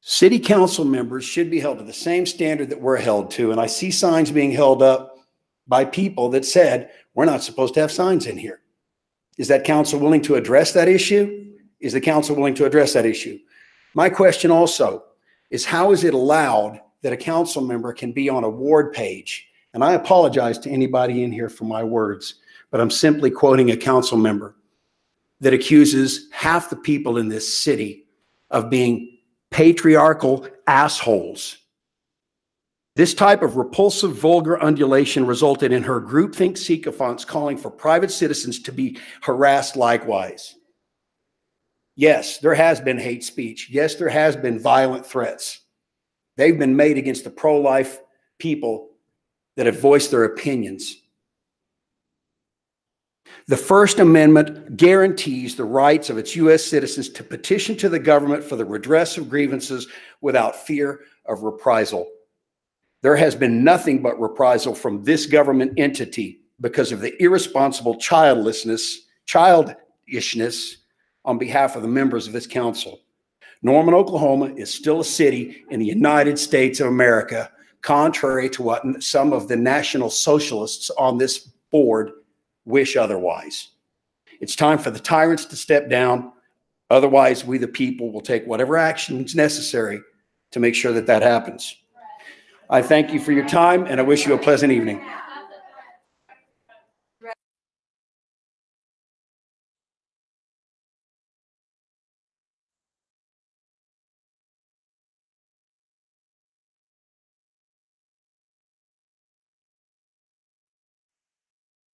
K: City council members should be held to the same standard that we're held to. And I see signs being held up by people that said, we're not supposed to have signs in here. Is that council willing to address that issue? Is the council willing to address that issue? My question also is, how is it allowed that a council member can be on a ward page? And I apologize to anybody in here for my words, but I'm simply quoting a council member that accuses half the people in this city of being patriarchal assholes. This type of repulsive, vulgar undulation resulted in her groupthink sycophants calling for private citizens to be harassed likewise. Yes, there has been hate speech. Yes, there has been violent threats. They've been made against the pro-life people that have voiced their opinions. The First Amendment guarantees the rights of its U.S. citizens to petition to the government for the redress of grievances without fear of reprisal. There has been nothing but reprisal from this government entity because of the irresponsible childishness on behalf of the members of this council. Norman, Oklahoma is still a city in the United States of America, contrary to what some of the National Socialists on this board wish otherwise. It's time for the tyrants to step down. Otherwise, we the people will take whatever action is necessary to make sure that that happens. I thank you for your time, and I wish you a pleasant evening.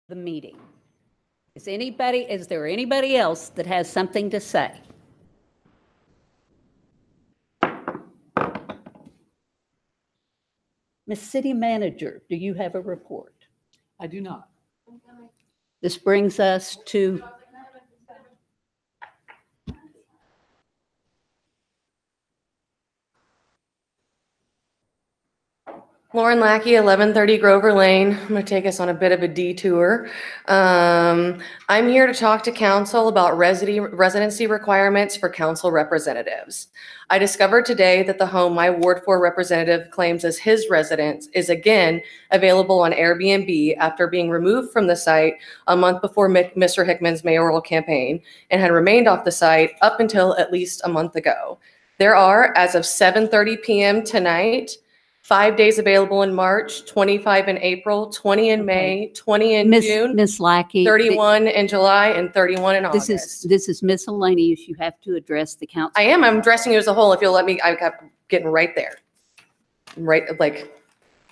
A: The meeting. Is there anybody else that has something to say? Ms. City Manager, do you have a report?
Q: I do not.
A: This brings us to
M: Lauren Lackey, 1130 Grover Lane. I'm going to take us on a bit of a detour. I'm here to talk to council about residency requirements for council representatives. I discovered today that the home my Ward 4 representative claims as his residence is again available on Airbnb after being removed from the site a month before Mr. Hickman's mayoral campaign and had remained off the site up until at least a month ago. There are, as of 7:30 p.m. tonight, 5 days available in March, 25 in April, 20 in May, 20 in June,
A: Miss Lackey.
M: 31 in July, and 31 in August.
A: This is miscellaneous. You have to address the council.
M: I am. I'm addressing you as a whole. If you'll let me, I got getting right there. Right, like,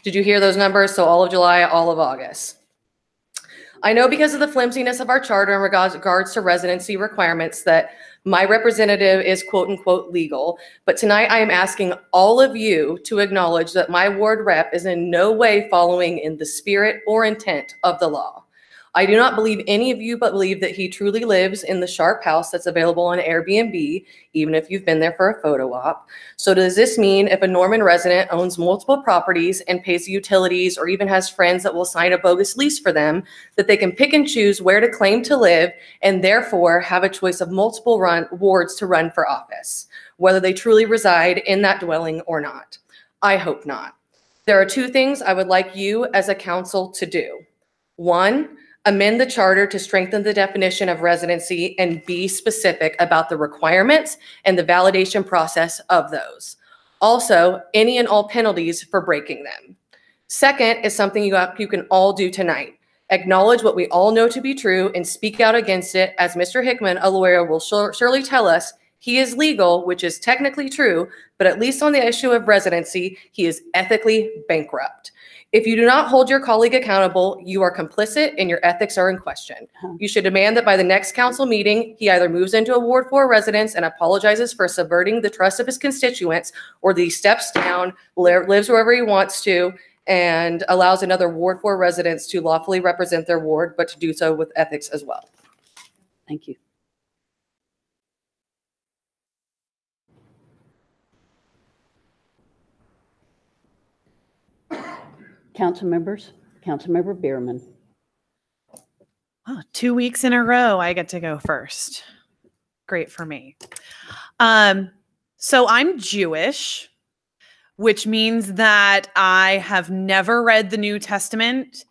M: did you hear those numbers? So all of July, all of August. I know because of the flimsiness of our charter in regards to residency requirements that my representative is quote unquote legal, but tonight I am asking all of you to acknowledge that my ward rep is in no way following in the spirit or intent of the law. I do not believe any of you but believe that he truly lives in the Sharp house that's available on Airbnb, even if you've been there for a photo op. So does this mean if a Norman resident owns multiple properties and pays utilities or even has friends that will sign a bogus lease for them, that they can pick and choose where to claim to live and therefore have a choice of multiple wards to run for office, whether they truly reside in that dwelling or not? I hope not. There are two things I would like you as a council to do. One, amend the charter to strengthen the definition of residency and be specific about the requirements and the validation process of those. Also, any and all penalties for breaking them. Second is something you can all do tonight. Acknowledge what we all know to be true and speak out against it, as Mr. Hickman, a lawyer, will surely tell us he is legal, which is technically true, but at least on the issue of residency, he is ethically bankrupt. If you do not hold your colleague accountable, you are complicit and your ethics are in question. You should demand that by the next council meeting, he either moves into a Ward 4 residence and apologizes for subverting the trust of his constituents, or that he steps down, lives wherever he wants to, and allows another Ward 4 residents to lawfully represent their ward, but to do so with ethics as well.
A: Thank you. Council members, Councilmember Bierman.
L: Oh, 2 weeks in a row, I get to go first. Great for me. So I'm Jewish, which means that I have never read the New Testament.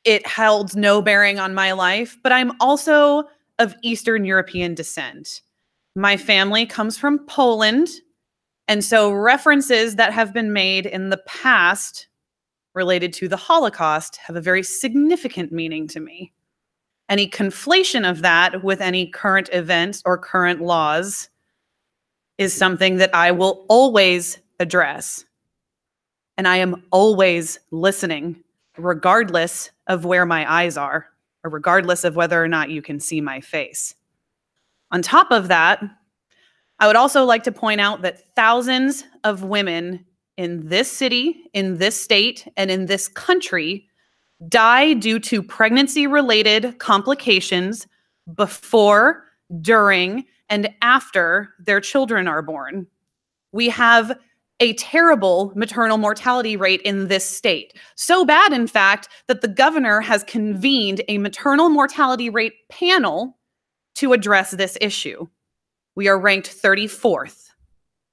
L: It held no bearing on my life, but I'm also of Eastern European descent. My family comes from Poland, and so references that have been made in the past related to the Holocaust have a very significant meaning to me. Any conflation of that with any current events or current laws is something that I will always address. And I am always listening, regardless of where my eyes are, or regardless of whether or not you can see my face. On top of that, I would also like to point out that thousands of women in this city, in this state, and in this country die due to pregnancy-related complications before, during, and after their children are born. We have a terrible maternal mortality rate in this state. So bad, in fact, that the governor has convened a maternal mortality rate panel to address this issue. We are ranked 34th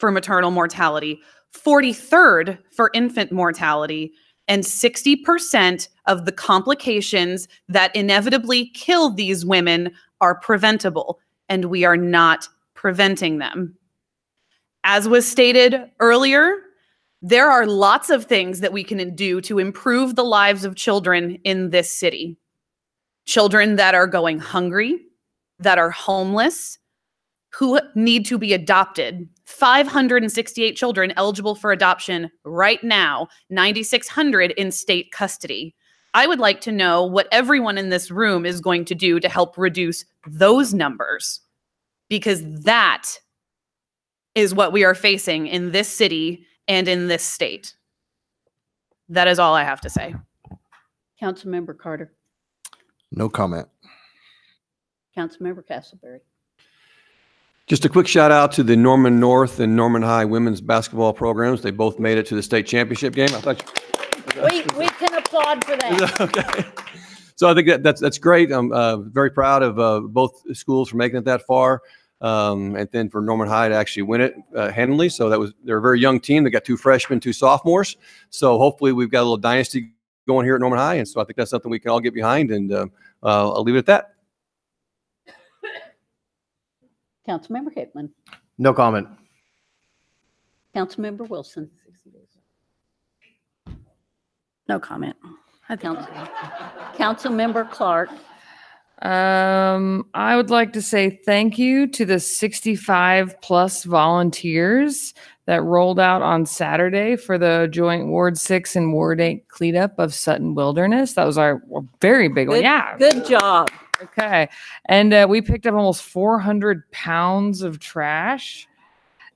L: for maternal mortality, 43rd for infant mortality, and 60% of the complications that inevitably kill these women are preventable, and we are not preventing them. As was stated earlier, there are lots of things that we can do to improve the lives of children in this city. Children that are going hungry, that are homeless, who need to be adopted. 568 children eligible for adoption right now, 9,600 in state custody. I would like to know what everyone in this room is going to do to help reduce those numbers, because that is what we are facing in this city and in this state. That is all I have to say.
A: Councilmember Carter.
R: No comment.
A: Councilmember Castleberry.
O: Just a quick shout out to the Norman North and Norman High women's basketball programs. They both made it to the state championship game. I thought
A: We can applaud for that.
O: okay. So I think that's great. I'm very proud of both schools for making it that far, and then for Norman High to actually win it handily. So they're a very young team. They got 2 freshmen, 2 sophomores. So hopefully we've got a little dynasty going here at Norman High, and so I think that's something we can all get behind. And I'll leave it at that.
A: Councilmember Hickman.
F: No comment.
A: Councilmember Wilson.
I: No comment.
A: Councilmember Clark.
E: I would like to say thank you to the 65 plus volunteers that rolled out on Saturday for the joint Ward 6 and Ward 8 cleanup of Sutton Wilderness. That was our very big one. Yeah.
A: Good job.
E: Okay. And we picked up almost 400 pounds of trash.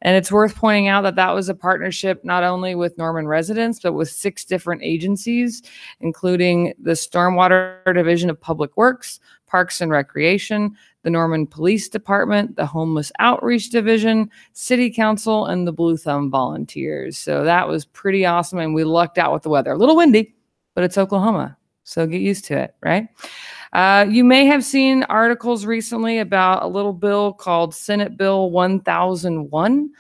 E: And it's worth pointing out that that was a partnership not only with Norman residents, but with 6 different agencies, including the Stormwater Division of Public Works, Parks and Recreation, the Norman Police Department, the Homeless Outreach Division, City Council, and the Blue Thumb Volunteers. So that was pretty awesome. And we lucked out with the weather. A little windy, but it's Oklahoma. So get used to it, right? You may have seen articles recently about a little bill called Senate Bill 1001.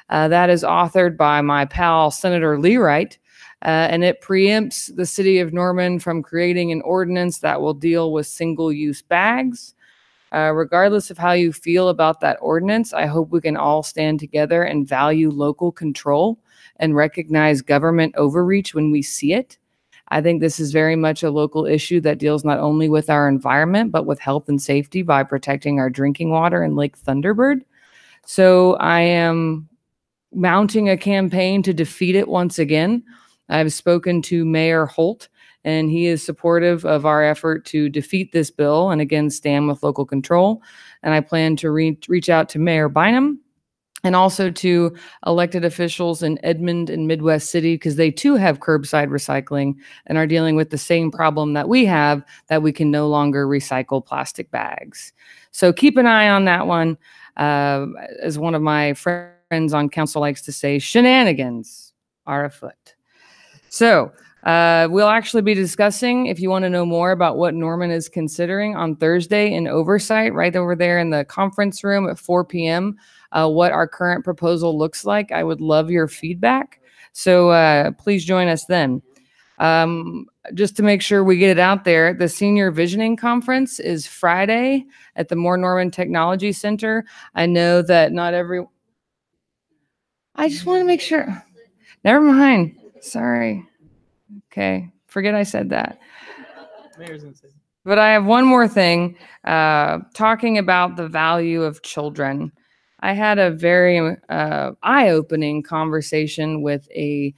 E: That is authored by my pal, Senator Lee Wright, and it preempts the city of Norman from creating an ordinance that will deal with single-use bags. Regardless of how you feel about that ordinance, I hope we can all stand together and value local control and recognize government overreach when we see it. I think this is very much a local issue that deals not only with our environment, but with health and safety by protecting our drinking water in Lake Thunderbird. So I am mounting a campaign to defeat it once again. I've spoken to Mayor Holt, and he is supportive of our effort to defeat this bill and again stand with local control. And I plan to reach out to Mayor Bynum and also to elected officials in Edmond and Midwest City, because they too have curbside recycling and are dealing with the same problem that we have, that we can no longer recycle plastic bags. So keep an eye on that one. As one of my friends on council likes to say, shenanigans are afoot. So we'll actually be discussing, if you want to know more about what Norman is considering, on Thursday in oversight, right over there in the conference room at 4 p.m., what our current proposal looks like. I would love your feedback. So please join us then. Just to make sure we get it out there, the Senior Visioning Conference is Friday at the Moore Norman Technology Center. I know that not every... I just want to make sure. Never mind. Sorry. Okay. Forget I said that. But I have one more thing, talking about the value of children. I had a very eye-opening conversation with a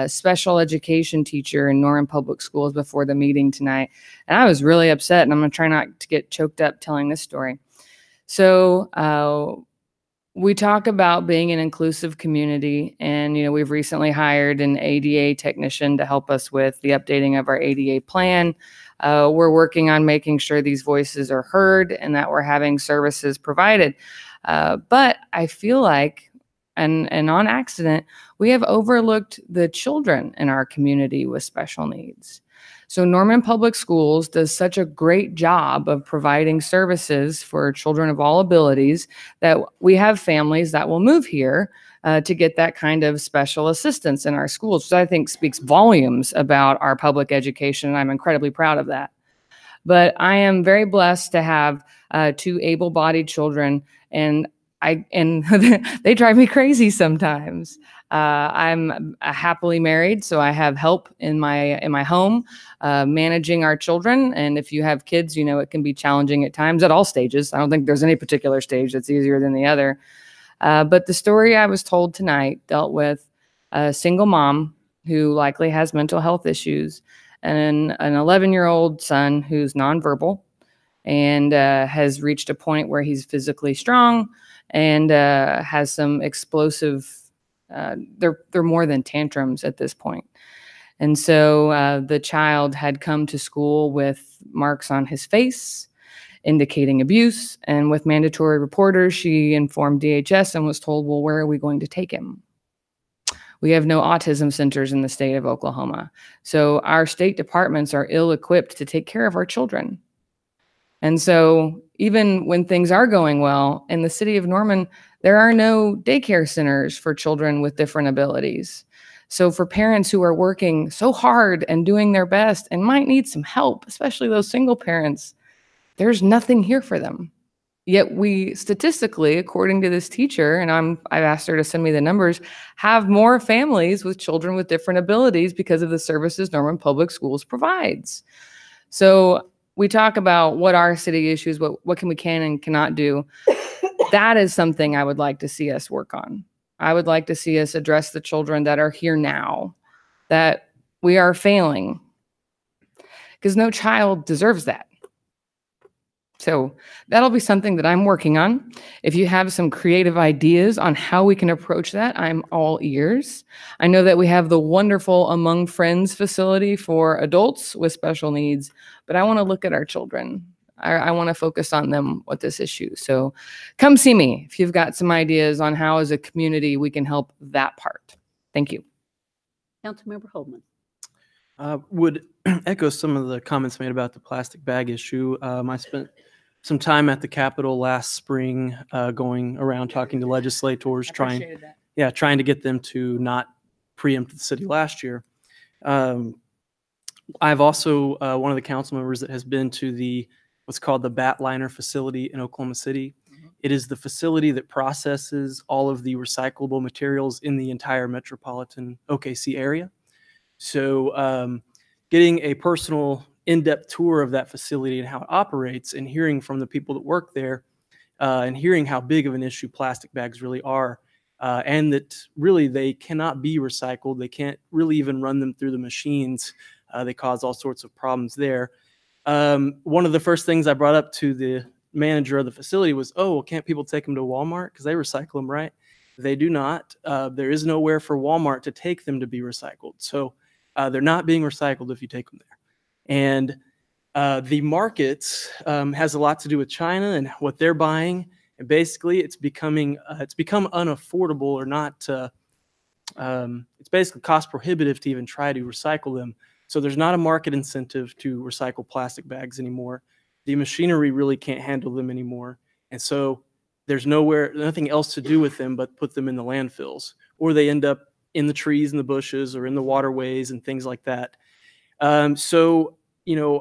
E: special education teacher in Norman Public Schools before the meeting tonight. And I was really upset, and I'm going to try not to get choked up telling this story. So we talk about being an inclusive community, and we've recently hired an ADA technician to help us with the updating of our ADA plan. We're working on making sure these voices are heard and that we're having services provided. But I feel like, and on accident, we have overlooked the children in our community with special needs. So Norman Public Schools does such a great job of providing services for children of all abilities that we have families that will move here to get that kind of special assistance in our schools, which I think speaks volumes about our public education, and I'm incredibly proud of that. But I am very blessed to have 2 able-bodied children, and they drive me crazy sometimes. I'm happily married, so I have help in my home managing our children. And if you have kids, it can be challenging at times at all stages. I don't think there's any particular stage that's easier than the other. But the story I was told tonight dealt with a single mom who likely has mental health issues, and an 11-year-old son who's nonverbal and has reached a point where he's physically strong and has some explosive, they're more than tantrums at this point. And so the child had come to school with marks on his face, indicating abuse. And with mandatory reporters, she informed DHS and was told, well, where are we going to take him? We have no autism centers in the state of Oklahoma. So our state departments are ill-equipped to take care of our children. And so even when things are going well, in the city of Norman, there are no daycare centers for children with different abilities. So for parents who are working so hard and doing their best and might need some help, especially those single parents, there's nothing here for them. Yet we statistically, according to this teacher, and I've asked her to send me the numbers, have more families with children with different abilities because of the services Norman Public Schools provides. So we talk about what are city issues, what can and cannot do. That is something I would like to see us work on. I would like to see us address the children that are here now, that we are failing, because no child deserves that. So that'll be something that I'm working on. If you have some creative ideas on how we can approach that, I'm all ears. I know that we have the wonderful Among Friends facility for adults with special needs, but I want to look at our children. I want to focus on them with this issue. So come see me if you've got some ideas on how as a community we can help that part. Thank you.
A: Councilmember Holman.
J: Would echo some of the comments made about the plastic bag issue. I spent some time at the Capitol last spring, going around talking to legislators, trying to get them to not preempt the city last year. I've also one of the council members that has been to what's called the Batliner facility in Oklahoma City. It is the facility that processes all of the recyclable materials in the entire metropolitan OKC area. So getting a personal in-depth tour of that facility and how it operates, and hearing from the people that work there, and hearing how big of an issue plastic bags really are, and that really they cannot be recycled. They can't really even run them through the machines. They cause all sorts of problems there. One of the first things I brought up to the manager of the facility was, oh, well, can't people take them to Walmart? Because they recycle them, right? They do not. There is nowhere for Walmart to take them to be recycled. So they're not being recycled if you take them there. And the markets has a lot to do with China and what they're buying. And basically it's become unaffordable, or not, it's basically cost prohibitive to even try to recycle them. So there's not a market incentive to recycle plastic bags anymore. The machinery really can't handle them anymore. And so there's nothing else to do with them but put them in the landfills, or they end up in the trees and the bushes or in the waterways and things like that. So,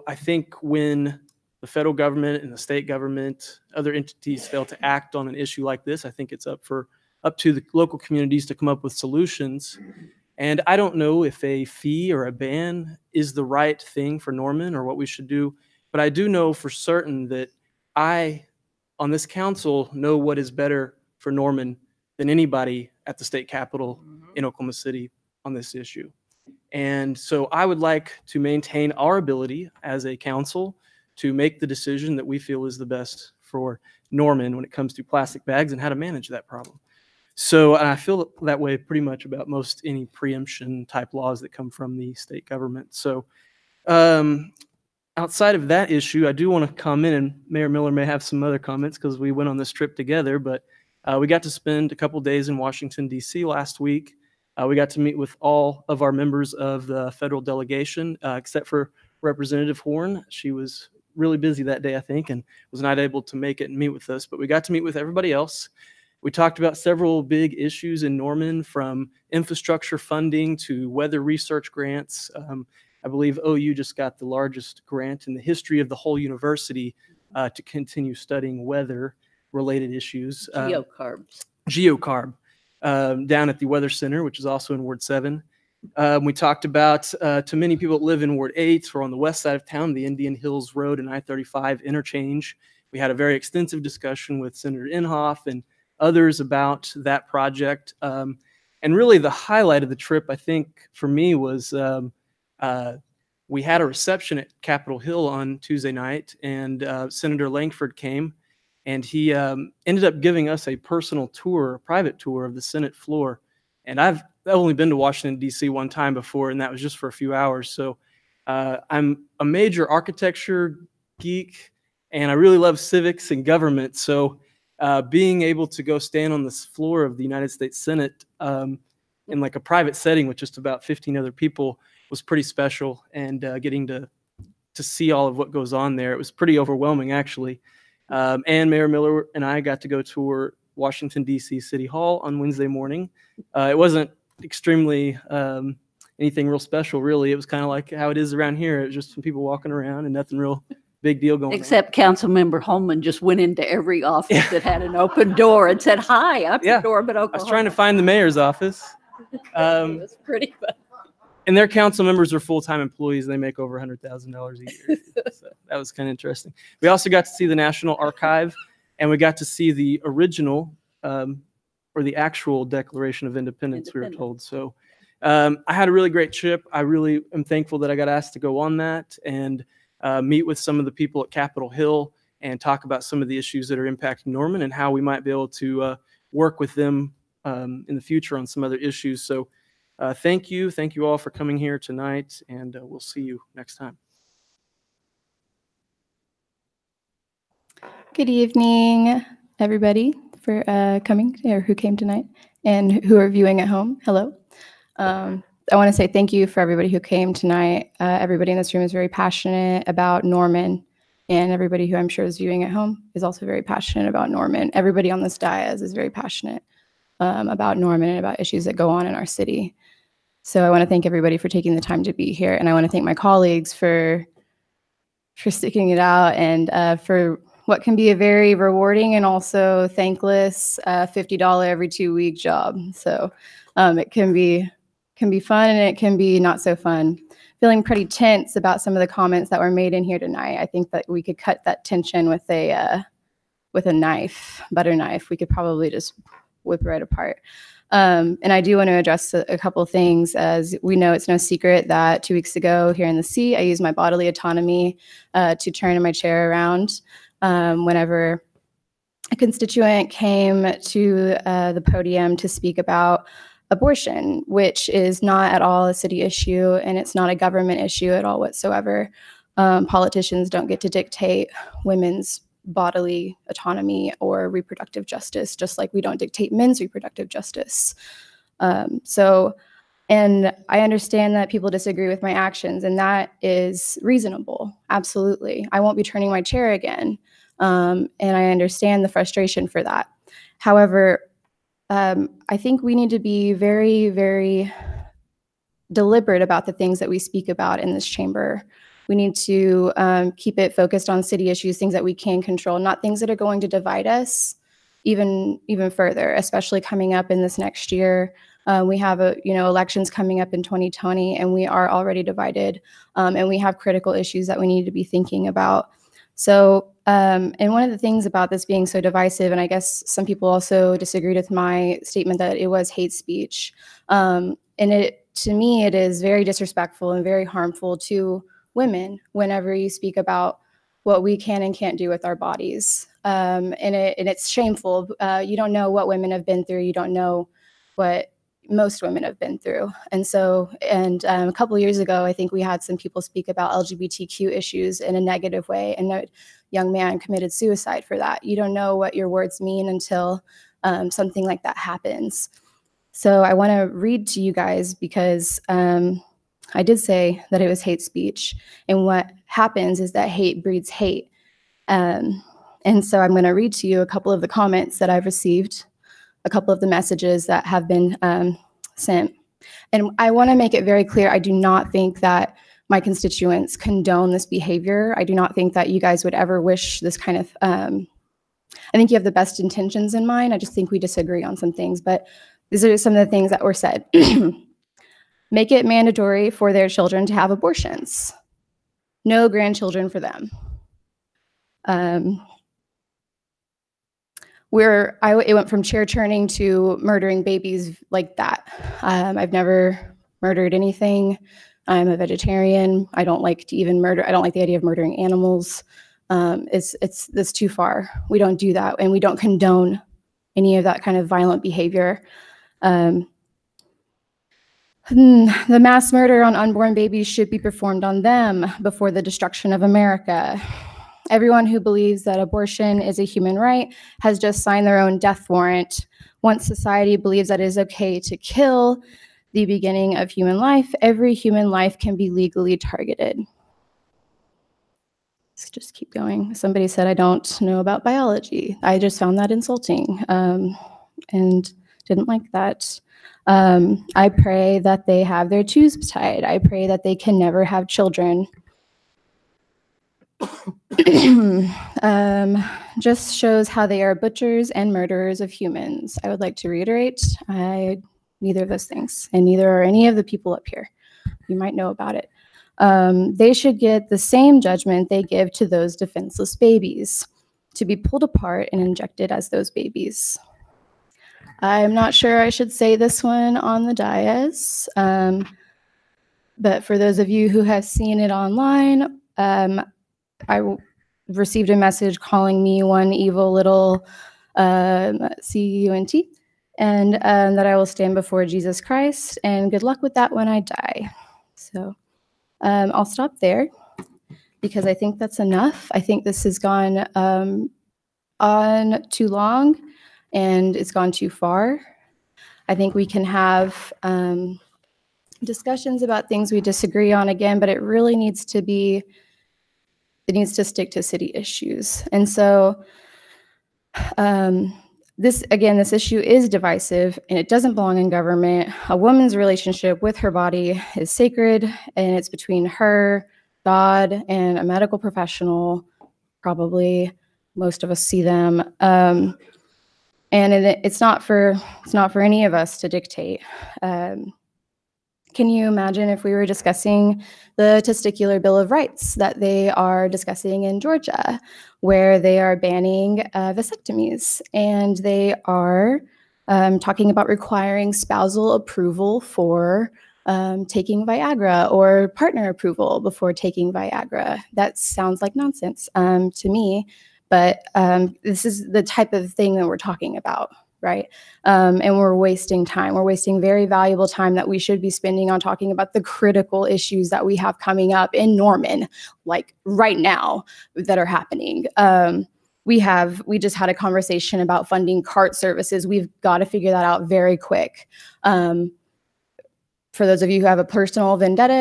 J: I think when the federal government and the state government, other entities fail to act on an issue like this, I think it's up to the local communities to come up with solutions. And I don't know if a fee or a ban is the right thing for Norman or what we should do, but I do know for certain that I, on this council, know what is better for Norman than anybody at the state capitol in Oklahoma City on this issue. And so I would like to maintain our ability as a council to make the decision that we feel is the best for Norman when it comes to plastic bags and how to manage that problem. So I feel that way pretty much about most any preemption type laws that come from the state government. So outside of that issue, I do want to comment, and Mayor Miller may have some other comments because we went on this trip together, but we got to spend a couple days in Washington, D.C. last week. We got to meet with all of our members of the federal delegation, except for Representative Horn. She was really busy that day, I think, and was not able to make it and meet with us, but we got to meet with everybody else. We talked about several big issues in Norman, from infrastructure funding to weather research grants. I believe OU just got the largest grant in the history of the whole university to continue studying weather-related issues. Geocarb. Down at the Weather Center, which is also in Ward 7. We talked about, to many people that live in Ward 8 or on the west side of town, the Indian Hills Road and I-35 interchange. We had a very extensive discussion with Senator Inhofe and others about that project. And really the highlight of the trip, I think, for me was we had a reception at Capitol Hill on Tuesday night, and Senator Langford came. And he ended up giving us a personal tour, a private tour of the Senate floor. And I've only been to Washington, D.C. one time before, and that was just for a few hours. So I'm a major architecture geek, and I really love civics and government. So being able to go stand on this floor of the United States Senate in like a private setting with just about 15 other people was pretty special. And getting to see all of what goes on there, it was pretty overwhelming, actually. And Mayor Miller and I got to go tour Washington, D.C. City Hall on Wednesday morning. It wasn't extremely anything real special, really. It was kind of like how it is around here. It was just some people walking around and nothing real big deal going on.
A: Except Councilmember Holman just went into every office that had an open door and said, "Hi, I'm
J: Yeah.
A: Norman, Oklahoma."
J: I was trying to find the mayor's office.
A: It was pretty fun.
J: And their council members are full-time employees. And they make over $100,000 a year. So that was kind of interesting. We also got to see the National Archive, and we got to see the original or the actual Declaration of Independence, we were told. So I had a really great trip. I really am thankful that I got asked to go on that and meet with some of the people at Capitol Hill and talk about some of the issues that are impacting Norman and how we might be able to work with them in the future on some other issues. So thank you. Thank you all for coming here tonight, and we'll see you next time.
N: Good evening, everybody, for coming, or who came tonight, and who are viewing at home. Hello. I want to say thank you for everybody who came tonight. Everybody in this room is very passionate about Norman, and everybody who I'm sure is viewing at home is also very passionate about Norman. Everybody on this dais is very passionate about Norman and about issues that go on in our city. So I want to thank everybody for taking the time to be here, and I want to thank my colleagues for sticking it out and for what can be a very rewarding and also thankless $50 every 2-week job. So it can be fun and it can be not so fun. Feeling pretty tense about some of the comments that were made in here tonight. I think that we could cut that tension with a knife, butter knife. We could probably just whip right apart. And I do want to address a couple of things. As we know, it's no secret that 2 weeks ago here in the seat, I used my bodily autonomy to turn my chair around whenever a constituent came to the podium to speak about abortion, which is not at all a city issue, and it's not a government issue at all whatsoever. Politicians don't get to dictate women's bodily autonomy or reproductive justice, just like we don't dictate men's reproductive justice. And I understand that people disagree with my actions, and that is reasonable. Absolutely. I won't be turning my chair again. And I understand the frustration for that. However, I think we need to be very, very deliberate about the things that we speak about in this chamber. We need to keep it focused on city issues, things that we can control, not things that are going to divide us even further, especially coming up in this next year. We have elections coming up in 2020, and we are already divided, and we have critical issues that we need to be thinking about. So, and one of the things about this being so divisive, and I guess some people also disagreed with my statement that it was hate speech, and to me, it is very disrespectful and very harmful to women whenever you speak about what we can and can't do with our bodies. And it's shameful. You don't know what women have been through. You don't know what most women have been through. And so, a couple of years ago, I think we had some people speak about LGBTQ issues in a negative way, and a young man committed suicide for that. You don't know what your words mean until something like that happens. So I want to read to you guys because I did say that it was hate speech, and what happens is that hate breeds hate. And so I'm going to read to you a couple of the comments that I've received, a couple of the messages that have been sent. And I want to make it very clear, I do not think that my constituents condone this behavior. I do not think that you guys would ever wish this kind of, I think you have the best intentions in mind. I just think we disagree on some things, but these are some of the things that were said. Make it mandatory for their children to have abortions. No grandchildren for them. It went from chair turning to murdering babies like that. I've never murdered anything. I'm a vegetarian. I don't like to even murder. I don't like the idea of murdering animals. It's too far. We don't do that, and we don't condone any of that kind of violent behavior. The mass murder on unborn babies should be performed on them before the destruction of America. Everyone who believes that abortion is a human right has just signed their own death warrant. Once society believes that it is okay to kill the beginning of human life, every human life can be legally targeted. Let's just keep going. Somebody said, I don't know about biology. I just found that insulting and didn't like that. I pray that they have their tubes tied. I pray that they can never have children. Just shows how they are butchers and murderers of humans. I would like to reiterate, neither of those things, and neither are any of the people up here. You might know about it. They should get the same judgment they give to those defenseless babies, to be pulled apart and injected as those babies. I'm not sure I should say this one on the dais, but for those of you who have seen it online, I received a message calling me one evil little cunt, and that I will stand before Jesus Christ, and good luck with that when I die. So I'll stop there because I think that's enough. I think this has gone on too long and it's gone too far. I think we can have discussions about things we disagree on again, but it really needs to be, it needs to stick to city issues. And so this issue is divisive and it doesn't belong in government. A woman's relationship with her body is sacred, and it's between her, God, and a medical professional. Probably most of us see them. And it's not for any of us to dictate. Can you imagine if we were discussing the Testicular Bill of Rights that they are discussing in Georgia, where they are banning vasectomies, and they are talking about requiring spousal approval for taking Viagra, or partner approval before taking Viagra? That sounds like nonsense to me, but this is the type of thing that we're talking about. Right? And we're wasting time. We're wasting very valuable time that we should be spending on talking about the critical issues that we have coming up in Norman, like right now, that are happening. We just had a conversation about funding cart services. We've got to figure that out very quick. For those of you who have a personal vendetta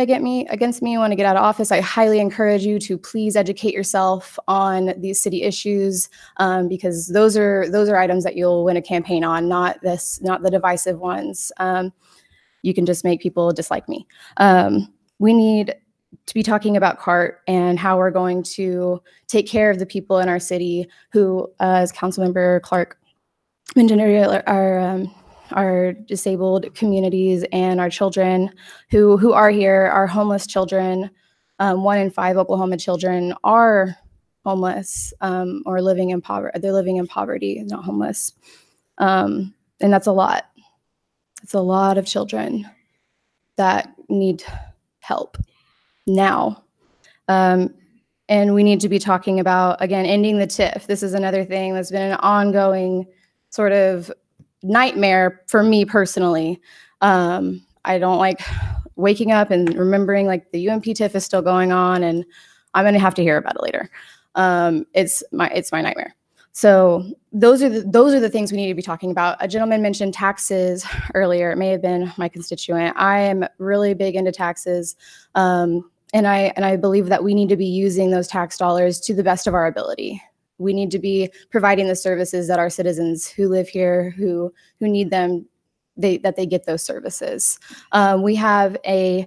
N: against me, want to get out of office, I highly encourage you to please educate yourself on these city issues, because those are items that you'll win a campaign on, not the divisive ones. You can just make people dislike me. We need to be talking about CART and how we're going to take care of the people in our city who, as Councilmember Clark mentioned earlier, our disabled communities and our children who are here, our homeless children. 1 in 5 Oklahoma children are homeless or living in poverty. They're living in poverty, not homeless. And that's a lot. It's a lot of children that need help now. And we need to be talking about, again, ending the TIF. This is another thing that's been an ongoing sort of nightmare for me personally. I don't like waking up and remembering like the UMP TIF is still going on, and I'm going to have to hear about it later. It's my nightmare. So those are the things we need to be talking about. A gentleman mentioned taxes earlier. It may have been my constituent. I am really big into taxes, and I believe that we need to be using those tax dollars to the best of our ability. We need to be providing the services that our citizens who live here, who need them, that they get those services. We have a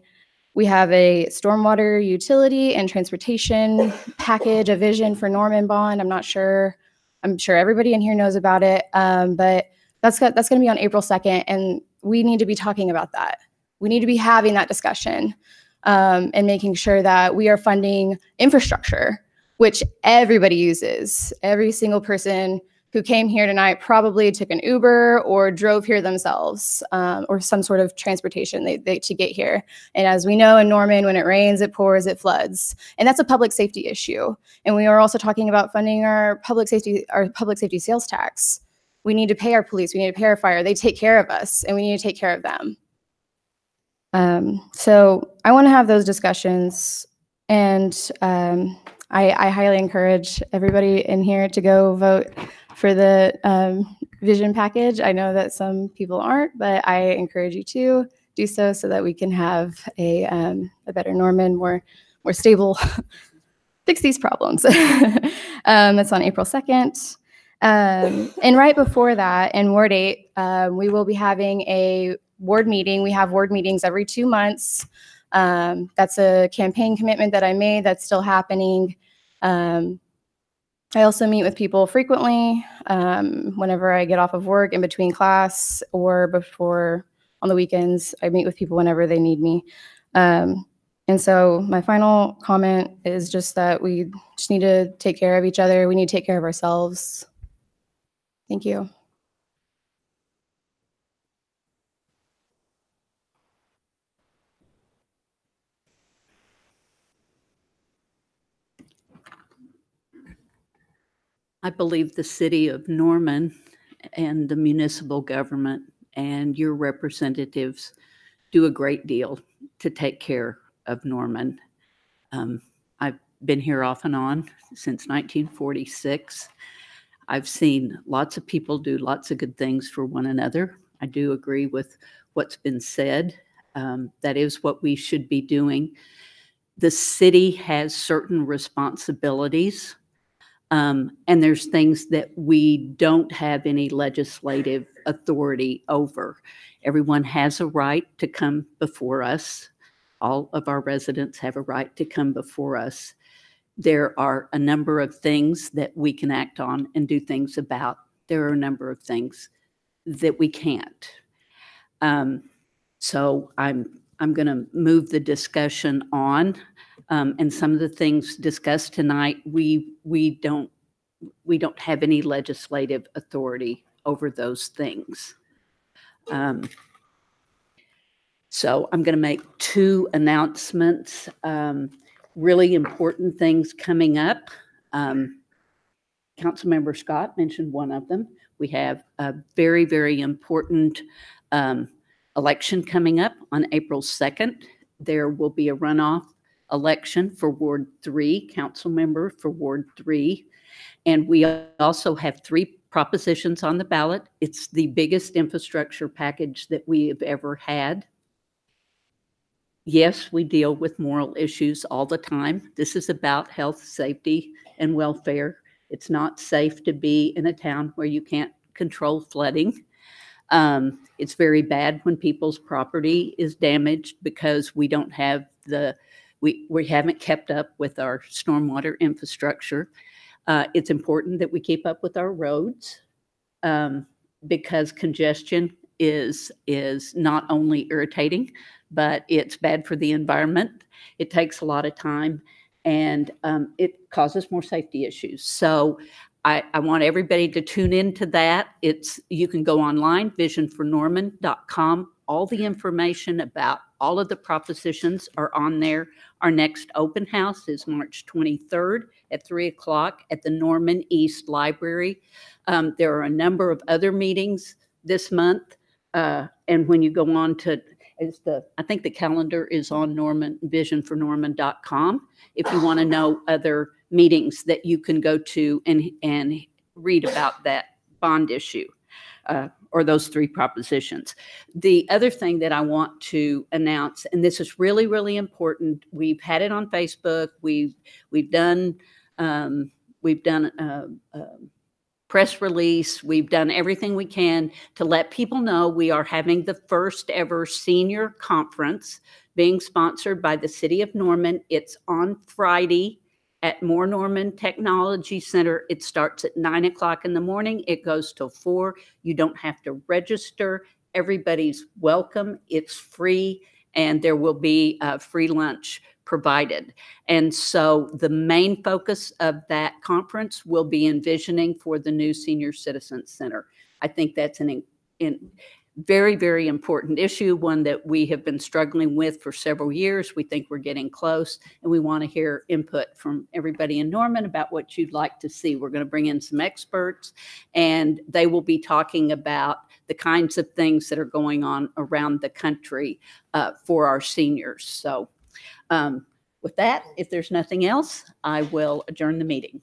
N: stormwater utility and transportation package, a vision for Norman bond. I'm sure everybody in here knows about it, but that's going to be on April 2nd, and we need to be talking about that. We need to be having that discussion and making sure that we are funding infrastructure, which everybody uses. Every single person who came here tonight probably took an Uber or drove here themselves, or some sort of transportation to get here. And as we know in Norman, when it rains, it pours, it floods. And that's a public safety issue. And we are also talking about funding our public safety sales tax. We need to pay our police, we need to pay our fire. They take care of us, and we need to take care of them. So I want to have those discussions, and I highly encourage everybody in here to go vote for the vision package. I know that some people aren't, but I encourage you to do so that we can have a better Norman, more stable, fix these problems. That's on April 2nd. And right before that, in Ward 8, we will be having a ward meeting. We have ward meetings every 2 months. That's a campaign commitment that I made that's still happening. I also meet with people frequently whenever I get off of work, in between class, or before on the weekends. I meet with people whenever they need me. And so my final comment is just that we just need to take care of each other. We need to take care of ourselves. Thank you.
A: I believe the city of Norman and the municipal government and your representatives do a great deal to take care of Norman. I've been here off and on since 1946. I've seen lots of people do lots of good things for one another. I do agree with what's been said. That is what we should be doing. The city has certain responsibilities, and there's things that we don't have any legislative authority over. Everyone has a right to come before us. All of our residents have a right to come before us. There are a number of things that we can act on and do things about. There are a number of things that we can't. So I'm going to move the discussion on, and some of the things discussed tonight, we don't have any legislative authority over those things. So I'm going to make two announcements. Really important things coming up. Councilmember Scott mentioned one of them. We have a very, very important election coming up on April 2nd. There will be a runoff election for Ward 3, council member for Ward 3. And we also have 3 propositions on the ballot. It's the biggest infrastructure package that we have ever had. Yes, we deal with moral issues all the time. This is about health, safety, and welfare. It's not safe to be in a town where you can't control flooding. It's very bad when people's property is damaged because we don't have we haven't kept up with our stormwater infrastructure. It's important that we keep up with our roads because congestion is not only irritating, but it's bad for the environment. It takes a lot of time, and it causes more safety issues. So I want everybody to tune into that. You can go online, visionfornorman.com. All the information about all of the propositions are on there. Our next open house is March 23rd at 3 o'clock at the Norman East Library. There are a number of other meetings this month. And when you go on to, I think the calendar is on visionfornorman.com. If you want to know other meetings that you can go to and read about that bond issue or those 3 propositions. The other thing that I want to announce, and this is really, really important, we've had it on Facebook. We've done press release. We've done everything we can to let people know we are having the first ever senior conference being sponsored by the City of Norman. It's on Friday at Moore Norman Technology Center. It starts at 9 o'clock in the morning. It goes till 4. You don't have to register. Everybody's welcome. It's free, and there will be a free lunch provided. And so the main focus of that conference will be envisioning for the new Senior Citizen Center. I think that's an very, very important issue, one that we have been struggling with for several years. We think we're getting close, and we want to hear input from everybody in Norman about what you'd like to see. We're going to bring in some experts, and they will be talking about the kinds of things that are going on around the country for our seniors. So with that, if there's nothing else, I will adjourn the meeting.